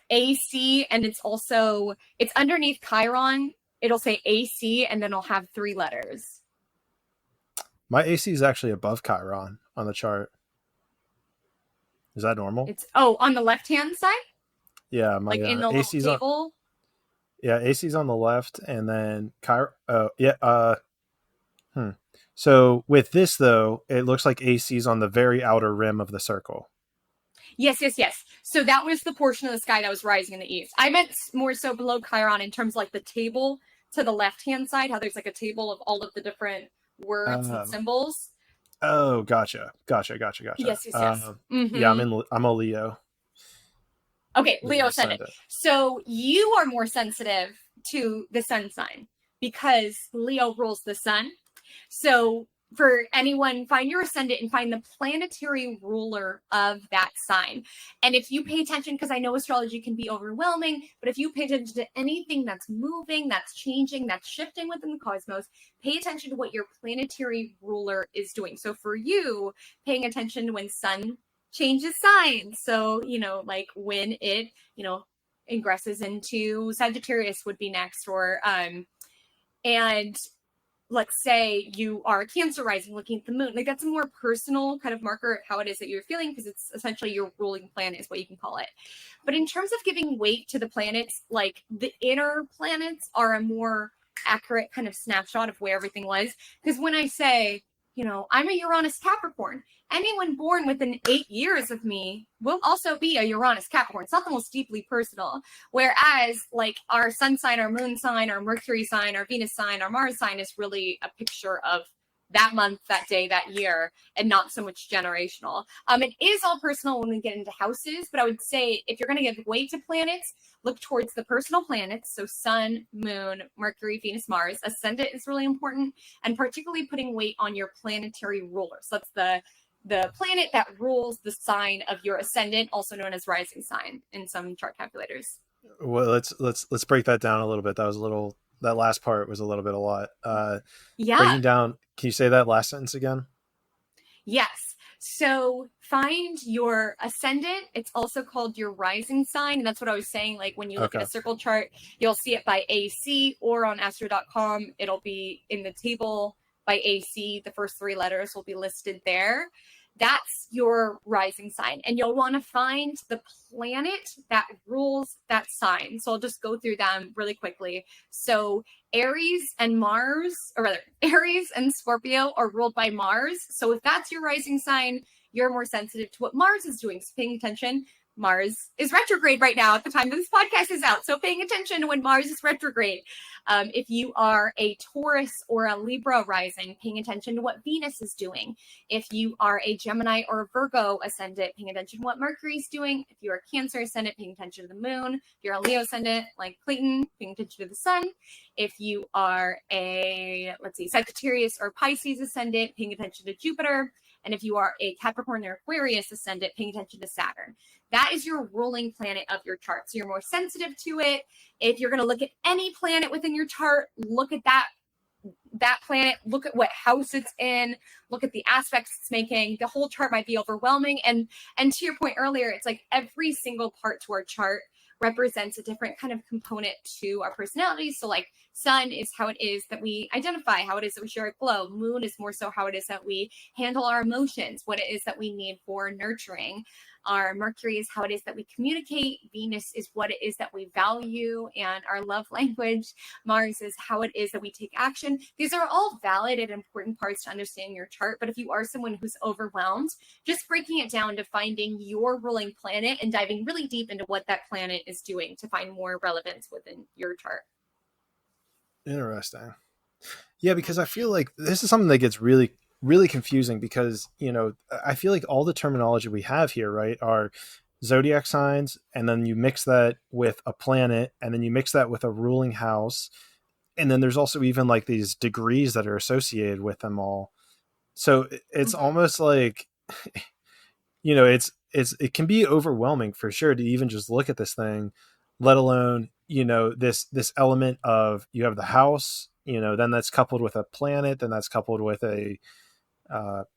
AC, and it's underneath Chiron. It'll say AC, and then it'll have 3 letters. My AC is actually above Chiron on the chart. Is that normal? On the left-hand side? Yeah, my like in the AC's table? AC's on the left, and then Chiron. So with this, though, it looks like AC's on the very outer rim of the circle. Yes. So that was the portion of the sky that was rising in the east. I meant more so below Chiron in terms of like the table to the left-hand side, how there's like a table of all of the different words and symbols. Oh, gotcha. Yes. Mm-hmm. Yeah, I'm a Leo. Okay, Leo ascendant. So you are more sensitive to the sun sign because Leo rules the sun. So for anyone, find your ascendant and find the planetary ruler of that sign. And if you pay attention, because I know astrology can be overwhelming, but if you pay attention to anything that's moving, that's changing, that's shifting within the cosmos, pay attention to what your planetary ruler is doing. So for you, paying attention to when sun changes signs. So, like when it, ingresses into Sagittarius would be next, or, and let's say you are Cancer rising looking at the moon. Like that's a more personal kind of marker of how it is that you're feeling, because it's essentially your ruling planet is what you can call it. But in terms of giving weight to the planets, like the inner planets are a more accurate kind of snapshot of where everything was. Because when I say, I'm a Uranus Capricorn, anyone born within 8 years of me will also be a Uranus Capricorn. It's not the most deeply personal. Whereas like our sun sign, our moon sign, our Mercury sign, our Venus sign, our Mars sign is really a picture of that month, that day, that year, and not so much generational. It is all personal when we get into houses, but I would say if you're going to give weight to planets, look towards the personal planets. So sun, moon, Mercury, Venus, Mars. Ascendant is really important, and particularly putting weight on your planetary ruler. So that's the planet that rules the sign of your ascendant, also known as rising sign in some chart calculators. Well, let's break that down a little bit. That last part was a little bit a lot. Breaking down, can you say that last sentence again? Yes. So find your ascendant. It's also called your rising sign. And that's what I was saying. Like when you look at a circle chart, you'll see it by AC, or on astro.com, it'll be in the table by AC. The first 3 letters will be listed there. That's your rising sign. And you'll want to find the planet that rules that sign. So I'll just go through them really quickly. So Aries and Scorpio are ruled by Mars. So if that's your rising sign, you're more sensitive to what Mars is doing. So paying attention. Mars is retrograde right now at the time that this podcast is out. So paying attention to when Mars is retrograde. If you are a Taurus or a Libra rising, paying attention to what Venus is doing. If you are a Gemini or a Virgo ascendant, paying attention to what Mercury is doing. If you're a Cancer ascendant, paying attention to the moon. If you're a Leo ascendant, like Clayton, paying attention to the sun. If you are a, Sagittarius or Pisces ascendant, paying attention to Jupiter. And if you are a Capricorn or Aquarius ascendant, paying attention to Saturn. That is your ruling planet of your chart. So you're more sensitive to it. If you're going to look at any planet within your chart, look at that planet, look at what house it's in, look at the aspects it's making. The whole chart might be overwhelming. And to your point earlier, it's like every single part to our chart represents a different kind of component to our personality. So like sun is how it is that we identify, how it is that we share a glow. Moon is more so how it is that we handle our emotions, what it is that we need for nurturing. our Mercury is how it is that we communicate. Venus is what it is that we value and our love language. Mars is how it is that we take action. These are all valid and important parts to understanding your chart. But if you are someone who's overwhelmed, just breaking it down to finding your ruling planet and diving really deep into what that planet is doing to find more relevance within your chart. Interesting. Yeah, because I feel like this is something that gets really, really confusing because, I feel like all the terminology we have here, right, are zodiac signs, and then you mix that with a planet, and then you mix that with a ruling house. And then there's also even like these degrees that are associated with them all. So it's almost like, it can be overwhelming for sure to even just look at this thing, let alone, this element of you have the house, then that's coupled with a planet, then that's coupled with a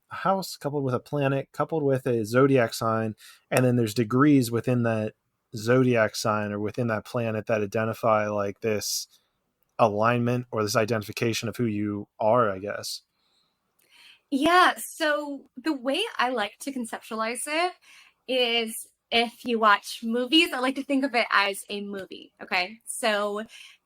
house, coupled with a planet, coupled with a zodiac sign. And then there's degrees within that zodiac sign or within that planet that identify like this alignment or this identification of who you are, I guess. Yeah. So the way I like to conceptualize it is if you watch movies, I like to think of it as a movie. Okay. So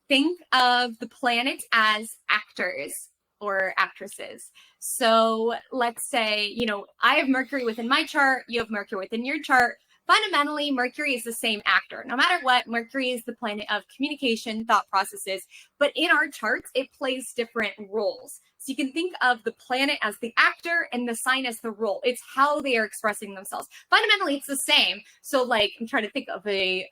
think of the planets as actors or actresses. So let's say, I have Mercury within my chart, you have Mercury within your chart. Fundamentally, Mercury is the same actor. No matter what, Mercury is the planet of communication, thought processes, but in our charts, it plays different roles. So you can think of the planet as the actor and the sign as the role. It's how they are expressing themselves. Fundamentally, it's the same. So like, I'm trying to think of a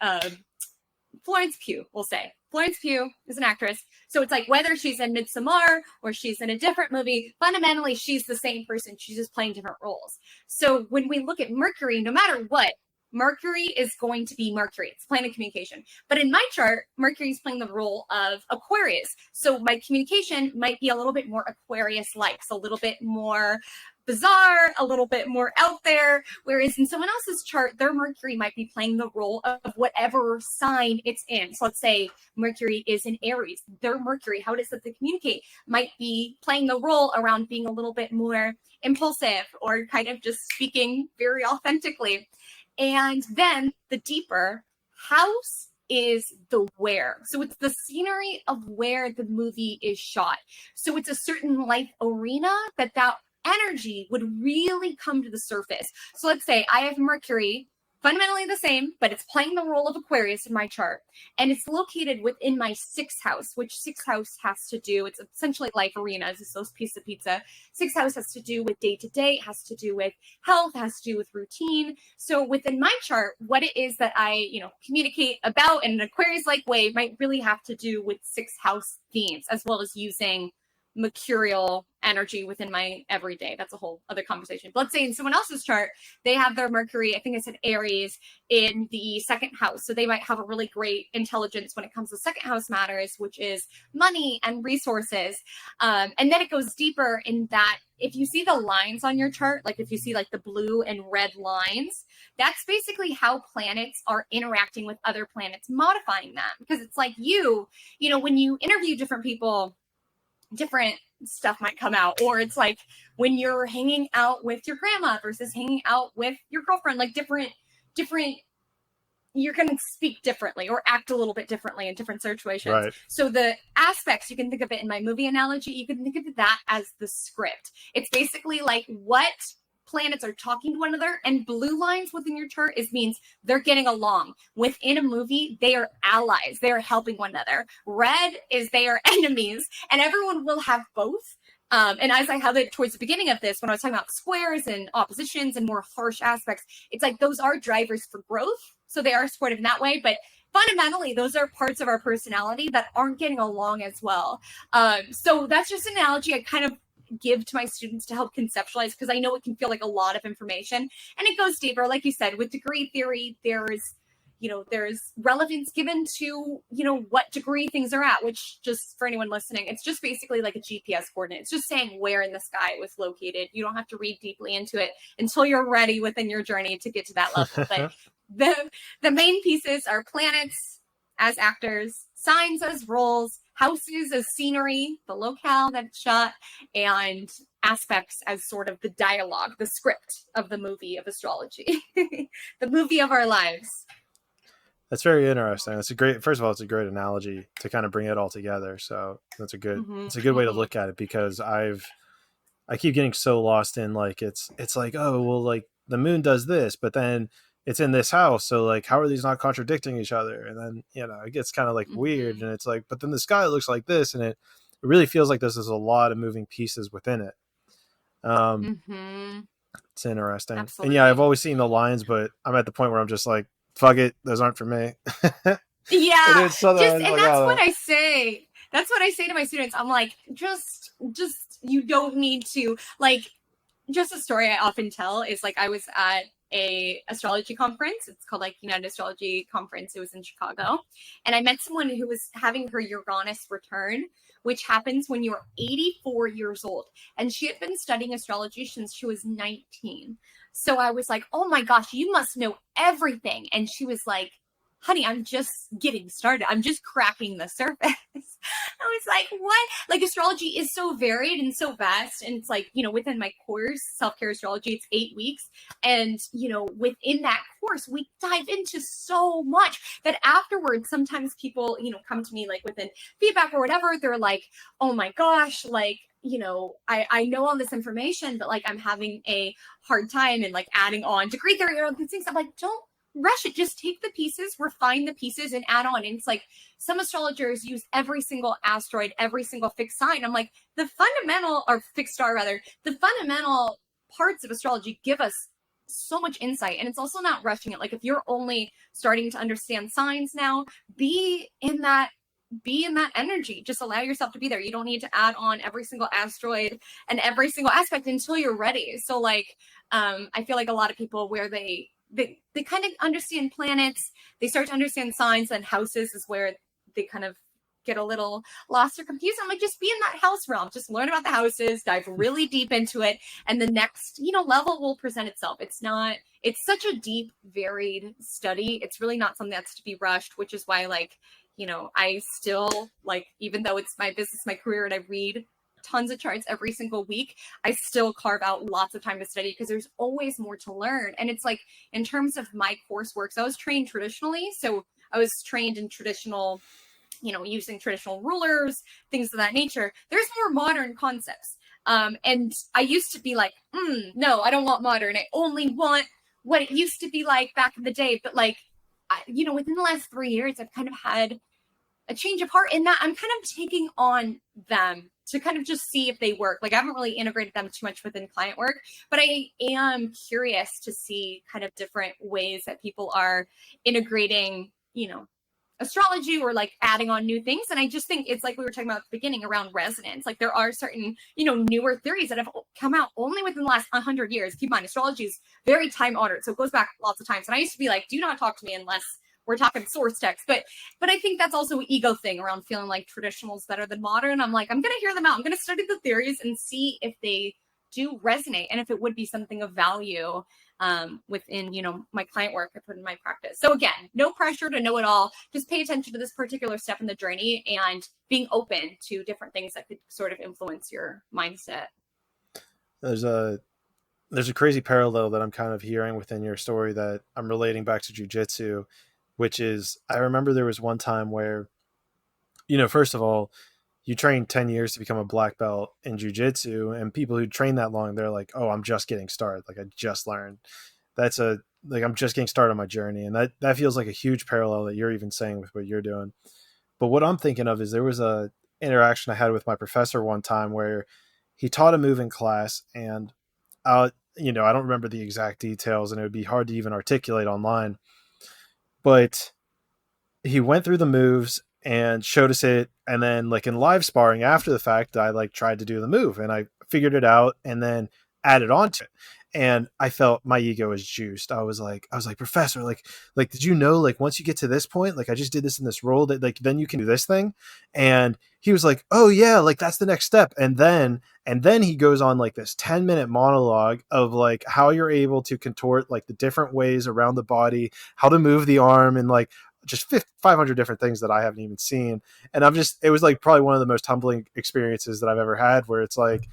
Florence Pugh, we'll say. Florence Pugh is an actress. So it's like whether she's in Midsommar or she's in a different movie, fundamentally, she's the same person. She's just playing different roles. So when we look at Mercury, no matter what, Mercury is going to be Mercury. It's planet of communication. But in my chart, Mercury is playing the role of Aquarius. So my communication might be a little bit more Aquarius-like. So a little bit more bizarre, a little bit more out there. Whereas in someone else's chart, their Mercury might be playing the role of whatever sign it's in. So let's say Mercury is in Aries. Their Mercury, how it is that they communicate, might be playing the role around being a little bit more impulsive or kind of just speaking very authentically. And then the deeper house is the where. So it's the scenery of where the movie is shot. So it's a certain life arena that energy would really come to the surface. So let's say I have Mercury, fundamentally the same, but it's playing the role of Aquarius in my chart. And it's located within my sixth house, which sixth house has to do, it's essentially life arenas, it's those pieces of pizza. Sixth house has to do with day-to-day, has to do with health, has to do with routine. So within my chart, what it is that I, communicate about in an Aquarius-like way might really have to do with sixth house themes, as well as using mercurial energy within my everyday. That's a whole other conversation. But let's say in someone else's chart, they have their Mercury, I think I said Aries, in the second house. So they might have a really great intelligence when it comes to second house matters, which is money and resources. And then it goes deeper in that if you see the lines on your chart, like if you see like the blue and red lines, that's basically how planets are interacting with other planets, modifying them. Because it's like when you interview different people, different stuff might come out. Or it's like when you're hanging out with your grandma versus hanging out with your girlfriend, like different, you're going to speak differently or act a little bit differently in different situations. Right. So the aspects, you can think of it in my movie analogy, you can think of that as the script. It's basically like what planets are talking to one another, and blue lines within your chart means they're getting along. Within a movie, they are allies. They are helping one another. Red is they are enemies, and everyone will have both. And as I had it towards the beginning of this, when I was talking about squares and oppositions and more harsh aspects, it's like those are drivers for growth. So they are supportive in that way, but fundamentally, those are parts of our personality that aren't getting along as well. So that's just an analogy I kind of give to my students to help conceptualize, because I know it can feel like a lot of information, and it goes deeper. Like you said, with degree theory, there's relevance given to, what degree things are at, which, just for anyone listening, it's just basically like a GPS coordinate. It's just saying where in the sky it was located. You don't have to read deeply into it until you're ready within your journey to get to that level. But the main pieces are planets, as actors, signs as roles, houses as scenery, the locale that it's shot, and aspects as sort of the dialogue, the script of the movie of astrology, the movie of our lives. That's very interesting. It's a great, first of all, it's a great analogy to kind of bring it all together. So it's a good way to look at it, because I keep getting so lost in like, it's like, oh, well, like the moon does this, but then it's in this house. So like, how are these not contradicting each other? And then, it gets kind of like weird, and it's like, but then the sky looks like this, and it really feels like there's a lot of moving pieces within it. It's interesting. Absolutely. And I've always seen the lines, but I'm at the point where I'm just like, fuck it, those aren't for me. Yeah, that's what I say. That's what I say to my students. I'm like, just you don't need to, like, just a story I often tell is like, I was at a astrology conference. It's called like United Astrology Conference. It was in Chicago. And I met someone who was having her Uranus return, which happens when you're 84 years old. And she had been studying astrology since she was 19. So I was like, oh my gosh, you must know everything. And she was like, honey, I'm just getting started. I'm just cracking the surface. I was like, what? Like, astrology is so varied and so vast. And it's like, within my course, self-care astrology, it's 8 weeks. And, within that course, we dive into so much that afterwards, sometimes people, come to me like within feedback or whatever. They're like, oh my gosh, like, I know all this information, but like, I'm having a hard time and like adding on degree theory or these things. I'm like, don't rush it. Just take the pieces, refine the pieces, and add on. And it's like, some astrologers use every single asteroid, every single fixed sign. I'm like, the fixed star rather, the fundamental parts of astrology give us so much insight. And it's also not rushing it. Like, if you're only starting to understand signs now, be in that energy. Just allow yourself to be there. You don't need to add on every single asteroid and every single aspect until you're ready. So like, I feel like a lot of people where they kind of understand planets, they start to understand signs, and houses is where they kind of get a little lost or confused. I'm like, just be in that house realm, just learn about the houses, dive really deep into it, and the next, level will present itself. It's such a deep, varied study. It's really not something that's to be rushed, which is why, like, I still, like, even though it's my business, my career, and I read tons of charts every single week, I still carve out lots of time to study because there's always more to learn. And it's like, in terms of my coursework, so I was trained traditionally. So I was trained in traditional, using traditional rulers, things of that nature. There's more modern concepts. And I used to be like, no, I don't want modern. I only want what it used to be like back in the day. But like, within the last 3 years, I've kind of had a change of heart in that I'm kind of taking on them to kind of just see if they work. Like, I haven't really integrated them too much within client work, but I am curious to see kind of different ways that people are integrating, astrology or like adding on new things. And I just think it's like we were talking about at the beginning around resonance. Like, there are certain, newer theories that have come out only within the last 100 years. Keep in mind, astrology is very time honored. So it goes back lots of times. And I used to be like, do not talk to me unless we're talking source text. But I think that's also an ego thing around feeling like traditional is better than modern. I'm like, I'm going to hear them out. I'm going to study the theories and see if they do resonate and if it would be something of value within, my client work I put in my practice. So again, no pressure to know it all. Just pay attention to this particular step in the journey and being open to different things that could sort of influence your mindset. There's a crazy parallel that I'm kind of hearing within your story that I'm relating back to jiu-jitsu, which is, I remember there was one time where, first of all, you train 10 years to become a black belt in jiu-jitsu, and people who train that long, they're like, oh, I'm just getting started. Like, I just learned. I'm just getting started on my journey. And that feels like a huge parallel that you're even saying with what you're doing. But what I'm thinking of is there was a interaction I had with my professor one time where he taught a move in class, and I don't remember the exact details, and it would be hard to even articulate online. But he went through the moves and showed us it. And then like in live sparring after the fact, I like tried to do the move and I figured it out and then added on to it. And I felt my ego was juiced. I was like, professor, like, did you know, like, once you get to this point, like I just did this in this role that like, then you can do this thing. And he was like, oh yeah, like that's the next step. And then he goes on like this 10-minute monologue of like how you're able to contort like the different ways around the body, how to move the arm. And like, just 500 different things that I haven't even seen. And it was like probably one of the most humbling experiences that I've ever had, where it's like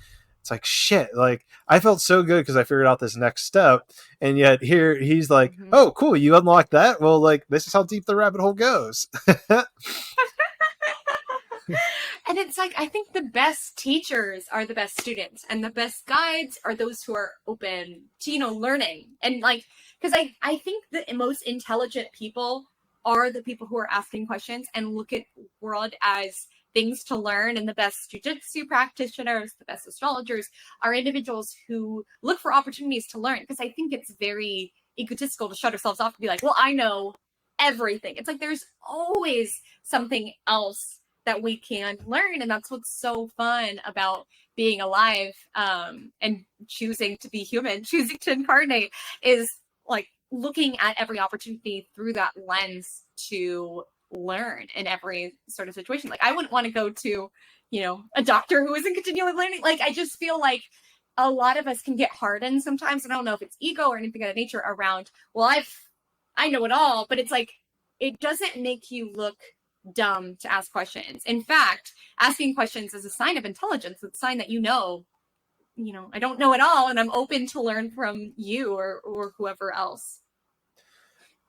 shit, like I felt so good because I figured out this next step, and yet here he's like, oh cool, you unlocked that, well, like this is how deep the rabbit hole goes. And it's like, I think the best teachers are the best students, and the best guides are those who are open to, learning. And like, because I think the most intelligent people are the people who are asking questions and look at world as things to learn. And the best jujitsu practitioners, the best astrologers are individuals who look for opportunities to learn. Because I think it's very egotistical to shut ourselves off and be like, well, I know everything. It's like, there's always something else that we can learn. And that's what's so fun about being alive, and choosing to be human, choosing to incarnate, is like looking at every opportunity through that lens to learn in every sort of situation. Like I wouldn't want to go to, a doctor who isn't continually learning. Like I just feel like a lot of us can get hardened sometimes. I don't know if it's ego or anything of that nature around, well, I know it all, but it's like, it doesn't make you look dumb to ask questions. In fact, asking questions is a sign of intelligence. It's a sign that I don't know it all, and I'm open to learn from you or whoever else.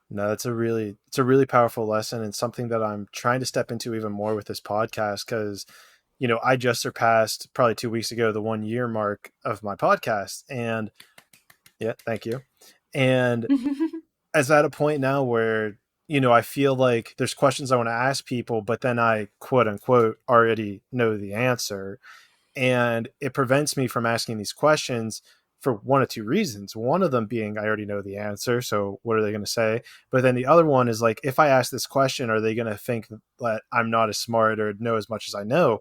No, it's a really powerful lesson, and something that I'm trying to step into even more with this podcast, because I just surpassed probably 2 weeks ago the 1 year mark of my podcast, and yeah, thank you. And as at a point now where I feel like there's questions I want to ask people, but then I quote unquote already know the answer. And it prevents me from asking these questions for one of two reasons. One of them being I already know the answer. So what are they going to say? But then the other one is like, if I ask this question, are they going to think that I'm not as smart or know as much as I know?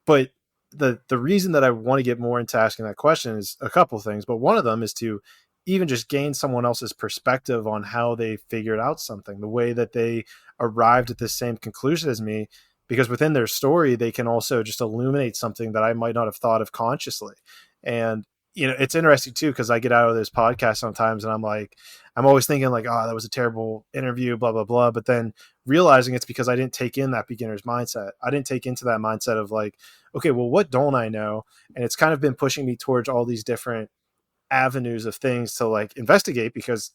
But the reason that I want to get more into asking that question is a couple things. But one of them is to even just gain someone else's perspective on how they figured out something, the way that they arrived at the same conclusion as me, because within their story, they can also just illuminate something that I might not have thought of consciously. And, it's interesting too, because I get out of this podcast sometimes and I'm always thinking like, oh, that was a terrible interview, blah, blah, blah. But then realizing it's because I didn't take in that beginner's mindset. I didn't take into that mindset of like, okay, well, what don't I know? And it's kind of been pushing me towards all these different avenues of things to like investigate, because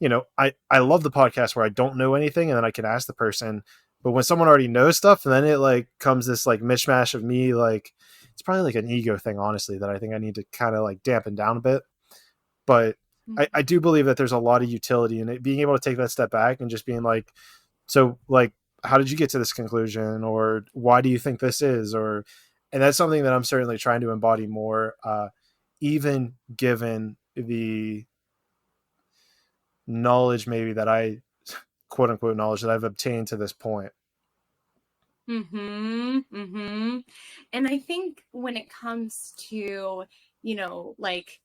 I love the podcast where I don't know anything and then I can ask the person. But when someone already knows stuff, and then it like comes this like mishmash of me, like it's probably like an ego thing, honestly, that I think I need to kind of like dampen down a bit. But I do believe that there's a lot of utility in it, being able to take that step back and just being like, so like, how did you get to this conclusion? Or why do you think this is? And that's something that I'm certainly trying to embody more, even given the knowledge maybe that I quote unquote knowledge that I've obtained to this point. And I think when it comes to, like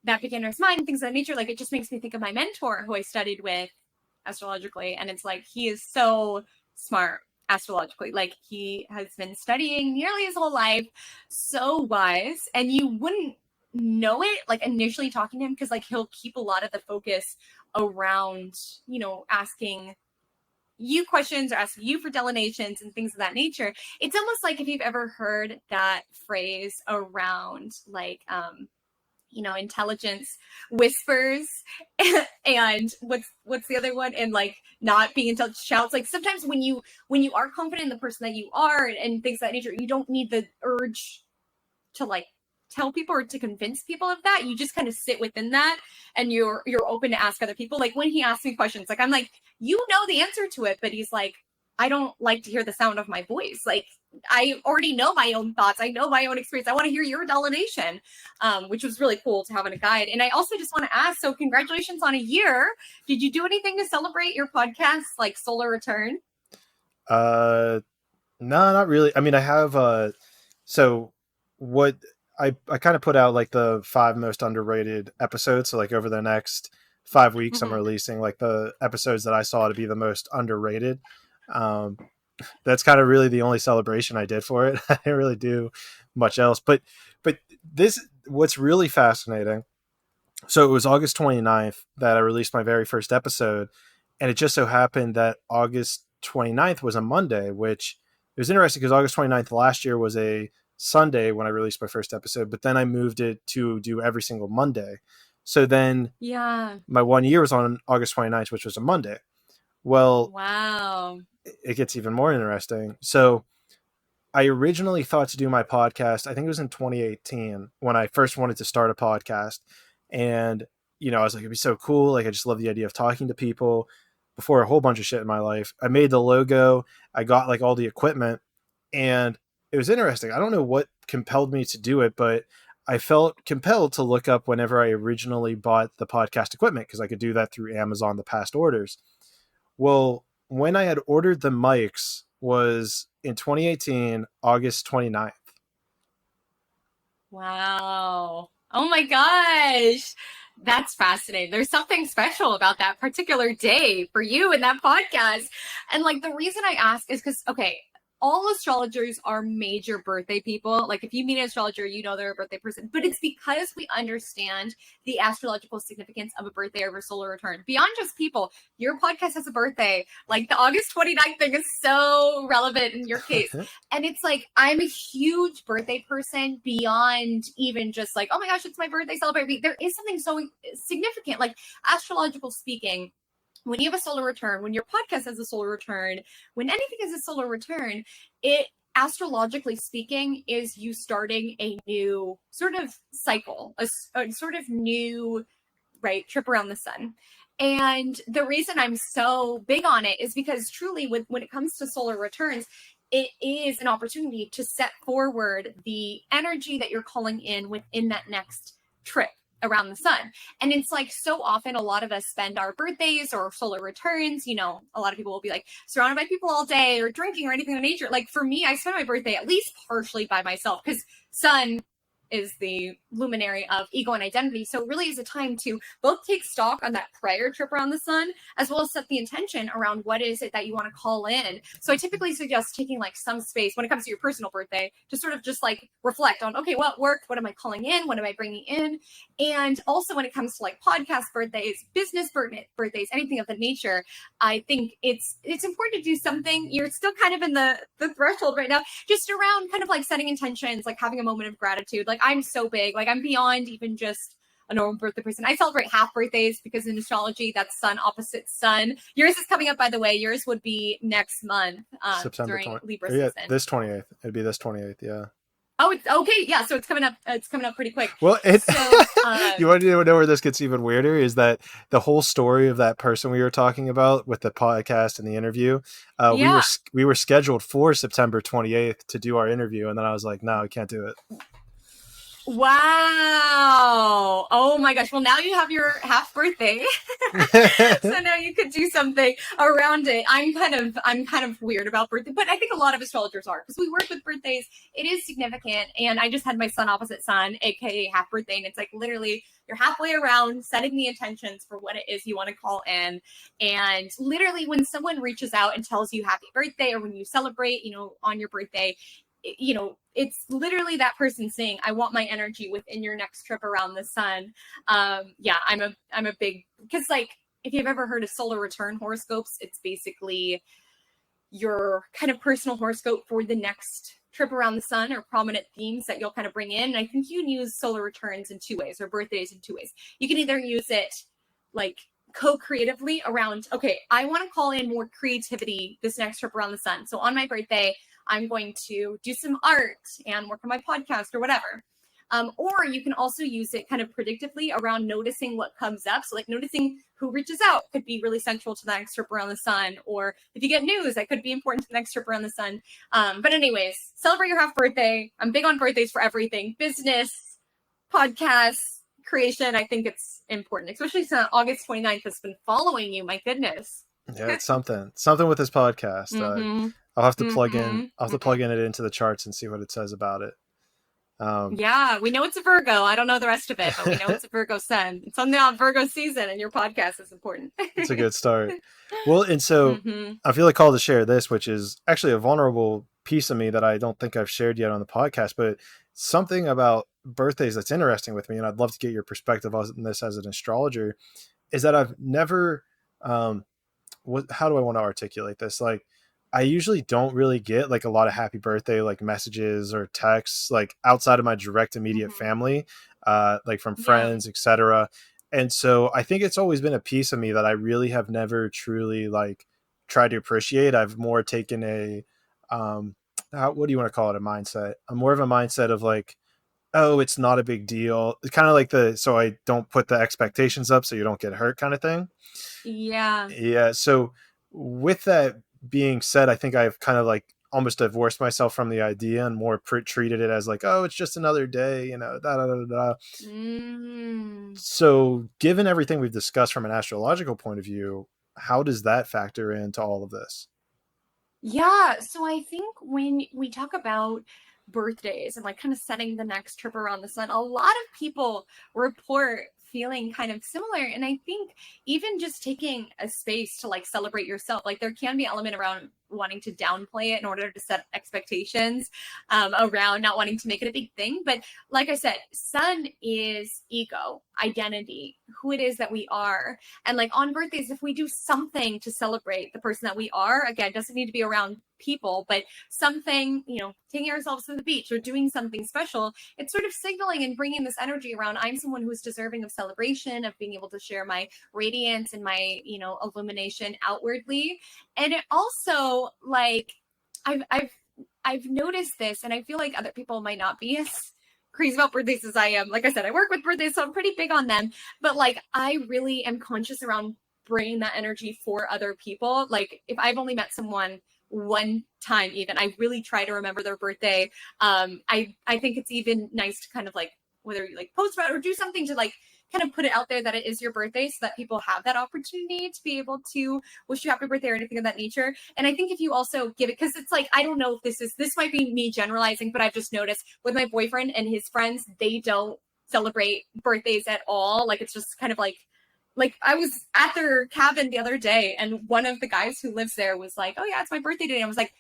that beginner's mind, things of that nature, like it just makes me think of my mentor who I studied with astrologically. And it's like, he is so smart astrologically. Like he has been studying nearly his whole life, so wise. And you wouldn't know it like initially talking to him, because like he'll keep a lot of the focus around asking you questions or asking you for delineations and things of that nature. It's almost like if you've ever heard that phrase around like intelligence whispers and what's the other one, and like not being intelligent shouts. Like sometimes when you are confident in the person that you are and things of that nature, you don't need the urge to like tell people or to convince people of that. You just kind of sit within that, and you're open to ask other people. Like when he asks me questions, like I'm like, you know the answer to it, but he's like, I don't like to hear the sound of my voice. Like I already know my own thoughts. I know my own experience. I want to hear your delineation, which was really cool to have in a guide. And I also just want to ask, so congratulations on a year. Did you do anything to celebrate your podcast, like solar return? No, not really. I mean, I have, so what I kind of put out like the 5 most underrated episodes. So like over the next 5 weeks, I'm releasing like the episodes that I saw to be the most underrated. That's kind of really the only celebration I did for it. I didn't really do much else, but what's really fascinating. So it was August 29th that I released my very first episode. And it just so happened that August 29th was a Monday, which it was interesting because August 29th last year was a Sunday when I released my first episode, but then I moved it to do every single Monday. So then Yeah. my 1 year was on August 29th, which was a Monday. Well, Wow. it gets even more interesting. So I originally thought to do my podcast, I think it was in 2018 when I first wanted to start a podcast. And, I was like, it'd be so cool. Like, I just love the idea of talking to people before a whole bunch of shit in my life. I made the logo, I got like all the equipment, and it was interesting. I don't know what compelled me to do it, but I felt compelled to look up whenever I originally bought the podcast equipment because I could do that through Amazon, the past orders. Well, when I had ordered the mics was in 2018, August 29th. Wow. Oh my gosh. That's fascinating. There's something special about that particular day for you and that podcast. And like the reason I ask is because, okay, all astrologers are major birthday people. Like if you meet an astrologer, you know they're a birthday person, but it's because we understand the astrological significance of a birthday or a solar return. Beyond just people, your podcast has a birthday. Like the August 29th thing is so relevant in your case. And it's like, I'm a huge birthday person beyond even just like, oh my gosh, it's my birthday, celebrate me. There is something so significant, like astrological speaking. When you have a solar return, when your podcast has a solar return, when anything has a solar return, it astrologically speaking is you starting a new sort of cycle, a sort of new, right, trip around the sun. And the reason I'm so big on it is because truly when it comes to solar returns, it is an opportunity to set forward the energy that you're calling in within that next trip around the sun. And it's like so often a lot of us spend our birthdays or solar returns, a lot of people will be like surrounded by people all day or drinking or anything of nature. Like for me, I spend my birthday at least partially by myself because sun is the luminary of ego and identity. So it really is a time to both take stock on that prior trip around the sun, as well as set the intention around what is it that you want to call in. So I typically suggest taking like some space when it comes to your personal birthday to sort of just like reflect on, okay, what worked? What am I calling in? What am I bringing in? And also when it comes to like podcast birthdays, business birthdays, anything of the nature, I think it's important to do something. You're still kind of in the threshold right now, just around kind of like setting intentions, like having a moment of gratitude. Like I'm so big, like I'm beyond even just a normal birthday person. I celebrate half birthdays because in astrology, that's sun opposite sun. Yours is coming up, by the way. Yours would be next month, September during 20th. Libra Yeah, season. this 28th. It'd be this 28th, yeah. Oh, it's okay. Yeah, so it's coming up. It's coming up pretty quick. Well, So, you want to know where this gets even weirder? Is that the whole story of that person we were talking about with the podcast and the interview? yeah. We were scheduled for September 28th to do our interview, and then I was like, no, I can't do it. Wow. Oh my gosh. Well, now you have your half birthday. So now you could do something around it. I'm kind of weird about birthday, but I think a lot of astrologers are because we work with birthdays. It is significant. And I just had my sun opposite sun, aka half birthday. And it's like literally you're halfway around setting the intentions for what it is you want to call in. And literally when someone reaches out and tells you happy birthday or when you celebrate, on your birthday, it's literally that person saying, I want my energy within your next trip around the sun. Yeah, I'm a big, because like, if you've ever heard of solar return horoscopes, it's basically your kind of personal horoscope for the next trip around the sun or prominent themes that you'll kind of bring in. And I think you can use solar returns in two ways or birthdays in two ways. You can either use it like co-creatively around, okay, I want to call in more creativity this next trip around the sun. So on my birthday, I'm going to do some art and work on my podcast or whatever. Or you can also use it kind of predictively around noticing what comes up. So like noticing who reaches out could be really central to the next trip around the sun. Or if you get news, that could be important to the next trip around the sun. But anyways, celebrate your half birthday. I'm big on birthdays for everything. Business, podcasts, creation. I think it's important, especially since August 29th has been following you. My goodness. Yeah, it's something with this podcast. Mm-hmm. I'll have to plug in. I'll have to plug in it into the charts and see what it says about it. Yeah, we know it's a Virgo. I don't know the rest of it, but we know it's a Virgo sun. It's on the Virgo season, and your podcast is important. It's a good start. Well, and so I feel like called to share this, which is actually a vulnerable piece of me that I don't think I've shared yet on the podcast, but something about birthdays that's interesting with me, and I'd love to get your perspective on this as an astrologer, is that I've never how do I want to articulate this? Like, I usually don't really get like a lot of happy birthday like messages or texts like outside of my direct immediate Mhm. family, like from Yeah. friends, etc. And so I think it's always been a piece of me that I really have never truly like tried to appreciate. I've more taken a what do you want to call it? A mindset. I'm more of a mindset of like, oh, it's not a big deal. It's kind of like so I don't put the expectations up so you don't get hurt kind of thing. Yeah. Yeah. So with that being said, I think I've kind of like almost divorced myself from the idea and more treated it as like, oh, it's just another day, da, da, da, da. Mm. So given everything we've discussed from an astrological point of view, how does that factor into all of this? Yeah, so I think when we talk about birthdays and like kind of setting the next trip around the sun, a lot of people report feeling kind of similar. And I think even just taking a space to like celebrate yourself, like there can be an element around wanting to downplay it in order to set expectations around not wanting to make it a big thing. But like I said, sun is ego, identity, who it is that we are. And like on birthdays, if we do something to celebrate the person that we are, again, doesn't need to be around people, but something, taking ourselves to the beach or doing something special, it's sort of signaling and bringing this energy around. I'm someone who is deserving of celebration, of being able to share my radiance and my, illumination outwardly. And it also like, I've noticed this, and I feel like other people might not be as crazy about birthdays as I am. Like I said, I work with birthdays, so I'm pretty big on them. But like, I really am conscious around bringing that energy for other people. Like, if I've only met someone one time, even I really try to remember their birthday. I think it's even nice to kind of like whether you like post about it or do something to like kind of put it out there that it is your birthday so that people have that opportunity to be able to wish you happy birthday or anything of that nature. And I think if you also give it, because it's like, I don't know if this might be me generalizing, but I've just noticed with my boyfriend and his friends, they don't celebrate birthdays at all. Like, it's just kind of like I was at their cabin the other day and one of the guys who lives there was like, oh yeah, it's my birthday today. And I was like,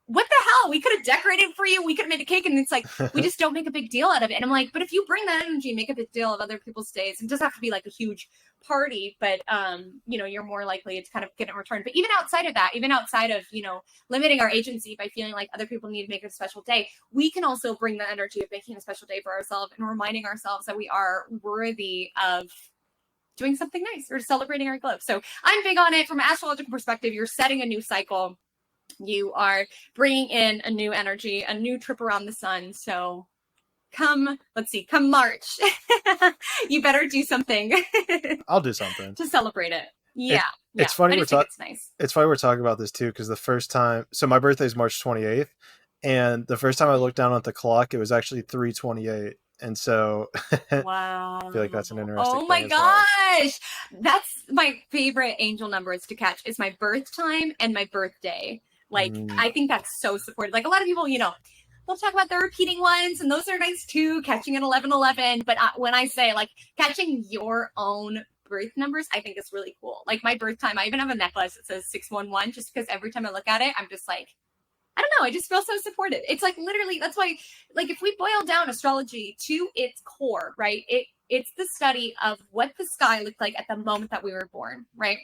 what the hell? We could have decorated for you. We could have made a cake. And it's like, we just don't make a big deal out of it. And I'm like, but if you bring that energy, make a big deal of other people's days, it doesn't have to be like a huge party, but, you're more likely to kind of get in return. But even outside of that, even outside of, limiting our agency by feeling like other people need to make a special day, we can also bring the energy of making a special day for ourselves and reminding ourselves that we are worthy of doing something nice or celebrating our glow. So I'm big on it from an astrological perspective. You're setting a new cycle. You are bringing in a new energy, a new trip around the sun. So come March, you better do something. I'll do something to celebrate it. Yeah. It's funny it's nice. It's funny we're talking about this too, because the first time, so my birthday is March 28th, and the first time I looked down at the clock, it was actually 3:28. And so Wow. I feel like that's an interesting Oh my thing as well. gosh. That's my favorite angel numbers to catch is my birth time and my birthday. Like, I think that's so supportive. Like, a lot of people, they'll talk about the repeating ones, and those are nice too, catching an 11:11. But when I say like catching your own birth numbers, I think is really cool. Like my birth time, I even have a necklace that says 611, just because every time I look at it, I'm just like, I don't know, I just feel so supported. It's like literally, that's why, like, if we boil down astrology to its core, right? It's the study of what the sky looked like at the moment that we were born, right?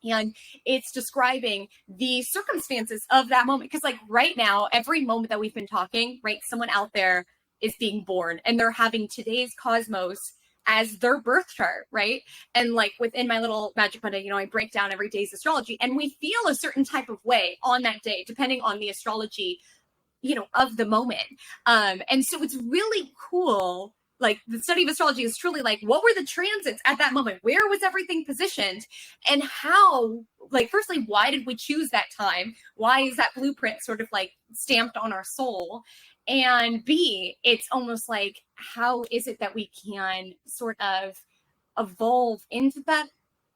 And it's describing the circumstances of that moment. Because like right now, every moment that we've been talking, right, someone out there is being born and they're having today's cosmos as their birth chart, right? And like within my little Magic Monday, I break down every day's astrology, and we feel a certain type of way on that day, depending on the astrology, of the moment. And so it's really cool. Like the study of astrology is truly like, what were the transits at that moment? Where was everything positioned? And how, like, firstly, why did we choose that time? Why is that blueprint sort of like stamped on our soul? And B, it's almost like, how is it that we can sort of evolve into that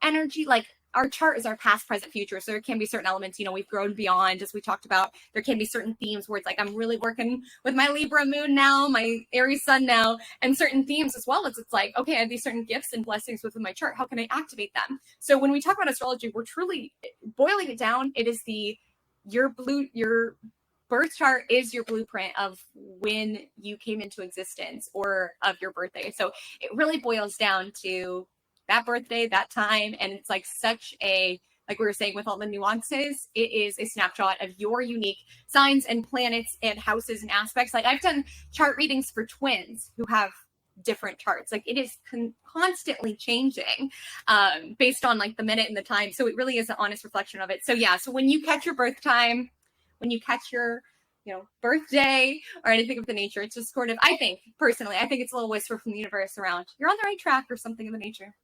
energy? Like, our chart is our past, present, future. So there can be certain elements, we've grown beyond, as we talked about. There can be certain themes where it's like, I'm really working with my Libra moon now, my Aries sun now, and certain themes as well as it's like, okay, I have these certain gifts and blessings within my chart. How can I activate them? So when we talk about astrology, we're truly boiling it down. It is your birth chart is your blueprint of when you came into existence or of your birthday. So it really boils down to that birthday, that time. And it's like such a like we were saying, with all the nuances, it is a snapshot of your unique signs and planets and houses and aspects. Like I've done chart readings for twins who have different charts. Like it is constantly changing based on like the minute and the time. So it really is an honest reflection of it. So yeah, so when you catch your birth time, when you catch your birthday or anything of the nature, it's just sort of, I think personally, I think it's a little whisper from the universe around you're on the right track or something of the nature.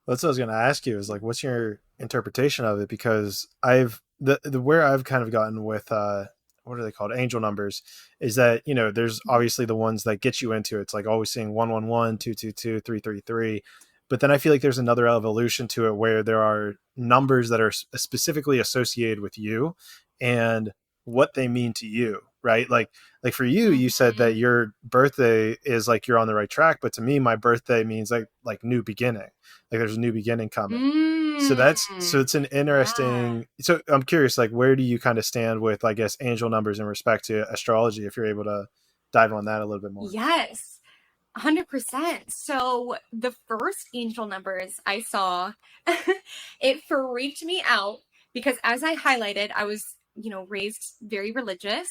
That's what I was going to ask you, is like, what's your interpretation of it? Because the where I've kind of gotten with what are they called, angel numbers, is that there's obviously the ones that get you into it. It's like always seeing 111, 222, 333, but then I feel like there's another evolution to it where there are numbers that are specifically associated with you and what they mean to you, right? Like for you, you said that your birthday is like you're on the right track, but to me, my birthday means like new beginning. Like there's a new beginning coming. So it's an interesting. Yeah. So I'm curious, like, where do you kind of stand with, I guess, angel numbers in respect to astrology? If you're able to dive on that a little bit more. Yes, 100%. So the first angel numbers I saw, it freaked me out because, as I highlighted, I was raised very religious.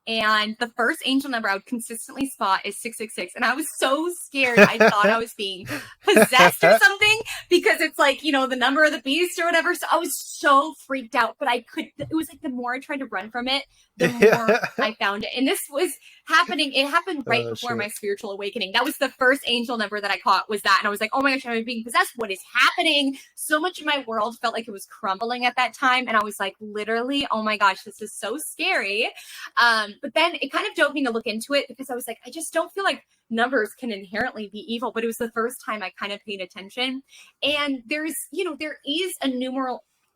And the first angel number I would consistently spot is 666. And I was so scared. I thought I was being possessed or something because it's like, the number of the beast or whatever. So I was so freaked out, but it was like the more I tried to run from it, the more I found it. And this was happening. It happened right before my spiritual awakening. That was the first angel number that I caught, was that. And I was like, oh my gosh, I'm being possessed. What is happening? So much of my world felt like it was crumbling at that time. And I was like, literally, oh my gosh, this is so scary. But then it kind of drove me to look into it because I was like, I just don't feel like numbers can inherently be evil. But it was the first time I kind of paid attention. And there is a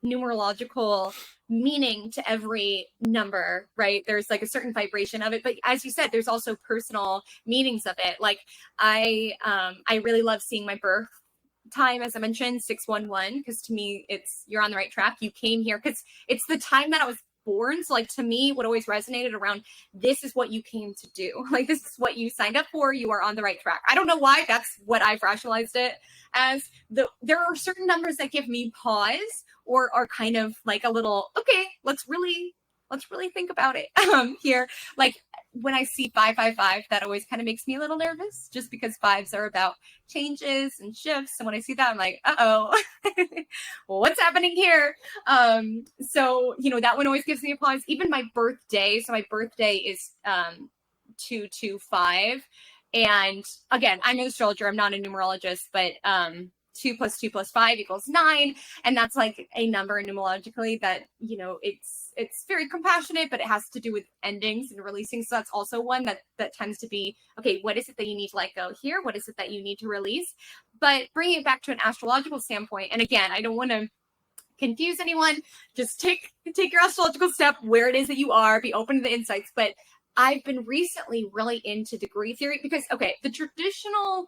numerological meaning to every number, right? There's like a certain vibration of it. But as you said, there's also personal meanings of it. Like I really love seeing my birth time, as I mentioned, 611, because to me, you're on the right track. You came here because it's the time that I was born. So like to me, what always resonated around, this is what you came to do. Like this is what you signed up for. You are on the right track. I don't know why that's what I've rationalized it as. There are certain numbers that give me pause or are kind of like a little, okay, let's really think about it here. Like when I see 555, that always kind of makes me a little nervous just because fives are about changes and shifts. And when I see that, I'm like, uh-oh, well, what's happening here? So, that one always gives me a pause. Even my birthday. So my birthday is 225. And again, I'm an astrologer. I'm not a numerologist, but 2 + 2 + 5 = 9. And that's like a number numerologically that, it's very compassionate, but it has to do with endings and releasing. So that's also one that tends to be, okay, what is it that you need to let go here? What is it that you need to release? But bringing it back to an astrological standpoint, and again, I don't want to confuse anyone. Just take your astrological step where it is that you are, be open to the insights. But I've been recently really into degree theory because, okay, the traditional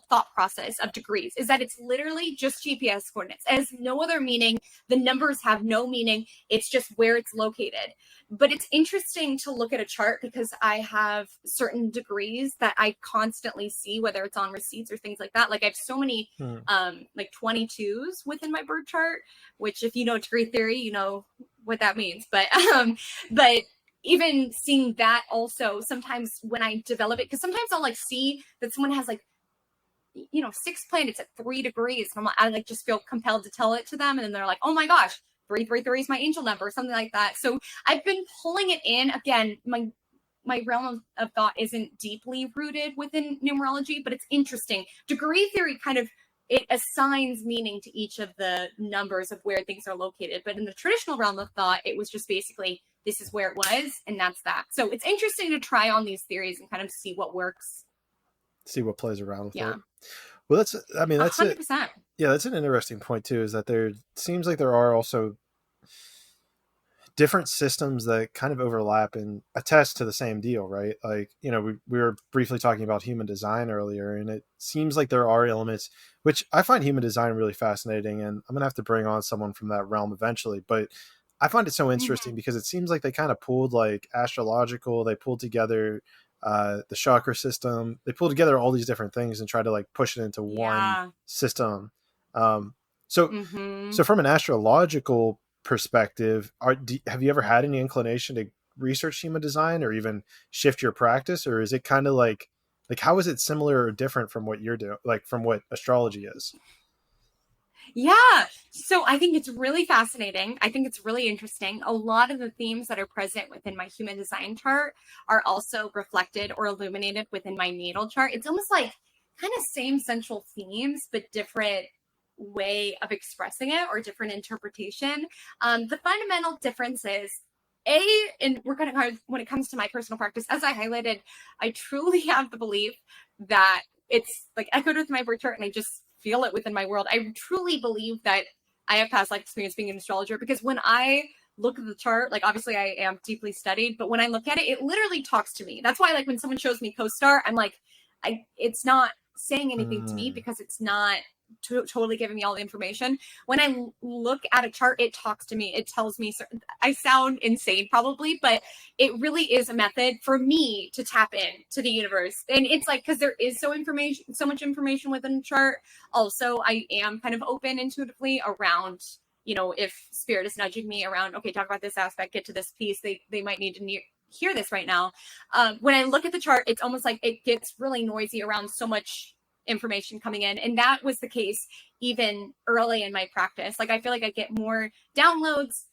thought process of degrees is that it's literally just GPS coordinates. It has no other meaning. The numbers have no meaning. It's just where it's located. But it's interesting to look at a chart because I have certain degrees that I constantly see, whether it's on receipts or things like that. Like I have so many like 22s within my birth chart, which if you know degree theory, you know what that means. But even seeing that also sometimes when I develop it, because sometimes I'll like see that someone has like, 6 planets at 3 degrees. And I like just feel compelled to tell it to them. And then they're like, oh my gosh, 333 is my angel number or something like that. So I've been pulling it in. Again, my realm of thought isn't deeply rooted within numerology, but it's interesting. Degree theory kind of, it assigns meaning to each of the numbers of where things are located. But in the traditional realm of thought, it was just basically, this is where it was, and that's that. So it's interesting to try on these theories and kind of see what works. See what plays around with it. Well, that's 100%. Yeah, that's an interesting point too, is that there seems like there are also different systems that kind of overlap and attest to the same deal, right? Like, we were briefly talking about human design earlier, and it seems like there are elements, which I find human design really fascinating, and I'm going to have to bring on someone from that realm eventually, but I find it so interesting because it seems like they kind of pulled like astrological, they pulled together the chakra system, they pulled together all these different things and tried to like push it into one system. So So, Hmm. so from an astrological perspective, have you ever had any inclination to research human design or even shift your practice, or is it kind of like how is it similar or different from what you're doing, like from what astrology is? Yeah. So I think it's really fascinating. I think it's really interesting. A lot of the themes that are present within my human design chart are also reflected or illuminated within my natal chart. It's almost like kind of same central themes, but different way of expressing it or different interpretation. The fundamental differences. And we're going to, when it comes to my personal practice, as I highlighted, I truly have the belief that it's like echoed with my birth chart, and I just feel it within my world. I truly believe that I have past life experience being an astrologer, because when I look at the chart, like obviously I am deeply studied, but when I look at it, it literally talks to me. That's why, like, when someone shows me co-star, I'm like, it's not saying anything to me Mm, because it's not totally giving me all the information. When I look at a chart, it talks to me. It tells me certain, I sound insane probably, but it really is a method for me to tap in to the universe. And it's like, because there is so much information within the chart. Also, I am kind of open intuitively around, if spirit is nudging me around, okay, talk about this aspect, get to this piece, they might need to hear this right now. When I look at the chart, it's almost like it gets really noisy around so much information coming in. And that was the case even early in my practice. Like, I feel like I get more downloads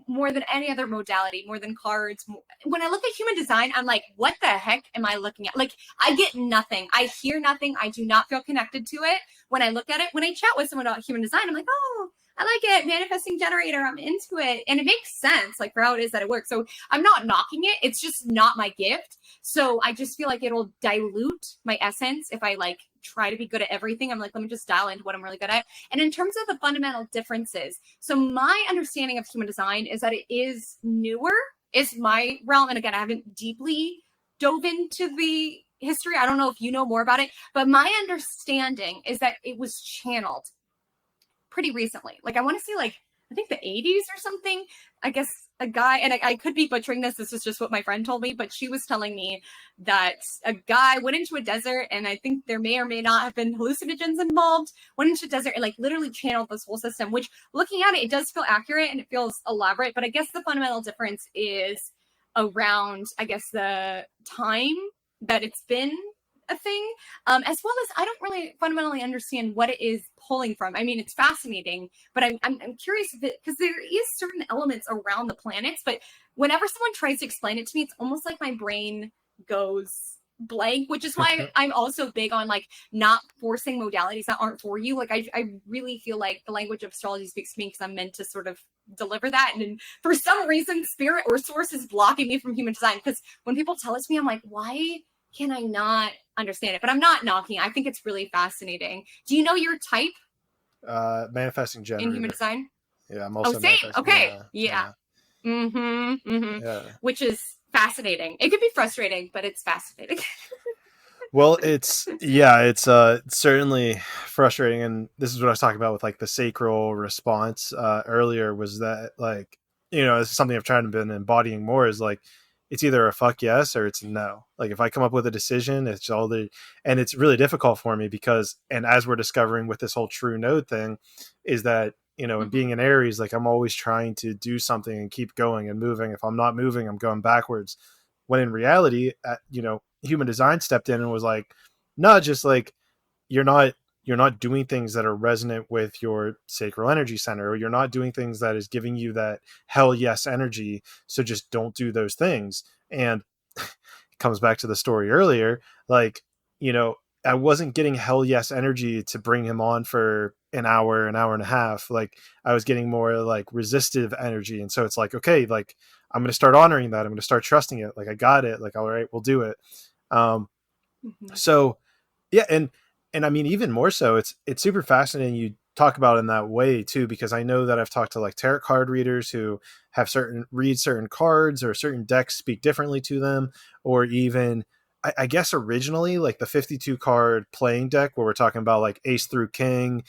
more than any other modality, more than cards. When I look at human design, I'm like, what the heck am I looking at? Like, I get nothing. I hear nothing. I do not feel connected to it. When I look at it, when I chat with someone about human design, I'm like, oh, I like it. Manifesting generator. I'm into it. And it makes sense, like, for how it is that it works. So I'm not knocking it. It's just not my gift. So I just feel like it'll dilute my essence if I like try to be good at everything. I'm like, let me just dial into what I'm really good at. And in terms of the fundamental differences, so my understanding of human design is that it is newer, is my realm. And again, I haven't deeply dove into the history. I don't know if you know more about it, but my understanding is that it was channeled pretty recently. Like, I want to say, like, I think the 80s or something. I guess a guy, and I could be butchering this. This is just what my friend told me, but she was telling me that a guy went into a desert, and I think there may or may not have been hallucinogens involved, went into a desert and like literally channeled this whole system, which, looking at it, it does feel accurate and it feels elaborate. But I guess the fundamental difference is around, I guess, the time that it's been a thing, as well as I don't really fundamentally understand what it is pulling from. I mean, it's fascinating, but I'm curious if it, because there is certain elements around the planets, but whenever someone tries to explain it to me, it's almost like my brain goes blank, which is why I'm also big on like not forcing modalities that aren't for you. Like, I really feel like the language of astrology speaks to me because I'm meant to sort of deliver that. And then for some reason, spirit or source is blocking me from human design. Because when people tell it to me, I'm like, why can I not understand it? But I'm not knocking. I think it's really fascinating. Do you know your type Manifesting in human generator. design? Yeah, I'm Oh, also same. manifesting. Okay. Yeah, Yeah. yeah, Mm-hmm. Mm-hmm. yeah. Which is fascinating. It could be frustrating, but it's fascinating. Well, it's certainly frustrating, and this is what I was talking about with like the sacral response earlier. Was that like, it's something I've tried to been embodying more, is like it's either a fuck yes or it's no. Like, if I come up with a decision, it's all the, and it's really difficult for me because, and as we're discovering with this whole true node thing, is that and Mm-hmm. being in Aries, like I'm always trying to do something and keep going and moving. If I'm not moving, I'm going backwards. When in reality, human design stepped in and was like, no, just like you're not you're not doing things that are resonant with your sacral energy center, or you're not doing things that is giving you that hell yes energy. So just don't do those things. And it comes back to the story earlier, like, I wasn't getting hell yes energy to bring him on for an hour and a half. Like, I was getting more like resistive energy. And so it's like, okay, like I'm going to start honoring that. I'm going to start trusting it. Like, I got it. Like, all right, we'll do it. Um, Mm-hmm. so yeah, and I mean, even more so, it's super fascinating you talk about it in that way too, because I know that I've talked to like tarot card readers who have read certain cards, or certain decks speak differently to them, or even I guess originally like the 52 card playing deck where we're talking about like ace through king,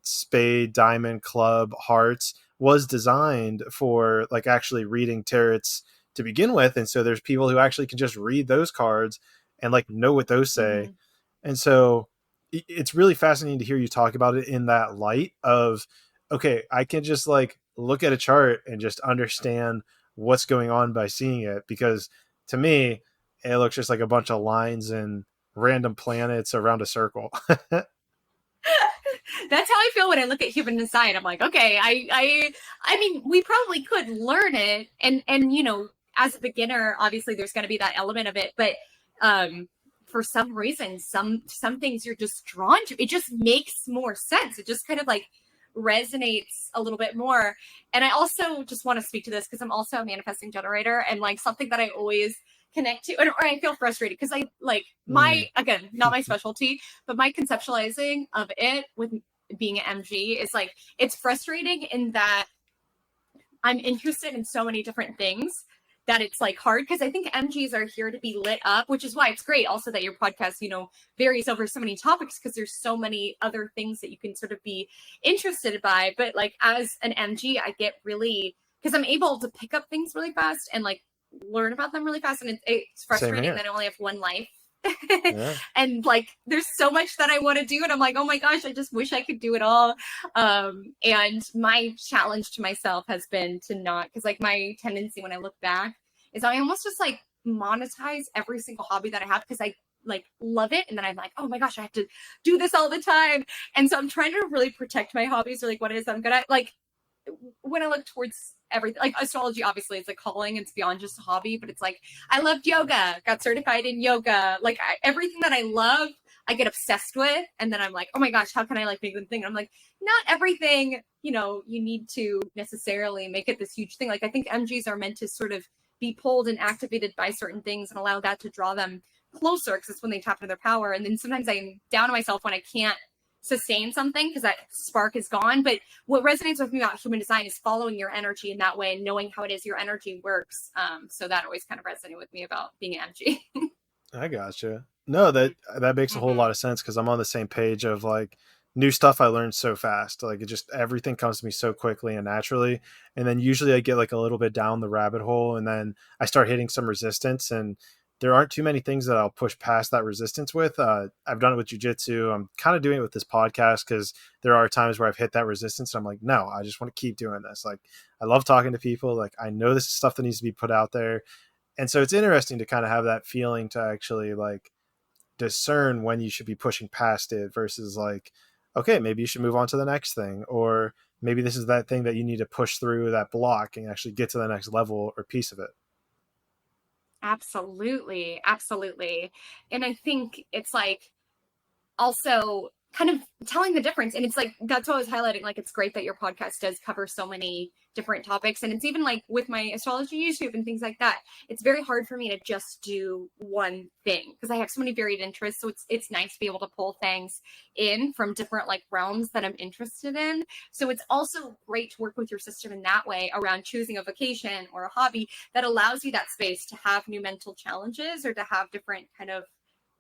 spade, diamond, club, hearts, was designed for like actually reading tarots to begin with. And so there's people who actually can just read those cards and like know what those say. Mm-hmm. And so it's really fascinating to hear you talk about it in that light of, okay, I can just like look at a chart and just understand what's going on by seeing it, because to me it looks just like a bunch of lines and random planets around a circle. That's how I feel when I look at human design. I'm like, okay, I mean, we probably could learn it, and you know, as a beginner, obviously there's going to be that element of it, but for some reason, some things you're just drawn to. It just makes more sense. It just kind of like resonates a little bit more. And I also just want to speak to this because I'm also a manifesting generator, and like something that I always connect to, or I feel frustrated because I like my, again, not my specialty, but my conceptualizing of it with being an MG is like, it's frustrating in that I'm interested in so many different things that it's like hard, because I think MGs are here to be lit up, which is why it's great also that your podcast, you know, varies over so many topics, because there's so many other things that you can sort of be interested by. But like as an MG, I get really, because I'm able to pick up things really fast and like learn about them really fast, and it's frustrating that I only have one life. Yeah. And like there's so much that I want to do, and I'm like, oh my gosh, I just wish I could do it all. And my challenge to myself has been to not, because like my tendency when I look back is I almost just like monetize every single hobby that I have, because I like love it, and then I'm like, oh my gosh, I have to do this all the time. And so I'm trying to really protect my hobbies, or like what it is I'm good at. Like when I look towards everything, like astrology, obviously it's a calling, it's beyond just a hobby, but it's like, I loved yoga, got certified in yoga. Like everything that I love, I get obsessed with. And then I'm like, oh my gosh, how can I like make them thing? I'm like, not everything, you know, you need to necessarily make it this huge thing. Like I think MGs are meant to sort of be pulled and activated by certain things and allow that to draw them closer, because it's when they tap into their power. And then sometimes I'm down on myself when I can't sustain something because that spark is gone. But what resonates with me about human design is following your energy in that way and knowing how it is your energy works. So that always kind of resonated with me about being MG. I gotcha. No, that makes a whole lot of sense, because I'm on the same page of like new stuff I learned so fast. Like it just, everything comes to me so quickly and naturally. And then usually I get like a little bit down the rabbit hole, and then I start hitting some resistance, and there aren't too many things that I'll push past that resistance with. I've done it with jujitsu. I'm kind of doing it with this podcast, because there are times where I've hit that resistance. And I'm like, no, I just want to keep doing this. Like I love talking to people. Like I know this is stuff that needs to be put out there. And so it's interesting to kind of have that feeling to actually like discern when you should be pushing past it versus like, okay, maybe you should move on to the next thing, or maybe this is that thing that you need to push through that block and actually get to the next level or piece of it. Absolutely. Absolutely. And I think it's like also kind of telling the difference. And it's like, that's what I was highlighting. Like, it's great that your podcast does cover so many different topics. And it's even like with my astrology YouTube and things like that, it's very hard for me to just do one thing because I have so many varied interests. So it's nice to be able to pull things in from different like realms that I'm interested in. So it's also great to work with your system in that way around choosing a vocation or a hobby that allows you that space to have new mental challenges or to have different kind of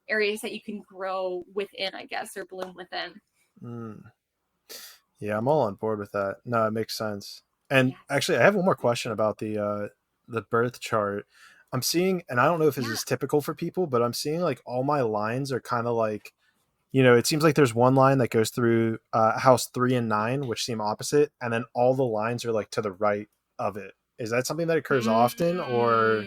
areas that you can grow within, I guess, or bloom within. Yeah, I'm all on board with that. No, it makes sense. And actually, I have one more question about the birth chart. I'm seeing, and I don't know if this is typical for people, but I'm seeing like all my lines are kind of like, you know, it seems like there's one line that goes through house 3 and 9, which seem opposite, and then all the lines are like to the right of it. Is that something that occurs often, or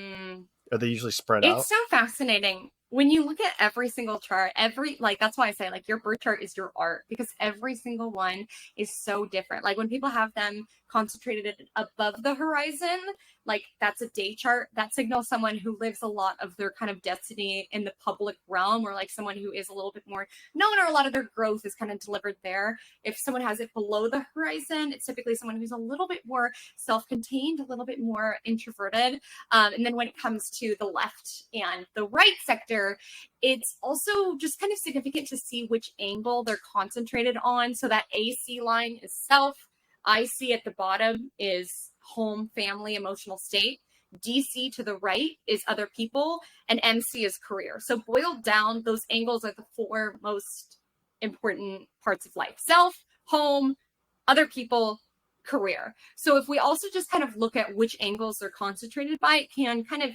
are they usually spread out? It's so fascinating. When you look at every single chart, that's why I say like your birth chart is your art, because every single one is so different. Like when people have them concentrated above the horizon, like that's a day chart that signals someone who lives a lot of their kind of destiny in the public realm, or like someone who is a little bit more known, or a lot of their growth is kind of delivered there. If someone has it below the horizon, it's typically someone who's a little bit more self-contained, a little bit more introverted. And then when it comes to the left and the right sector, it's also just kind of significant to see which angle they're concentrated on. So that AC line is self, IC at the bottom is home, family, emotional state, DC to the right is other people, and MC is career. So boiled down, those angles are the 4 most important parts of life: self, home, other people, career. So if we also just kind of look at which angles they're concentrated by, it can kind of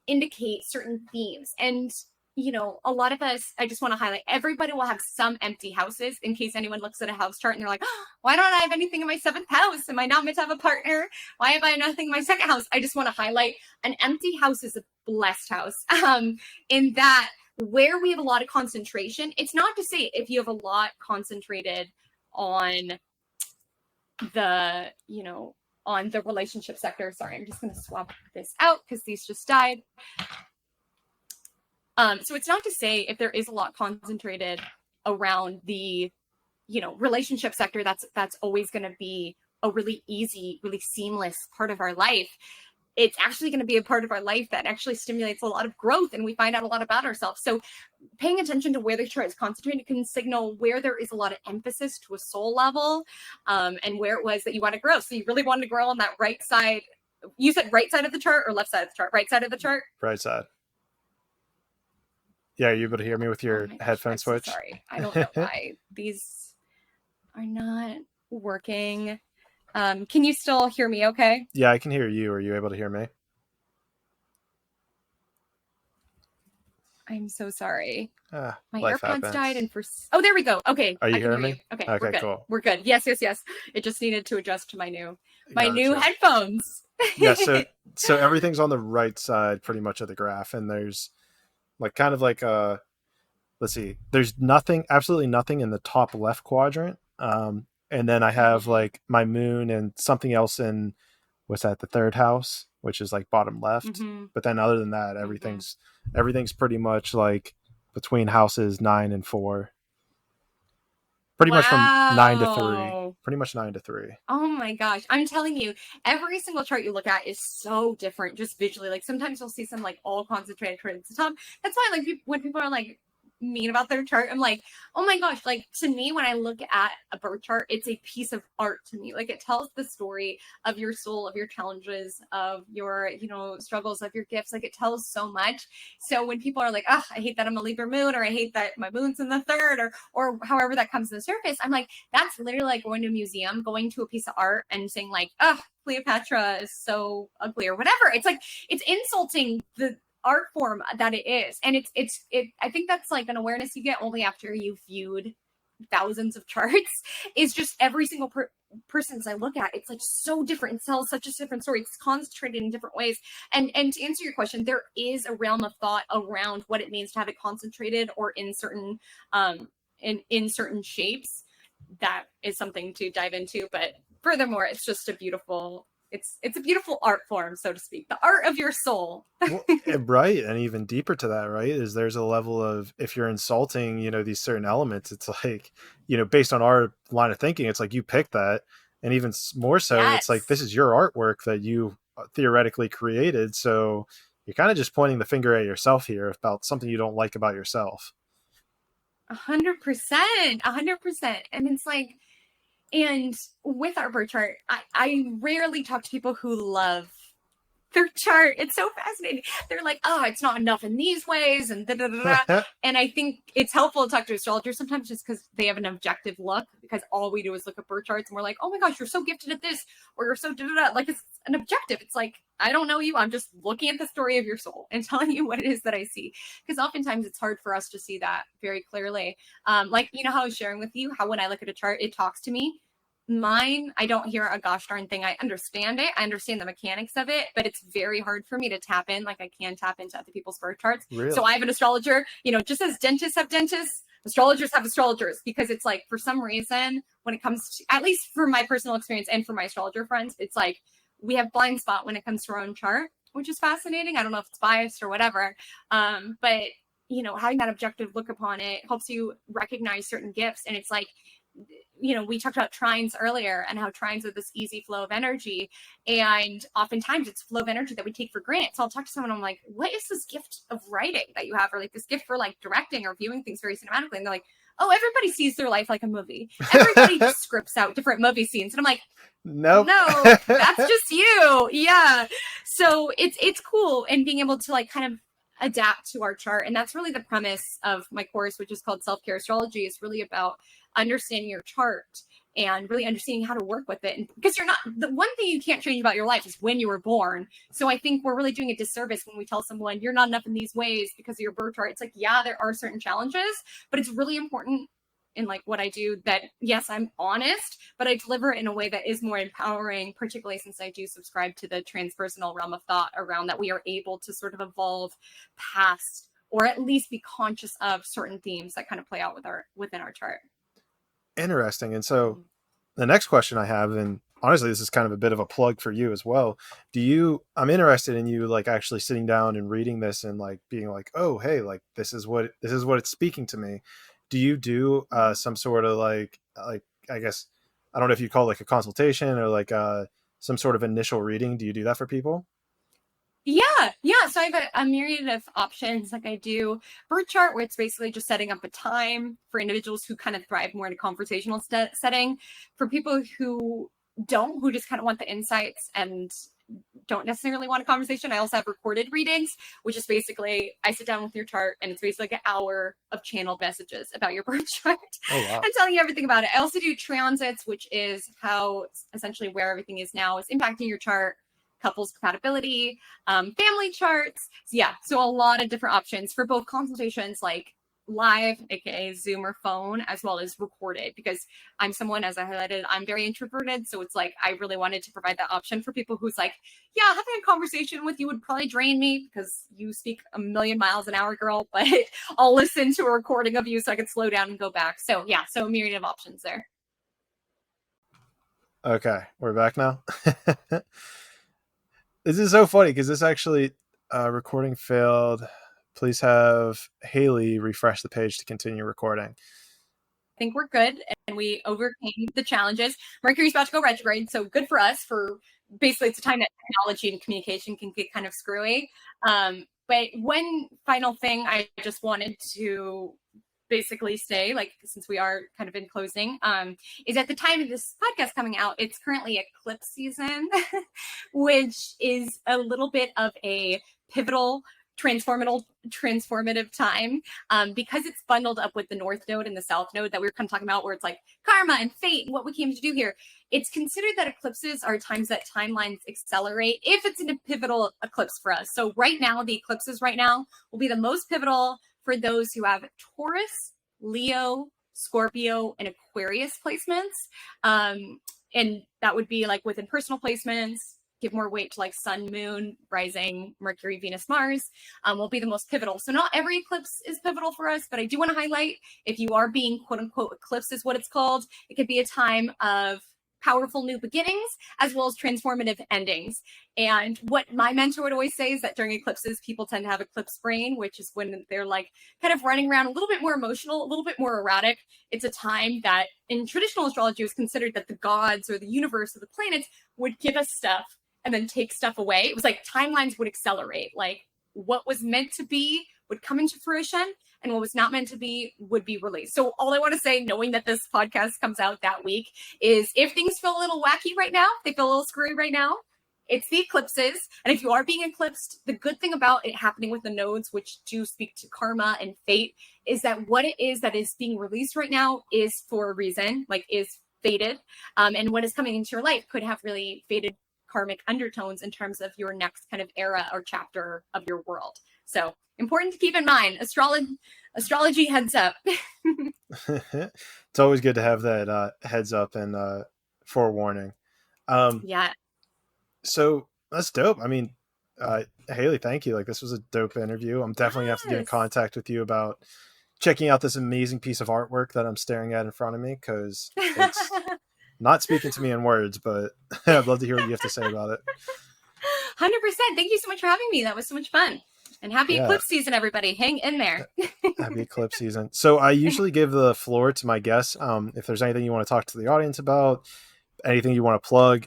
indicate certain themes. And a lot of us, I just want to highlight, everybody will have some empty houses in case anyone looks at a house chart and they're like, oh, why don't I have anything in my 7th house? Am I not meant to have a partner? Why have I nothing in my 2nd house? I just want to highlight an empty house is a blessed house. In that where we have a lot of concentration, it's not to say if you have a lot concentrated on the, on the relationship sector. Sorry, I'm just going to swap this out because these just died. So it's not to say if there is a lot concentrated around the, relationship sector, that's always going to be a really easy, really seamless part of our life. It's actually going to be a part of our life that actually stimulates a lot of growth, and we find out a lot about ourselves. So paying attention to where the chart is concentrated can signal where there is a lot of emphasis to a soul level, and where it was that you want to grow. So you really wanted to grow on that right side. You said right side of the chart or left side of the chart? Right side of the chart? Right side. Yeah, are you able to hear me with your headphone switch? So sorry, I don't know why these are not working. Can you still hear me okay? Yeah, I can hear you. Are you able to hear me? I'm so sorry. My AirPods happens. Died and oh, there we go. Okay. Are you hearing me? Okay, we're good. Cool. We're good. Yes. It just needed to adjust to my new headphones. Yeah, so everything's on the right side pretty much of the graph, and there's let's see, there's absolutely nothing in the top left quadrant. And then I have like my moon and something else in, what's that, the 3rd house, which is like bottom left. Mm-hmm. But then other than that, everything's pretty much like between houses 9 and 4. Pretty much from 9 to 3. Pretty much 9 to 3. Oh my gosh. I'm telling you, every single chart you look at is so different just visually. Like sometimes you'll see some like all concentrated towards the top. That's why like when people are like mean about their chart, I'm like, oh my gosh, like to me when I look at a birth chart, it's a piece of art to me. Like it tells the story of your soul, of your challenges, of your struggles, of your gifts. Like it tells so much. So when people are like, oh, I hate that I'm a Libra moon, or I hate that my moon's in the 3rd, or however that comes to the surface, I'm like, that's literally like going to a museum, going to a piece of art and saying like, oh, Cleopatra is so ugly or whatever. It's like it's insulting the art form that it is. And I think that's like an awareness you get only after you've viewed thousands of charts. Is just every single person's I look at, it's like so different. It tells such a different story. It's concentrated in different ways. And to answer your question, there is a realm of thought around what it means to have it concentrated or in certain in certain shapes. That is something to dive into. But furthermore, it's just a beautiful it's a beautiful art form, so to speak, the art of your soul. Right. And even deeper to that, right, is there's a level of, if you're insulting, these certain elements, it's like, based on our line of thinking, it's like you picked that. And even more so, yes. It's like, this is your artwork that you theoretically created. So you're kind of just pointing the finger at yourself here about something you don't like about yourself. 100%. And it's like, and with our birth chart, I rarely talk to people who love their chart. It's so fascinating. They're like, oh, it's not enough in these ways, and da-da-da-da. And I think it's helpful to talk to astrologers sometimes just because they have an objective look, because all we do is look at birth charts and we're like, oh my gosh, you're so gifted at this, or you're so da-da-da. Like, it's an objective. It's like, I don't know you. I'm just looking at the story of your soul and telling you what it is that I see. Because oftentimes it's hard for us to see that very clearly. Like, how I was sharing with you, how when I look at a chart, it talks to me. Mine, I don't hear a gosh darn thing. I understand it. I understand the mechanics of it, but it's very hard for me to tap in like I can tap into other people's birth charts. Really? So I have an astrologer, just as dentists have dentists, astrologers have astrologers, because it's like, for some reason, when it comes to, at least for my personal experience and for my astrologer friends, it's like we have blind spot when it comes to our own chart, which is fascinating. I don't know if it's biased or whatever. But having that objective look upon it helps you recognize certain gifts. And it's like, we talked about trines earlier and how trines are this easy flow of energy. And oftentimes it's flow of energy that we take for granted. So I'll talk to someone, I'm like, what is this gift of writing that you have? Or like this gift for like directing or viewing things very cinematically. And they're like, oh, everybody sees their life like a movie. Everybody just scripts out different movie scenes. And I'm like, nope. No, that's just you. Yeah. So it's cool. And being able to like kind of adapt to our chart. And that's really the premise of my course, which is called Self-Care Astrology. Is really about understanding your chart and really understanding how to work with it. And because you're not, the one thing you can't change about your life is when you were born. So I think we're really doing a disservice when we tell someone you're not enough in these ways because of your birth chart. It's like, yeah, there are certain challenges, but it's really important in like what I do that, yes, I'm honest, but I deliver it in a way that is more empowering, particularly since I do subscribe to the transpersonal realm of thought around that we are able to sort of evolve past or at least be conscious of certain themes that kind of play out within our chart. Interesting. And so the next question I have, and honestly, this is kind of a bit of a plug for you as well. I'm interested in you like actually sitting down and reading this and like being like, oh, hey, like this is what it's speaking to me. Do you do some sort of like, I guess, I don't know if you call it like a consultation or like some sort of initial reading. Do you do that for people? Yeah. So I have a myriad of options. Like I do birth chart, where it's basically just setting up a time for individuals who kind of thrive more in a conversational setting. For people who don't, who just kind of want the insights and don't necessarily want a conversation, I also have recorded readings, which is basically I sit down with your chart and it's basically like an hour of channeled messages about your birth chart. Oh, wow. And telling you everything about it. I also do transits, which is how essentially where everything is now is impacting your chart, couples compatibility, family charts. So a lot of different options for both consultations, like live, aka Zoom or phone, as well as recorded, because I'm someone, as I highlighted, I'm very introverted. So it's like I really wanted to provide that option for people who's like, yeah, having a conversation with you would probably drain me because you speak a million miles an hour, girl, but I'll listen to a recording of you so I can slow down and go back. So so a myriad of options there. Okay, we're back now. This is so funny because this actually recording failed. Please have Haley refresh the page to continue recording. I think we're good and we overcame the challenges. Mercury's about to go retrograde, so good for us. For basically, it's a time that technology and communication can get kind of screwy. But one final thing I just wanted to basically say, like, since we are kind of in closing, is at the time of this podcast coming out, it's currently eclipse season, which is a little bit of a pivotal transformative time, because it's bundled up with the North Node and the South Node that we were kind of talking about, where it's like karma and fate and what we came to do here. It's considered that eclipses are times that timelines accelerate if it's a pivotal eclipse for us. So right now, the eclipses right now will be the most pivotal for those who have Taurus, Leo, Scorpio, and Aquarius placements. And that would be like within personal placements, give more weight to like sun, moon, rising, Mercury, Venus, Mars, will be the most pivotal. So not every eclipse is pivotal for us, but I do want to highlight, if you are being quote unquote eclipse is what it's called, it could be a time of powerful new beginnings as well as transformative endings. And what my mentor would always say is that during eclipses, people tend to have eclipse brain, which is when they're like kind of running around a little bit more emotional, a little bit more erratic. It's a time that in traditional astrology was considered that the gods or the universe or the planets would give us stuff and then take stuff away. It was like timelines would accelerate. Like what was meant to be would come into fruition and what was not meant to be would be released. So all I want to say, knowing that this podcast comes out that week, is if things feel a little wacky right now, they feel a little screwy right now, it's the eclipses. And if you are being eclipsed, the good thing about it happening with the nodes, which do speak to karma and fate, is that what it is that is being released right now is for a reason, like is fated. And what is coming into your life could have really fated karmic undertones in terms of your next kind of era or chapter of your world. So important to keep in mind. Astrology heads up. It's always good to have that heads up and forewarning. Yeah. So that's dope. I mean, Haley, thank you. Like this was a dope interview. I'm definitely gonna have to get in contact with you about checking out this amazing piece of artwork that I'm staring at in front of me, because it's not speaking to me in words, but I'd love to hear what you have to say about it. 100%. Thank you so much for having me. That was so much fun. And happy eclipse season, everybody. Hang in there. Happy eclipse season. So I usually give the floor to my guests. If there's anything you want to talk to the audience about, anything you want to plug,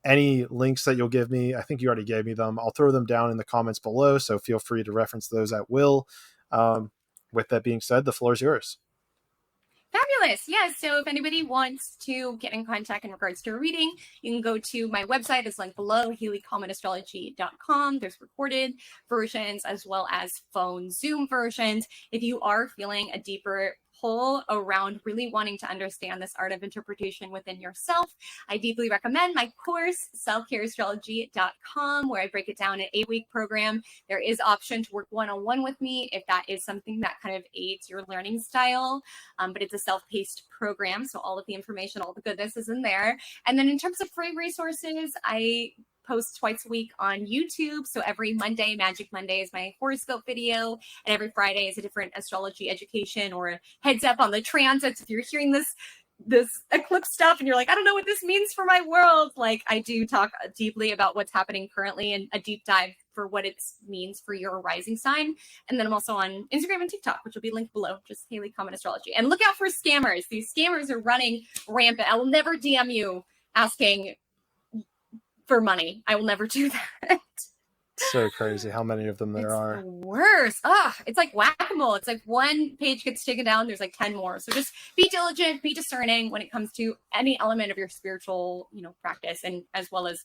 any links that you'll give me, I think you already gave me them. I'll throw them down in the comments below, so feel free to reference those at will. With that being said, the floor is yours. Fabulous. Yeah. So if anybody wants to get in contact in regards to a reading, you can go to my website. It's linked below, HaleyCometAstrology.com. There's recorded versions as well as phone Zoom versions. If you are feeling a deeper pull around really wanting to understand this art of interpretation within yourself, I deeply recommend my course, selfcareastrology.com, where I break it down in an 8-week program. There is option to work one-on-one with me if that is something that kind of aids your learning style. But it's a self-paced program, so all of the information, all the goodness is in there. And then in terms of free resources, I post twice a week on YouTube. So every Monday, Magic Monday, is my horoscope video, and every Friday is a different astrology education or a heads up on the transits. If you're hearing this eclipse stuff and you're like, I don't know what this means for my world, like, I do talk deeply about what's happening currently and a deep dive for what it means for your rising sign. And then I'm also on Instagram and TikTok, which will be linked below, just Haley Comet Astrology. And look out for scammers. These scammers are running rampant. I will never DM you asking for money. I will never do that. So crazy how many of them there are. The worst. It's like whack-a-mole. It's like one page gets taken down, there's like 10 more. So just be diligent, be discerning when it comes to any element of your spiritual, practice, and as well as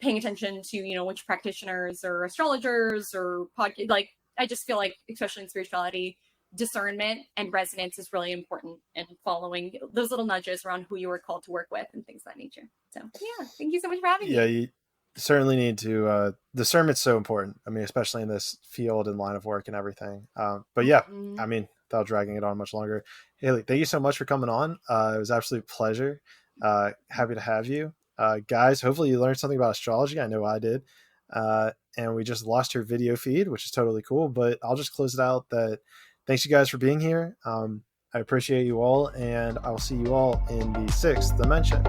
paying attention to, which practitioners or astrologers or podcast. Like, I just feel like, especially in spirituality, discernment and resonance is really important, and following those little nudges around who you were called to work with and things of that nature. So yeah, thank you so much for having me. Yeah, you certainly need to, discernment's so important. I mean, especially in this field and line of work and everything. But yeah, I mean, without dragging it on much longer, Haley, thank you so much for coming on. It was an absolute pleasure. Happy to have you. Guys, hopefully you learned something about astrology. I know I did. And we just lost her video feed, which is totally cool, but I'll just close it out that thanks you guys for being here. I appreciate you all, and I'll see you all in the 6th dimension.